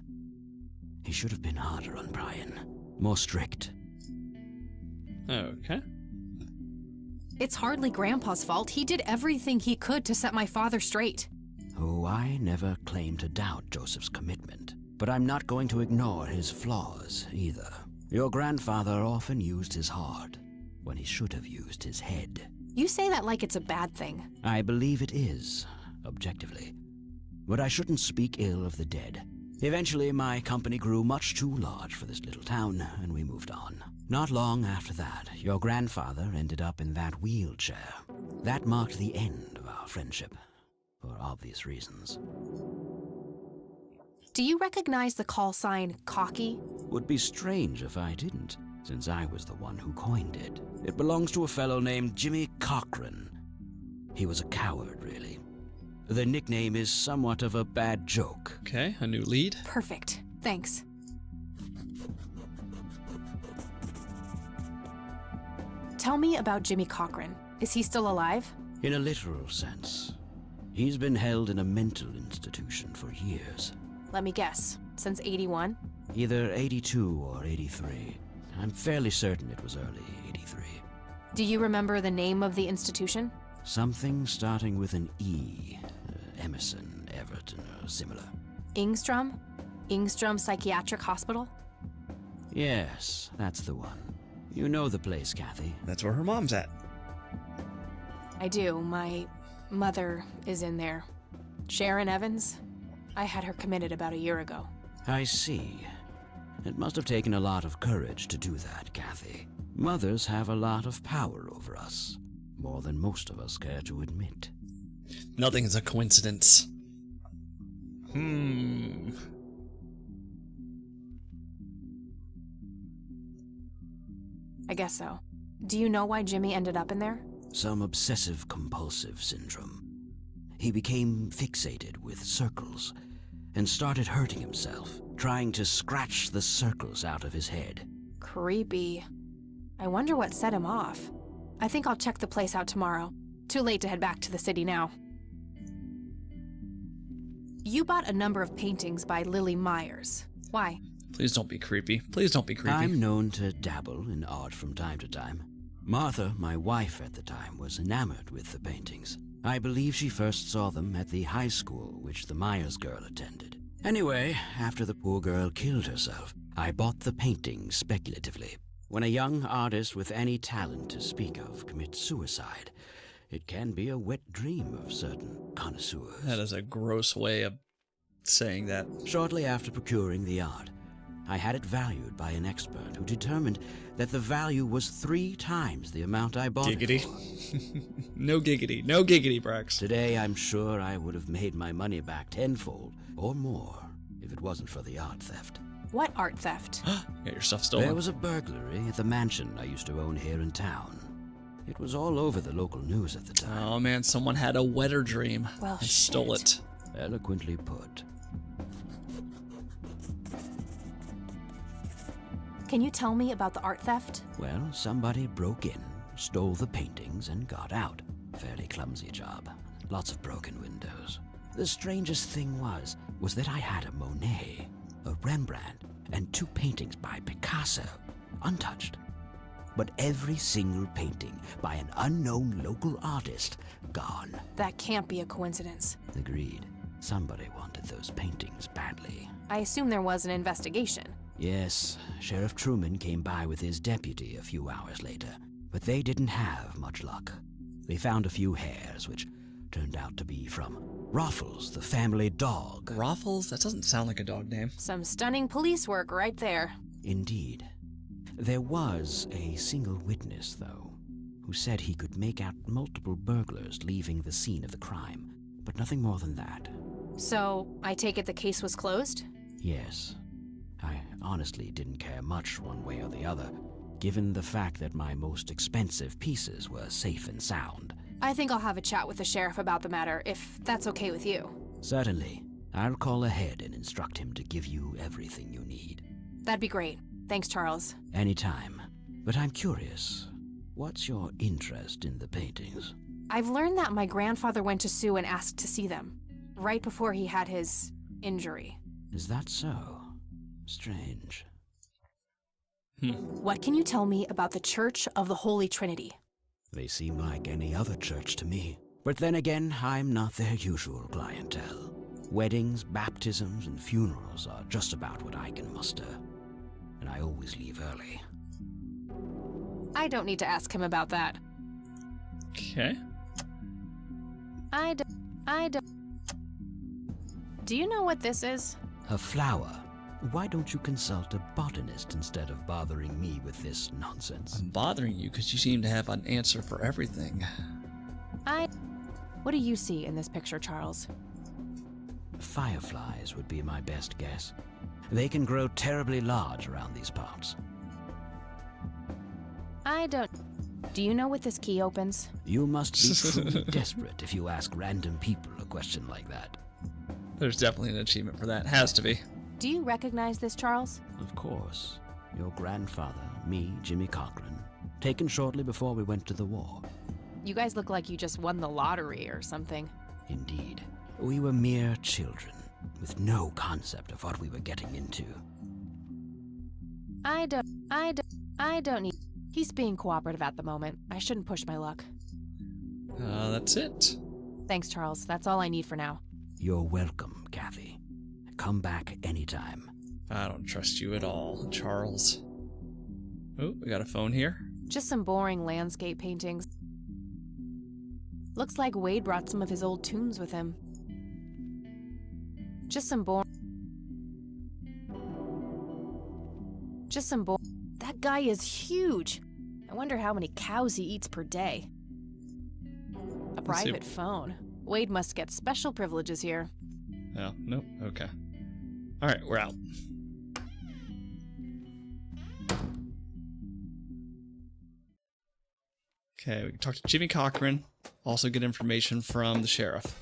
He should have been harder on Brian, more strict. Okay. It's hardly Grandpa's fault. He did everything he could to set my father straight. Oh, I never claimed to doubt Joseph's commitment, but I'm not going to ignore his flaws either. Your grandfather often used his heart when he should have used his head. You say that like it's a bad thing. I believe it is, objectively. But I shouldn't speak ill of the dead. Eventually, my company grew much too large for this little town, and we moved on. Not long after that, your grandfather ended up in that wheelchair. That marked the end of our friendship, for obvious reasons. Do you recognize the call sign Cocky? Would be strange if I didn't, since I was the one who coined it. It belongs to a fellow named Jimmy Cochran. He was a coward, really. The nickname is somewhat of a bad joke. Okay, a new lead. Perfect. Thanks. Tell me about Jimmy Cochran. Is he still alive? In a literal sense. He's been held in a mental institution for years. Let me guess. Since 81? Either 82 or 83. I'm fairly certain it was early 83. Do you remember the name of the institution? Something starting with an E. Emerson, Everton, or similar. Ingstrom? Ingstrom Psychiatric Hospital? Yes, that's the one. You know the place, Kathy. That's where her mom's at. I do. My mother is in there. Sharon Evans? I had her committed about a year ago. I see. It must have taken a lot of courage to do that, Kathy. Mothers have a lot of power over us. More than most of us care to admit. Nothing is a coincidence. I guess so. Do you know why Jimmy ended up in there? Some obsessive-compulsive syndrome. He became fixated with circles and started hurting himself, trying to scratch the circles out of his head. Creepy. I wonder what set him off. I think I'll check the place out tomorrow. Too late to head back to the city now. You bought a number of paintings by Lily Myers. Why? Please don't be creepy. Please don't be creepy. I'm known to dabble in art from time to time. Martha, my wife at the time, was enamored with the paintings. I believe she first saw them at the high school which the Myers girl attended. Anyway, after the poor girl killed herself, I bought the paintings speculatively. When a young artist with any talent to speak of commits suicide, it can be a wet dream of certain connoisseurs. That is a gross way of saying that. Shortly after procuring the art, I had it valued by an expert who determined that the value was 3 times the amount I bought Giggity. it for. No giggity. No giggity, Brax. Today, I'm sure I would have made my money back tenfold or more if it wasn't for the art theft. What art theft? Got your stuff stolen. There was a burglary at the mansion I used to own here in town. It was all over the local news at the time. Oh man, someone had a wetter dream Well, and stole it. Eloquently put. Can you tell me about the art theft? Well, somebody broke in, stole the paintings, and got out. Fairly clumsy job. lots of broken windows. The strangest thing was that I had a Monet, a Rembrandt, and 2 paintings by Picasso, untouched. But every single painting by an unknown local artist, gone. That can't be a coincidence. Agreed. Somebody wanted those paintings badly. I assume there was an investigation. Yes, Sheriff Truman came by with his deputy a few hours later, but they didn't have much luck. They found a few hairs, which turned out to be from Ruffles, the family dog. Ruffles? That doesn't sound like a dog name. Some stunning police work right there. Indeed. There was a single witness, though, who said he could make out multiple burglars leaving the scene of the crime, but nothing more than that. So, I take it the case was closed? Yes. I honestly didn't care much one way or the other, given the fact that my most expensive pieces were safe and sound. I think I'll have a chat with the sheriff about the matter, if that's okay with you. Certainly. I'll call ahead and instruct him to give you everything you need. That'd be great. Thanks, Charles. Anytime. But I'm curious, what's your interest in the paintings? I've learned that my grandfather went to Sue and asked to see them, right before he had his injury. Is that so? Strange. What can you tell me about the Church of the Holy Trinity? They seem like any other church to me. But then again, I'm not their usual clientele. Weddings, baptisms, and funerals are just about what I can muster. And I always leave early. I don't need to ask him about that. Okay. I don't. Do you know what this is? A flower. Why don't you consult a botanist instead of bothering me with this nonsense? I'm bothering you because you seem to have an answer for everything. What do you see in this picture, Charles? Fireflies would be my best guess. They can grow terribly large around these parts. I don't. Do you know what this key opens? You must be truly desperate if you ask random people a question like that. There's definitely an achievement for that. Has to be. Do you recognize this, Charles? Of course. Your grandfather, me, Jimmy Cochran, taken shortly before we went to the war. You guys look like you just won the lottery or something. Indeed. We were mere children, with no concept of what we were getting into. I don't need. He's being cooperative at the moment. I shouldn't push my luck. That's it. Thanks, Charles. That's all I need for now. You're welcome, Kathy. Come back anytime. I don't trust you at all, Charles. Oh, we got a phone here. Just some boring landscape paintings. Looks like Wade brought some of his old tunes with him. That guy is huge. I wonder how many cows he eats per day. A private phone. Wade must get special privileges here. Oh, nope. Okay. All right, we're out. Okay, we can talk to Jimmy Cochran. Also get information from the sheriff.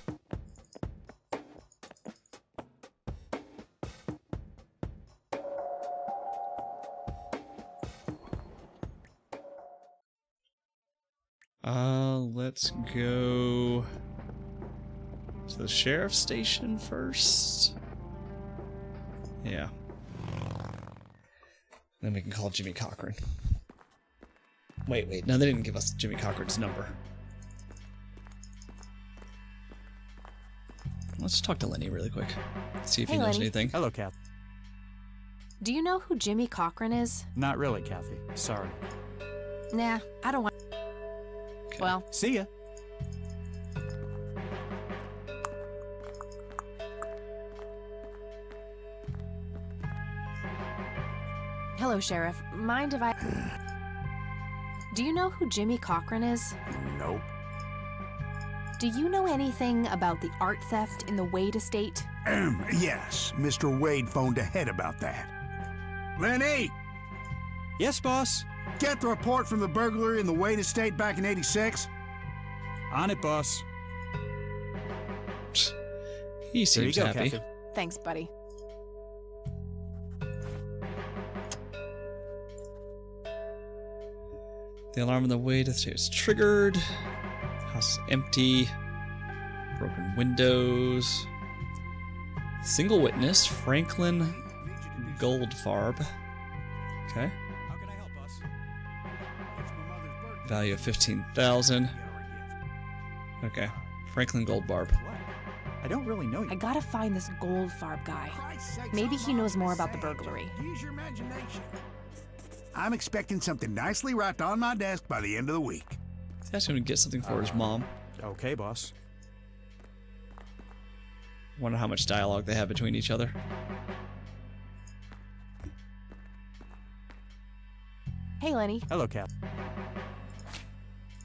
Let's go to the sheriff's station first. Yeah. Then we can call Jimmy Cochran. Wait. No, they didn't give us Jimmy Cochran's number. Let's talk to Lenny really quick. See if he knows anything. Hello, Kathy. Do you know who Jimmy Cochran is? Not really, Kathy. Sorry. Nah, I don't want... Okay. Well... See ya. Hello, Sheriff. Mind if I... Do you know who Jimmy Cochran is? Nope. Do you know anything about the art theft in the Wade estate? Yes, Mr. Wade phoned ahead about that. Lenny! Yes, boss? Get the report from the burglary in the Wade estate back in '86? On it, boss. He seems there you go, happy. Kathy. Thanks, buddy. The alarm on the Wade estate is triggered. House is empty. Broken windows. Single witness, Franklin Goldfarb. Okay. How can I help us? Value of 15,000. Okay. Franklin Goldfarb. I don't really know you. I gotta find this Goldfarb guy. Maybe he knows more about the burglary. Use your imagination. I'm expecting something nicely wrapped on my desk by the end of the week. He's actually gonna get something for his mom. Okay, boss. Wonder how much dialogue they have between each other. Hey, Lenny. Hello, Cap.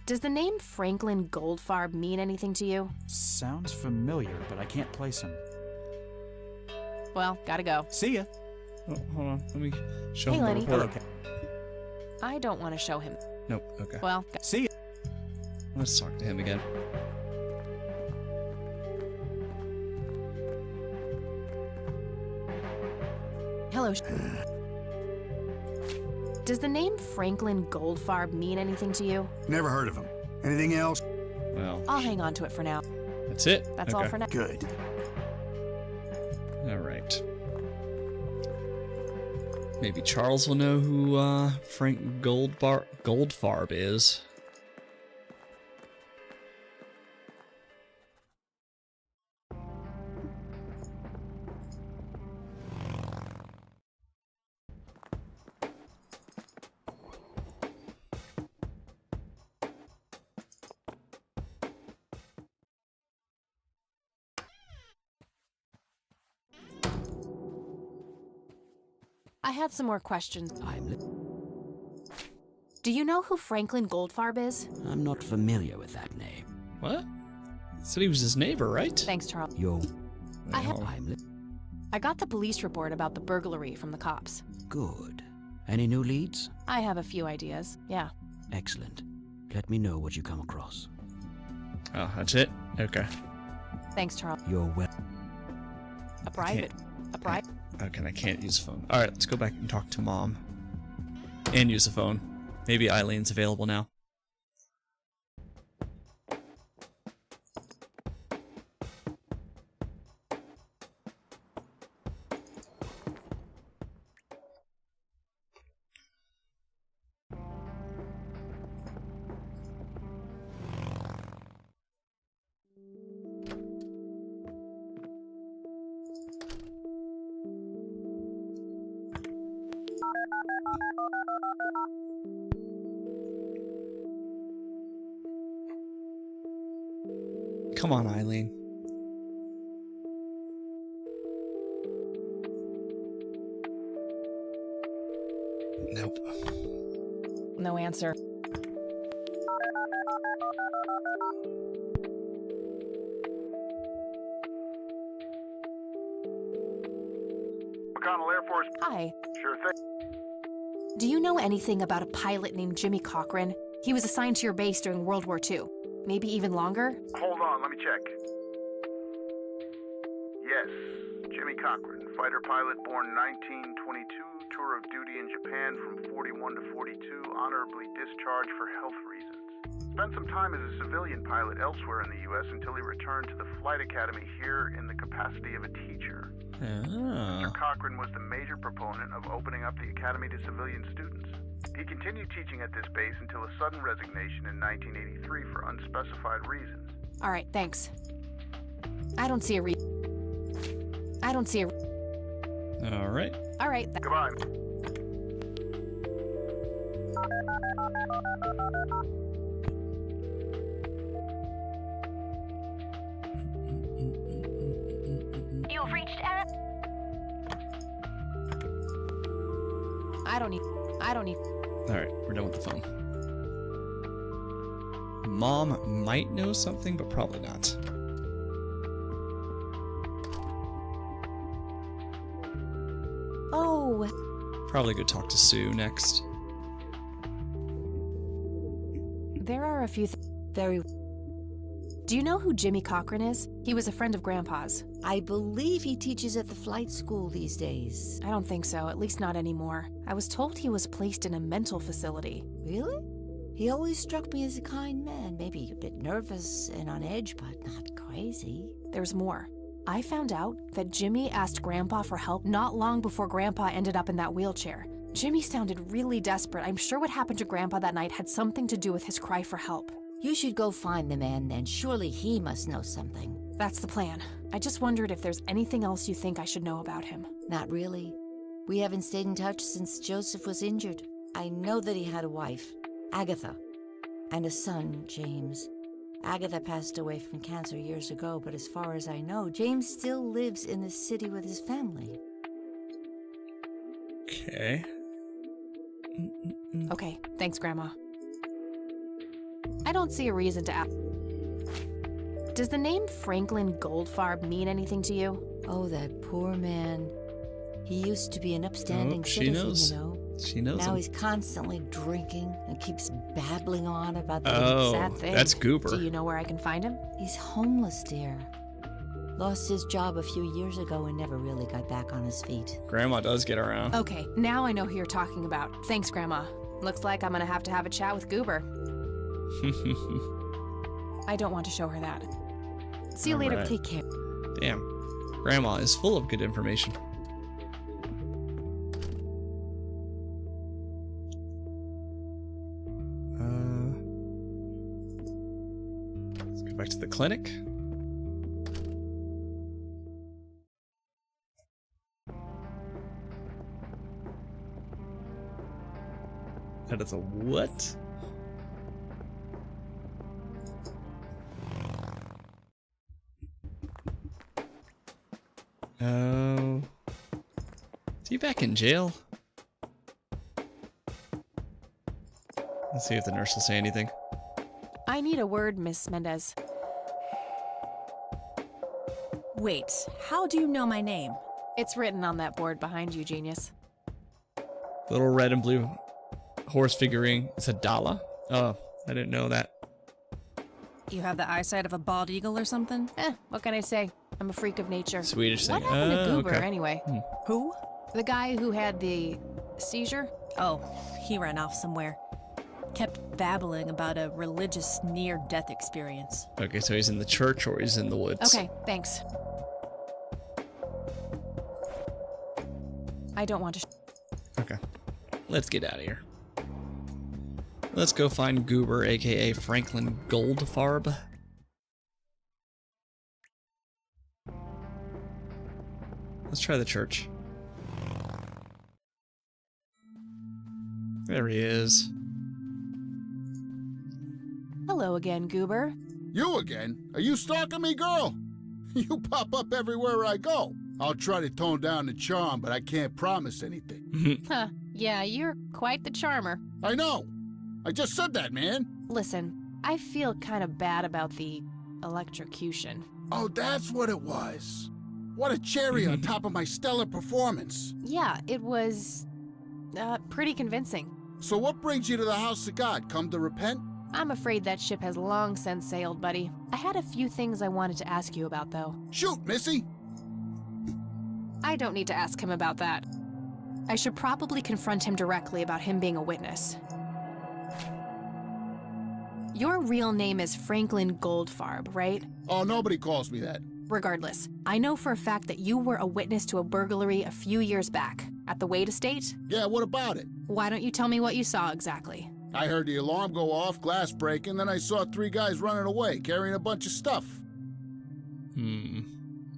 Does the name Franklin Goldfarb mean anything to you? Sounds familiar, but I can't place him. Well, gotta go. See ya. Oh, hold on. Let me show Hey, him Lenny. the report. Hello, Cap. I don't want to show him. Nope. Okay. Well, see ya. Let's talk to him again. hello. Does the name Franklin Goldfarb mean anything to you? Never heard of him. Anything else? Well, I'll hang on to it for now. that's it. That's all for now. Good. All right. Maybe Charles will know who Frank Goldfarb is. I had some more questions. Do you know who Franklin Goldfarb is? I'm not familiar with that name. What? Said he was his neighbor, right? Thanks, Charles. Yo. I got the police report about the burglary from the cops. Good. Any new leads? I have a few ideas, yeah. Excellent. Let me know what you come across. Oh, that's it? Okay. Thanks, Charles. You're well. A private. Okay, I can't use the phone. Alright, let's go back and talk to Mom. And use the phone. Maybe Eileen's available now. Come on, Eileen. Nope. No answer. McConnell Air Force. Hi. Sure thing. Do you know anything about a pilot named Jimmy Cochran? He was assigned to your base during World War II. Maybe even longer? Hold on, let me check. Yes, Jimmy Cochran, fighter pilot born 1922, tour of duty in Japan from 41 to 42, honorably discharged for health reasons. Spent some time as a civilian pilot elsewhere in the U.S. until he returned to the flight academy here in the capacity of a teacher. Mr. Cochran was the major proponent of opening up the academy to civilian students. He continued teaching at this base until a sudden resignation in 1983 for unspecified reasons. All right, thanks. I don't see a All right. All right. Goodbye. You've reached Eric. I don't need. Alright, we're done with the phone. Mom might know something, but probably not. Oh. Probably go talk to Sue next. There are a few very. Do you know who Jimmy Cochran is? He was a friend of Grandpa's. I believe he teaches at the flight school these days. I don't think so, at least not anymore. I was told he was placed in a mental facility. Really? He always struck me as a kind man, maybe a bit nervous and on edge, but not crazy. There's more. I found out that Jimmy asked Grandpa for help not long before Grandpa ended up in that wheelchair. Jimmy sounded really desperate. I'm sure what happened to Grandpa that night had something to do with his cry for help. You should go find the man then. Surely he must know something. That's the plan. I just wondered if there's anything else you think I should know about him. Not really. We haven't stayed in touch since Joseph was injured. I know that he had a wife, Agatha, and a son, James. Agatha passed away from cancer years ago, but as far as I know, James still lives in the city with his family. Okay. Okay, thanks, Grandma. I don't see a reason to ask. Does the name Franklin Goldfarb mean anything to you? Oh, that poor man. He used to be an upstanding she citizen, knows. you know. She knows Now him. he's constantly drinking and keeps babbling on about the Oh, sad thing. that's Goober. Do you know where I can find him? He's homeless, dear. Lost his job a few years ago and never really got back on his feet. Grandma does get around. Okay, now I know who you're talking about. Thanks, Grandma. Looks like I'm gonna have to have a chat with Goober. I don't want to show her that. See you later. Alright. Take care. Damn. Grandma is full of good information. Let's go back to the clinic. That is a what? Oh. Is he back in jail? Let's see if the nurse will say anything. I need a word, Miss Mendez. Wait, how do you know my name? It's written on that board behind you, genius. Little red and blue horse figurine. It's a dollar. Oh, I didn't know that. You have the eyesight of a bald eagle or something? What can I say? I'm a freak of nature. Swedish What thing. happened to Goober, okay. anyway? Who? The guy who had the seizure? Oh, he ran off somewhere. Kept babbling about a religious near-death experience. Okay, so he's in the church or he's in the woods. Okay, thanks. I don't want to. Okay. Let's get out of here. Let's go find Goober, aka Franklin Goldfarb. Let's try the church. There he is. Hello again, Goober. You again? Are you stalking me, girl? You pop up everywhere I go. I'll try to tone down the charm, but I can't promise anything. Huh. Yeah, you're quite the charmer. I know. I just said that, man. Listen, I feel kind of bad about the electrocution. Oh, that's what it was. What a cherry on top of my stellar performance. Yeah, it was pretty convincing. So what brings you to the house of God? Come to repent? I'm afraid that ship has long since sailed, buddy. I had a few things I wanted to ask you about, though. Shoot, Missy! I don't need to ask him about that. I should probably confront him directly about him being a witness. Your real name is Franklin Goldfarb, right? Oh, nobody calls me that. Regardless, I know for a fact that you were a witness to a burglary a few years back at the Wade Estate. Yeah, what about it? Why don't you tell me what you saw exactly? I heard the alarm go off, glass breaking, then I saw 3 guys running away, carrying a bunch of stuff.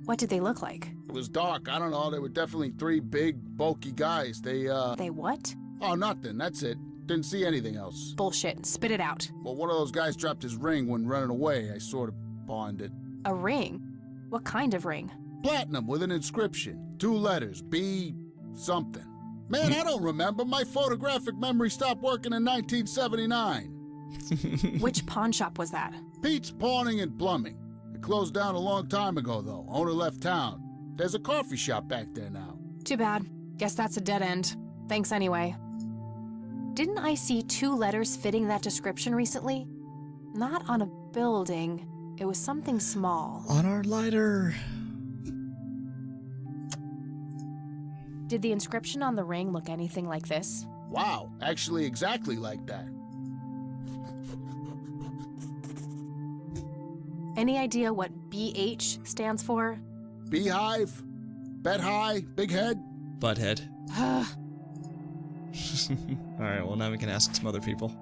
What did they look like? It was dark, I don't know, they were definitely 3 big, bulky guys. They what? Oh, nothing, that's it. Didn't see anything else. Bullshit, spit it out. Well, one of those guys dropped his ring when running away. I sort of pawned it. A ring? What kind of ring? Platinum with an inscription. 2 letters, B something. Man, I don't remember. My photographic memory stopped working in 1979. Which pawn shop was that? Pete's Pawning and Plumbing. It closed down a long time ago, though. Owner left town. There's a coffee shop back there now. Too bad. Guess that's a dead end. Thanks anyway. Didn't I see 2 letters fitting that description recently? Not on a building. It was something small. On our lighter. Did the inscription on the ring look anything like this? Wow, actually exactly like that. Any idea what BH stands for? Beehive? Bet high? Big head? Butthead. Alright, well now we can ask some other people.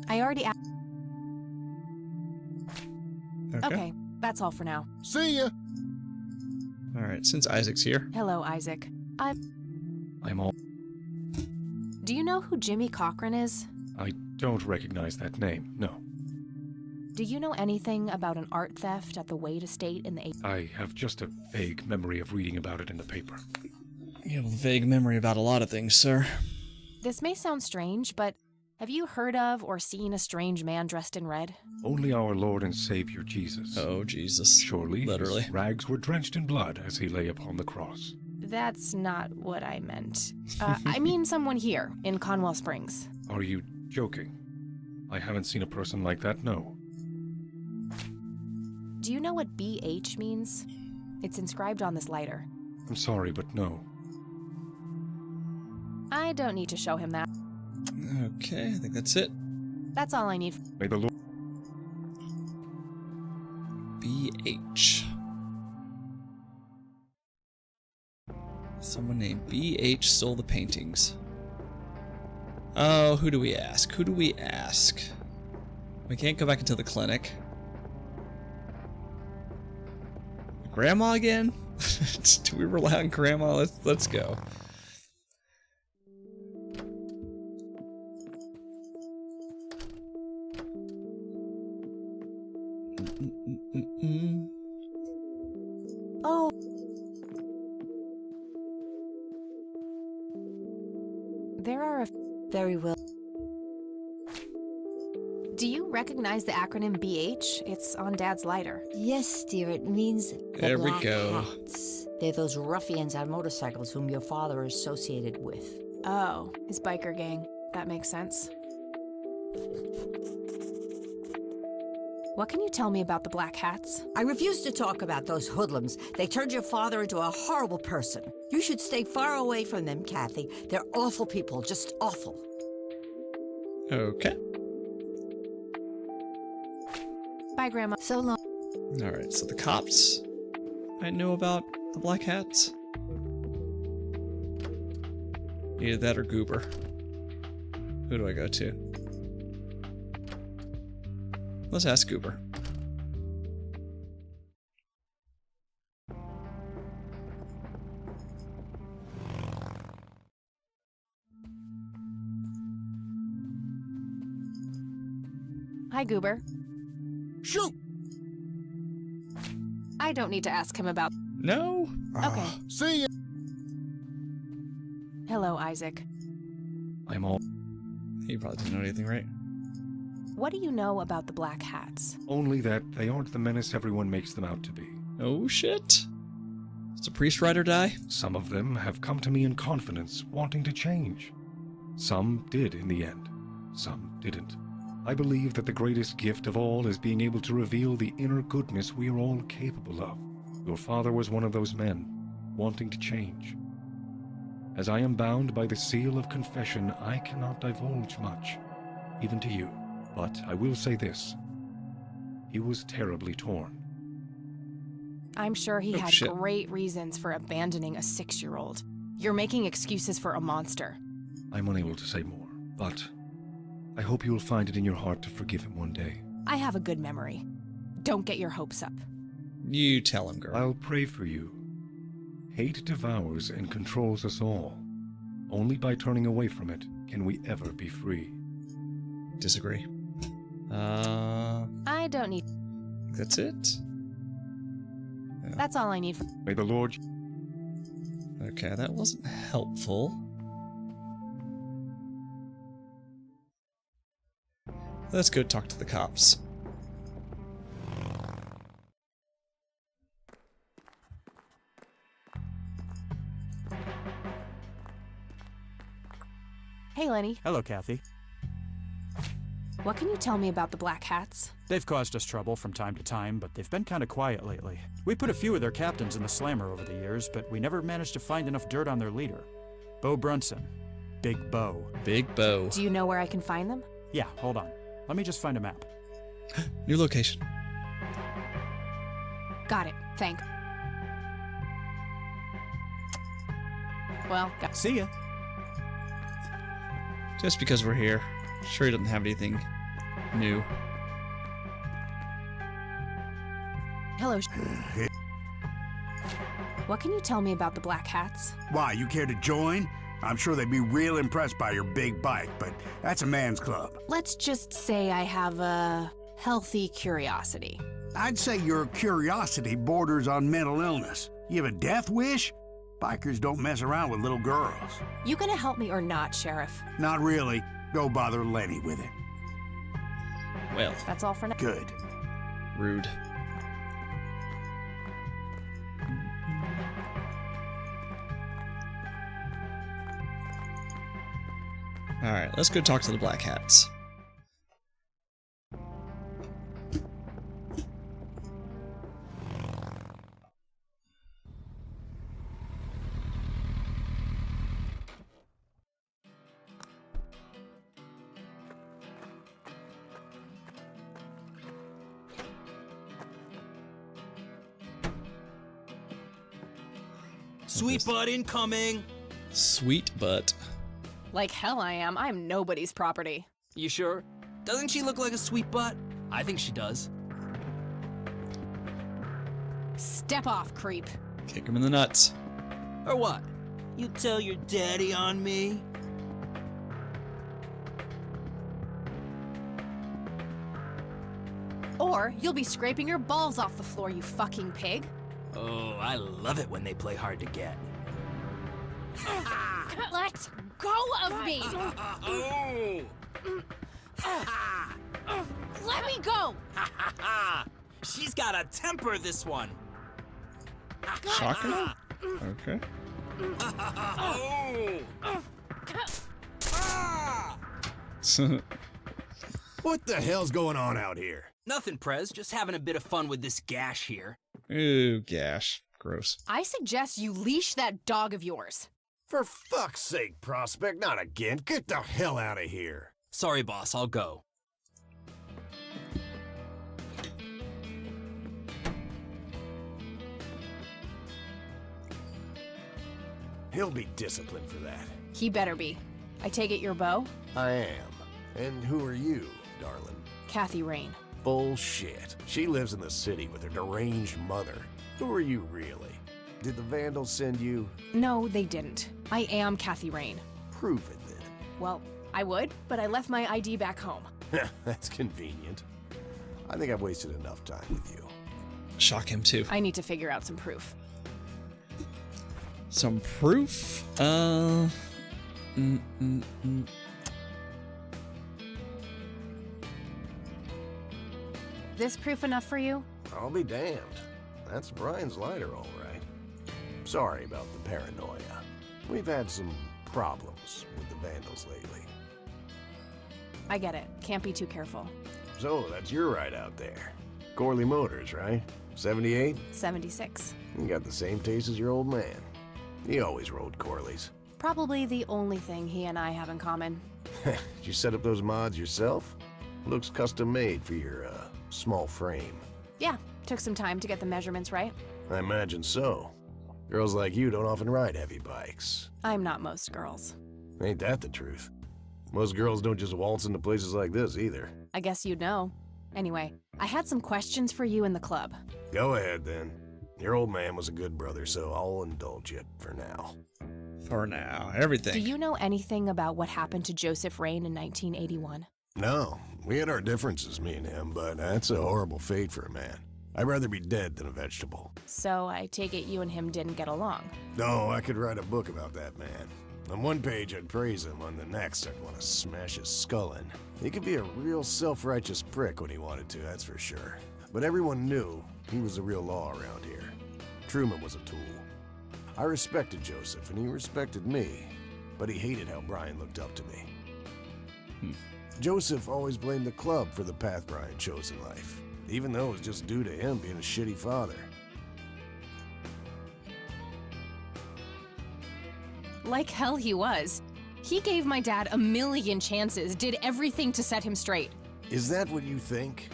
I already asked. Okay. Okay, that's all for now. See ya! Alright, since Isaac's here. Hello, Isaac. I'm all... Do you know who Jimmy Cochran is? I don't recognize that name, no. Do you know anything about an art theft at the Wade Estate in the... I have just a vague memory of reading about it in the paper. You have a vague memory about a lot of things, sir. This may sound strange, but have you heard of or seen a strange man dressed in red? Only our Lord and Savior Jesus. Oh, Jesus. Surely Literally. his rags were drenched in blood as he lay upon the cross. That's not what I meant. I mean someone here, in Conwell Springs. Are you joking? I haven't seen a person like that, no. Do you know what BH means? It's inscribed on this lighter. I'm sorry, but no. I don't need to show him that. Okay, I think that's it. That's all I need. May the Lord... BH. Someone named BH stole the paintings. Oh, who do we ask? Who do we ask? We can't go back into the clinic. Grandma again? Do we rely on Grandma? Let's go. Oh. There are a... Very well. Do you recognize the acronym BH? It's on Dad's lighter. Yes, dear, it means the There we Black go. Hats. They're those ruffians on motorcycles whom your father is associated with. Oh, his biker gang. That makes sense. What can you tell me about the Black Hats? I refuse to talk about those hoodlums. They turned your father into a horrible person. You should stay far away from them, Kathy. They're awful people, just awful. Okay. Bye, Grandma. So long. Alright, so the cops I know about the Black Hats. Either that or Goober. Who do I go to? Let's ask Goober. Hi, Goober. Shoot! I don't need to ask him about... No? Okay. See ya! Hello, Isaac. I'm all... He probably doesn't know anything, right? What do you know about the Black Hats? Only that they aren't the menace everyone makes them out to be. Oh, shit. Does a priest ride or die? Some of them have come to me in confidence, wanting to change. Some did in the end. Some didn't. I believe that the greatest gift of all is being able to reveal the inner goodness we are all capable of. Your father was one of those men, wanting to change. As I am bound by the seal of confession, I cannot divulge much, even to you. But I will say this. He was terribly torn. I'm sure he had shit. great reasons for abandoning a 6-year-old. You're making excuses for a monster. I'm unable to say more, but I hope you will find it in your heart to forgive him one day. I have a good memory. Don't get your hopes up. You tell him, girl. I'll pray for you. Hate devours and controls us all. Only by turning away from it can we ever be free. Disagree. I don't need... That's it? That's all I need. May the Lord... Okay, that wasn't helpful. Let's go talk to the cops. Hey, Lenny. Hello, Kathy. What can you tell me about the Black Hats? They've caused us trouble from time to time, but they've been kind of quiet lately. We put a few of their captains in the slammer over the years, but we never managed to find enough dirt on their leader. Bo Brunson. Big Bo. Big Bo. Do you know where I can find them? Yeah, hold on. Let me just find a map. New location. Got it. Thank. Well, see ya. Just because we're here. Sure he doesn't have anything new. Hello. What can you tell me about the Black Hats? Why, you care to join? I'm sure they'd be real impressed by your big bike, but that's a man's club. Let's just say I have a healthy curiosity. I'd say your curiosity borders on mental illness. You have a death wish? Bikers don't mess around with little girls. You gonna help me or not, Sheriff? Not really. Go bother Lenny with it. Well. That's all for now. Good. Rude. Alright, let's go talk to the Black Hats. Sweet butt incoming! Sweet butt. Like hell I am. I'm nobody's property. You sure? Doesn't she look like a sweet butt? I think she does. Step off, creep. Kick him in the nuts. Or what? You tell your daddy on me? Or you'll be scraping your balls off the floor, you fucking pig. Oh, I love it when they play hard to get. Let go of me! Let me go! She's got a temper, this one. Shocker? Okay. What the hell's going on out here? Nothing, Prez. Just having a bit of fun with this gash here. Ooh, gash. Gross. I suggest you leash that dog of yours. For fuck's sake, Prospect, not again. Get the hell out of here. Sorry, boss. I'll go. He'll be disciplined for that. He better be. I take it you're Bo? I am. And who are you, darling? Kathy Rain. Bullshit. She lives in the city with her deranged mother. Who are you, really? Did the Vandals send you? No, they didn't. I am Kathy Rain. Prove it, then. Well, I would, but I left my ID back home. That's convenient. I think I've wasted enough time with you. Shock him, too. I need to figure out some proof. Some proof? This proof enough for you? I'll be damned. That's Brian's lighter, all right. Sorry about the paranoia. We've had some problems with the Vandals lately. I get it. Can't be too careful. So, that's your ride out there. Corley Motors, right? 78? 76. You got the same taste as your old man. He always rode Corleys. Probably the only thing he and I have in common. Did you set up those mods yourself? Looks custom made for your, small frame. Yeah, took some time to get the measurements right. I imagine so. Girls like you don't often ride heavy bikes. I'm not most girls. Ain't that the truth? Most girls don't just waltz into places like this either. I guess you'd know. Anyway, I had some questions for you in the club. Go ahead, then. Your old man was a good brother, so I'll indulge you for now. For now, everything. Do you know anything about what happened to Joseph Rain in 1981? No, we had our differences, me and him, but that's a horrible fate for a man. I'd rather be dead than a vegetable. So I take it you and him didn't get along. No, I could write a book about that man. On one page, I'd praise him. On the next, I'd want to smash his skull in. He could be a real self-righteous prick when he wanted to, that's for sure. But everyone knew he was the real law around here. Truman was a tool. I respected Joseph, and he respected me. But he hated how Brian looked up to me. Joseph always blamed the club for the path Brian chose in life, even though it was just due to him being a shitty father. Like hell he was. He gave my dad a million chances, did everything to set him straight. Is that what you think?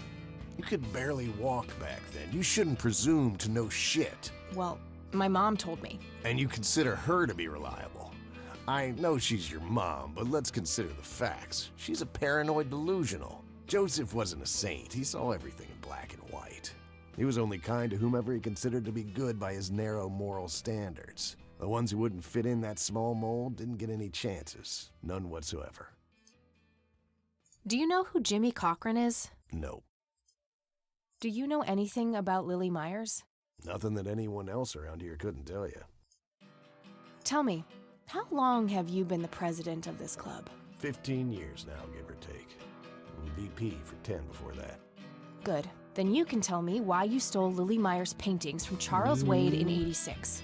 You could barely walk back then. You shouldn't presume to know shit. Well, my mom told me. And you consider her to be reliable. I know she's your mom, but let's consider the facts. She's a paranoid delusional. Joseph wasn't a saint. He saw everything in black and white. He was only kind to whomever he considered to be good by his narrow moral standards. The ones who wouldn't fit in that small mold didn't get any chances. None whatsoever. Do you know who Jimmy Cochran is? No. Do you know anything about Lily Myers? Nothing that anyone else around here couldn't tell you. Tell me, how long have you been the president of this club? 15 years now, give or take. VP for 10 before that. Good. Then you can tell me why you stole Lily Myers' paintings from Charles Wade in '86.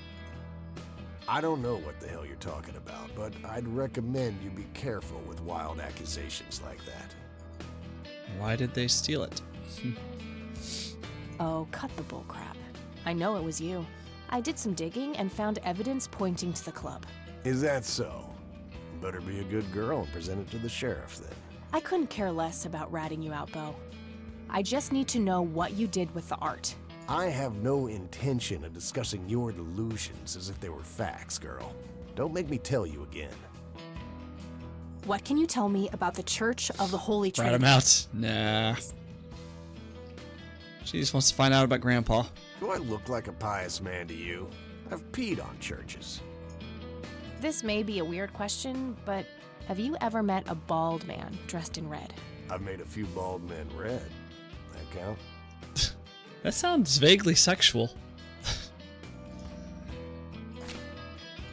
I don't know what the hell you're talking about, but I'd recommend you be careful with wild accusations like that. Why did they steal it? Oh, cut the bullcrap. I know it was you. I did some digging and found evidence pointing to the club. Is that so? Better be a good girl and present it to the sheriff then. I couldn't care less about ratting you out, Bo. I just need to know what you did with the art. I have no intention of discussing your delusions as if they were facts, girl. Don't make me tell you again. What can you tell me about the Church of the Holy Trinity? Rat him out. Nah. She just wants to find out about Grandpa. Do I look like a pious man to you? I've peed on churches. This may be a weird question, but have you ever met a bald man dressed in red? I've made a few bald men red. That count? That sounds vaguely sexual.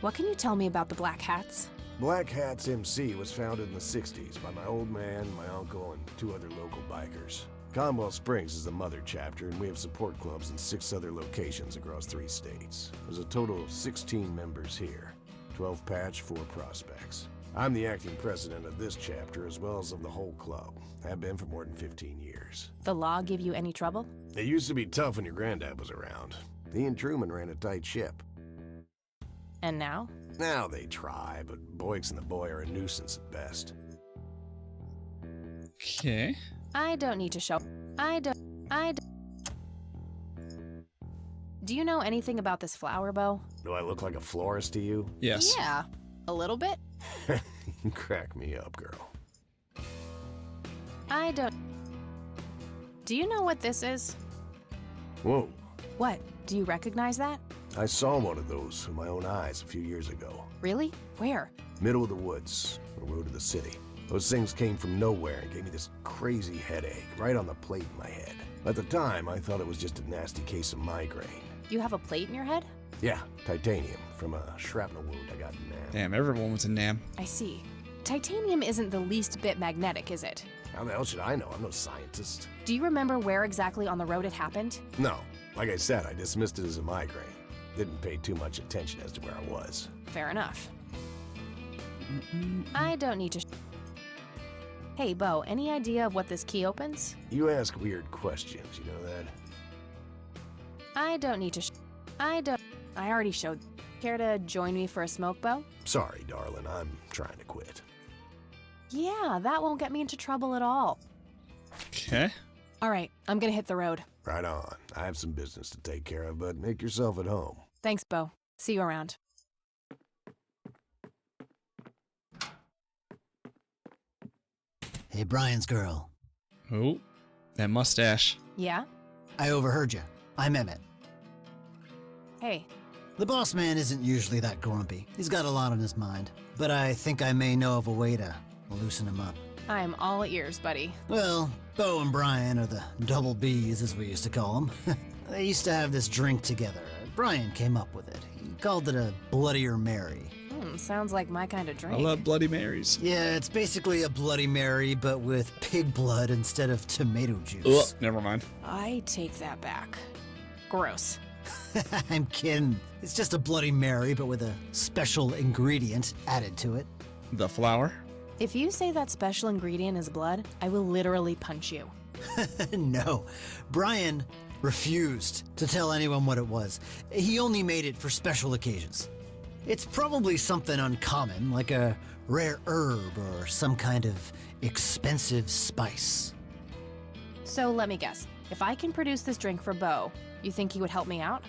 What can you tell me about the Black Hats? Black Hats MC was founded in the 60s by my old man, my uncle, and 2 other local bikers. Conwell Springs is the mother chapter, and we have support clubs in 6 other locations across 3 states. There's a total of 16 members here, 12 patch, 4 prospects. I'm the acting president of this chapter as well as of the whole club. Have been for more than 15 years. The law give you any trouble? It used to be tough when your granddad was around. He and Truman ran a tight ship. And now? Now they try, but Boyks and the boy are a nuisance at best. Okay. I don't need to show. Do you know anything about this flower, Bo? Do I look like a florist to you? Yes. Yeah, a little bit. You crack me up, girl. I don't. Do you know what this is? Whoa. What? Do you recognize that? I saw one of those with my own eyes a few years ago. Really? Where? Middle of the woods, on the road to the city. Those things came from nowhere and gave me this crazy headache right on the plate in my head. At the time, I thought it was just a nasty case of migraine. You have a plate in your head? Yeah, titanium from a shrapnel wound I got in Nam. Damn, everyone was in Nam. I see. Titanium isn't the least bit magnetic, is it? How the hell should I know? I'm no scientist. Do you remember where exactly on the road it happened? No. Like I said, I dismissed it as a migraine. Didn't pay too much attention as to where I was. Fair enough. I don't need to. Hey, Bo, any idea of what this key opens? You ask weird questions, you know that? I don't need to. I already showed. Care to join me for a smoke, Bo? Sorry, darling. I'm trying to quit. Yeah, that won't get me into trouble at all. Okay. All right, I'm gonna hit the road. Right on. I have some business to take care of, but make yourself at home. Thanks, Bo. See you around. Hey, Brian's girl. Oh, that mustache. Yeah? I overheard you. I'm Emmett. Hey. The boss man isn't usually that grumpy. He's got a lot on his mind. But I think I may know of a way to loosen him up. I'm all ears, buddy. Well, Bo and Brian are the double Bs, as we used to call them. They used to have this drink together. Brian came up with it. He called it a Bloodier Mary. Sounds like my kind of drink. I love Bloody Marys. Yeah, it's basically a Bloody Mary, but with pig blood instead of tomato juice. Ugh, never mind. I take that back. Gross. I'm kidding. It's just a Bloody Mary, but with a special ingredient added to it. The flour? If you say that special ingredient is blood, I will literally punch you. No. Brian refused to tell anyone what it was. He only made it for special occasions. It's probably something uncommon, like a rare herb or some kind of expensive spice. So let me guess. If I can produce this drink for Bo, you think he would help me out?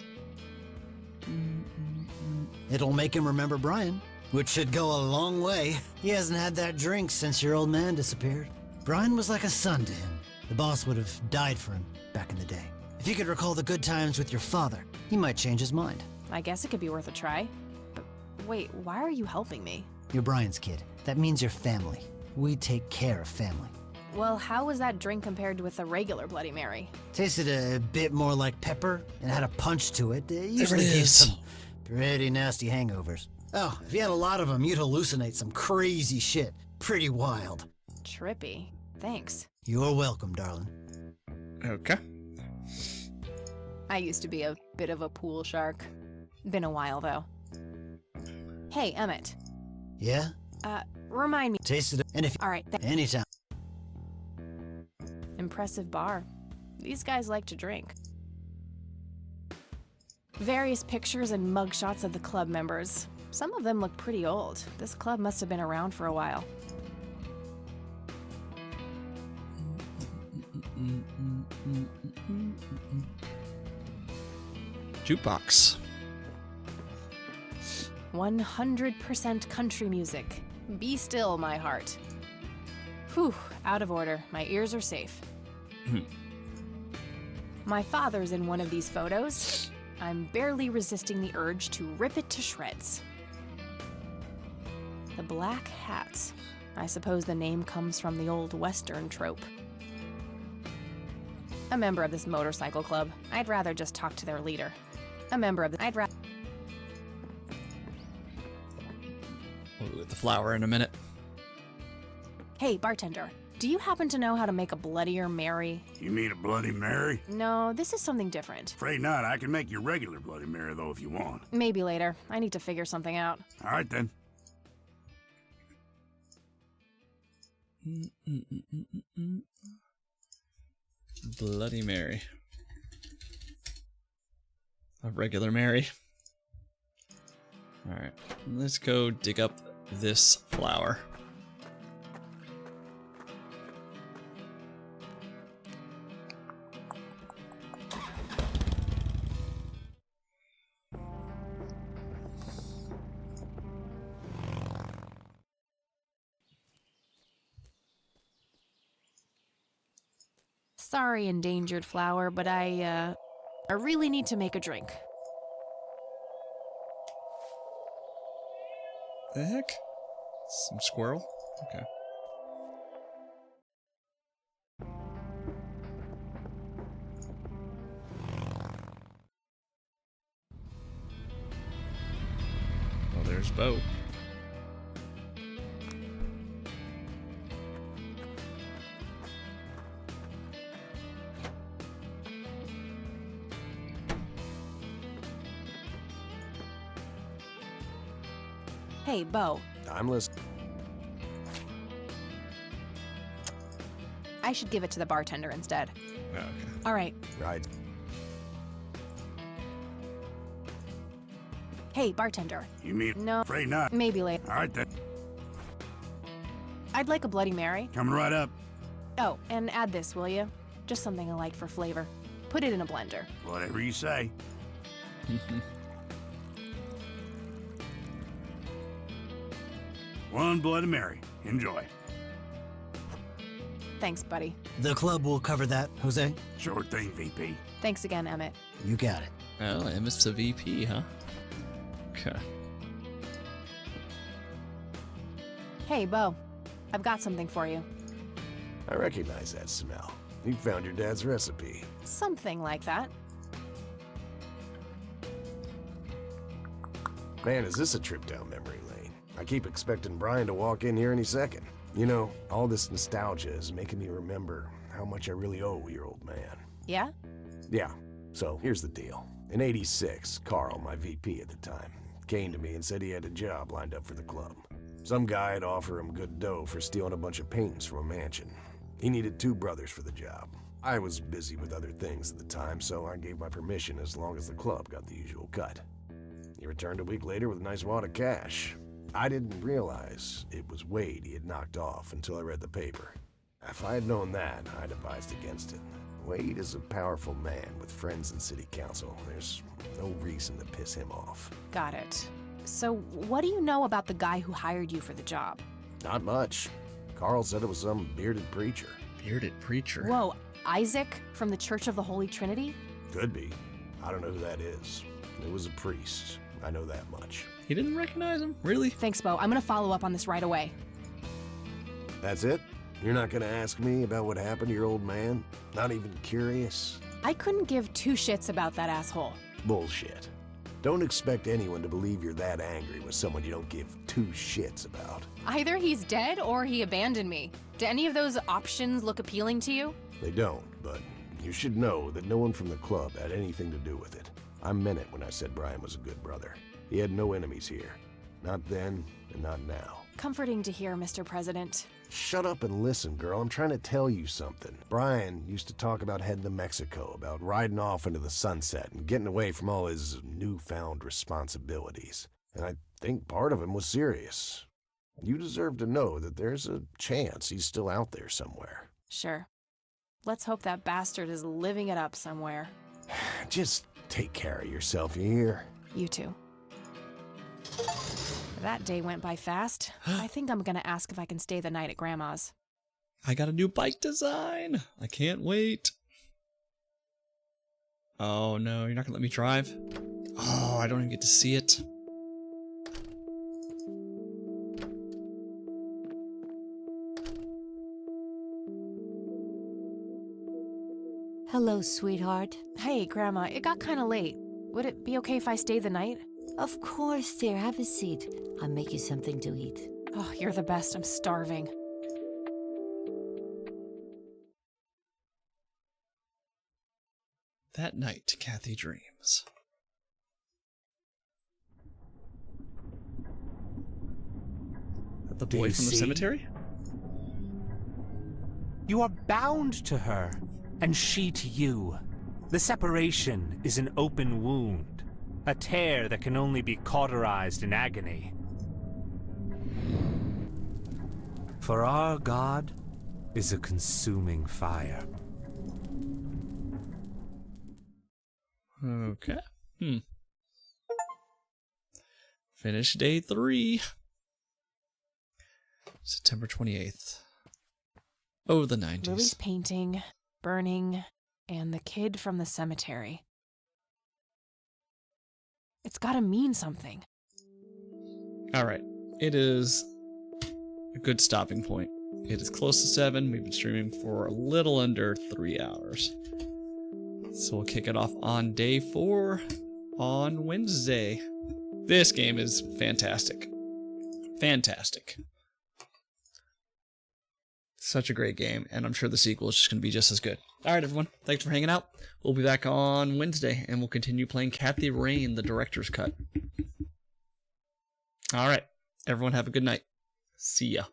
It'll make him remember Brian, which should go a long way. He hasn't had that drink since your old man disappeared. Brian was like a son to him. The boss would have died for him back in the day. If you could recall the good times with your father, he might change his mind. I guess it could be worth a try. But wait, why are you helping me? You're Brian's kid. That means you're family. We take care of family. Well, how was that drink compared with a regular Bloody Mary? Tasted a bit more like pepper and had a punch to it. It usually it gives is. some pretty nasty hangovers. Oh, if you had a lot of them, you'd hallucinate some crazy shit. Pretty wild. Trippy. Thanks. You're welcome, darling. Okay. I used to be a bit of a pool shark. Been a while, though. Hey, Emmett. Yeah? Remind me. Tasted it, and if All right. anytime. Impressive bar. These guys like to drink. Various pictures and mugshots of the club members. Some of them look pretty old. This club must have been around for a while. Jukebox. 100% country music. Be still, my heart. Whew, out of order. My ears are safe. My father's in one of these photos. I'm barely resisting the urge to rip it to shreds. The Black Hats. I suppose the name comes from the old Western trope. A member of this motorcycle club. I'd rather just talk to their leader. A member of the... I'd rather... We'll do the flower in a minute. Hey, bartender. Do you happen to know how to make a Bloodier Mary? You mean a Bloody Mary? No, this is something different. Afraid not. I can make you regular Bloody Mary, though, if you want. Maybe later. I need to figure something out. All right, then. Bloody Mary. A regular Mary. Alright, let's go dig up this flower. Sorry, endangered flower, but I really need to make a drink. The heck? Some squirrel? Okay. Well, there's Bo. Hey, Bo. I'm listening. I should give it to the bartender instead. Oh, okay. All right. Right. Hey, bartender. You mean... No. Afraid not. Maybe later. All right, then. I'd like a Bloody Mary. Coming right up. Oh, and add this, will you? Just something I like for flavor. Put it in a blender. Whatever you say. One Bloody Mary. Enjoy. Thanks, buddy. The club will cover that, Jose. Sure thing, VP. Thanks again, Emmett. You got it. Oh, Emmett's a VP, huh? Okay. Hey, Bo. I've got something for you. I recognize that smell. You found your dad's recipe. Something like that. Man, is this a trip down memory lane? I keep expecting Brian to walk in here any second. You know, all this nostalgia is making me remember how much I really owe your old man. Yeah? Yeah, so here's the deal. In '86, Carl, my VP at the time, came to me and said he had a job lined up for the club. Some guy had offered him good dough for stealing a bunch of paintings from a mansion. He needed 2 brothers for the job. I was busy with other things at the time, so I gave my permission as long as the club got the usual cut. He returned a week later with a nice wad of cash. I didn't realize it was Wade he had knocked off until I read the paper. If I had known that, I'd advised against it. Wade is a powerful man with friends in city council. There's no reason to piss him off. Got it. So, what do you know about the guy who hired you for the job? Not much. Carl said it was some bearded preacher. Bearded preacher? Whoa, Isaac from the Church of the Holy Trinity? Could be. I don't know who that is. It was a priest. I know that much. He didn't recognize him? Really? Thanks, Bo. I'm gonna follow up on this right away. That's it? You're not gonna ask me about what happened to your old man? Not even curious? I couldn't give two shits about that asshole. Bullshit. Don't expect anyone to believe you're that angry with someone you don't give two shits about. Either he's dead or he abandoned me. Do any of those options look appealing to you? They don't, but you should know that no one from the club had anything to do with it. I meant it when I said Brian was a good brother. He had no enemies here. Not then, and not now. Comforting to hear, Mr. President. Shut up and listen, girl. I'm trying to tell you something. Brian used to talk about heading to Mexico, about riding off into the sunset and getting away from all his newfound responsibilities. And I think part of him was serious. You deserve to know that there's a chance he's still out there somewhere. Sure. Let's hope that bastard is living it up somewhere. Just take care of yourself, you hear? You too. That day went by fast. I think I'm gonna ask if I can stay the night at Grandma's. I got a new bike design. I can't wait. Oh no, you're not gonna let me drive? Oh, I don't even get to see it. Hello, sweetheart. Hey, Grandma, it got kinda late. Would it be okay if I stay the night? Of course, dear. Have a seat. I'll make you something to eat. Oh, you're the best. I'm starving. That night, Kathy dreams. The Do boy you from the see? cemetery? You are bound to her, and she to you. The separation is an open wound, a tear that can only be cauterized in agony. For our God is a consuming fire. Okay. Finish day 3. September 28th. Oh, the 90s. Lily's painting, burning, and the kid from the cemetery. It's gotta mean something. Alright. It is a good stopping point. It is close to 7. We've been streaming for a little under 3 hours. So we'll kick it off on day 4 on Wednesday. This game is fantastic. Fantastic. Such a great game, and I'm sure the sequel is just going to be just as good. Alright, everyone. Thanks for hanging out. We'll be back on Wednesday, and we'll continue playing Kathy Rain, the director's cut. Alright. Everyone have a good night. See ya.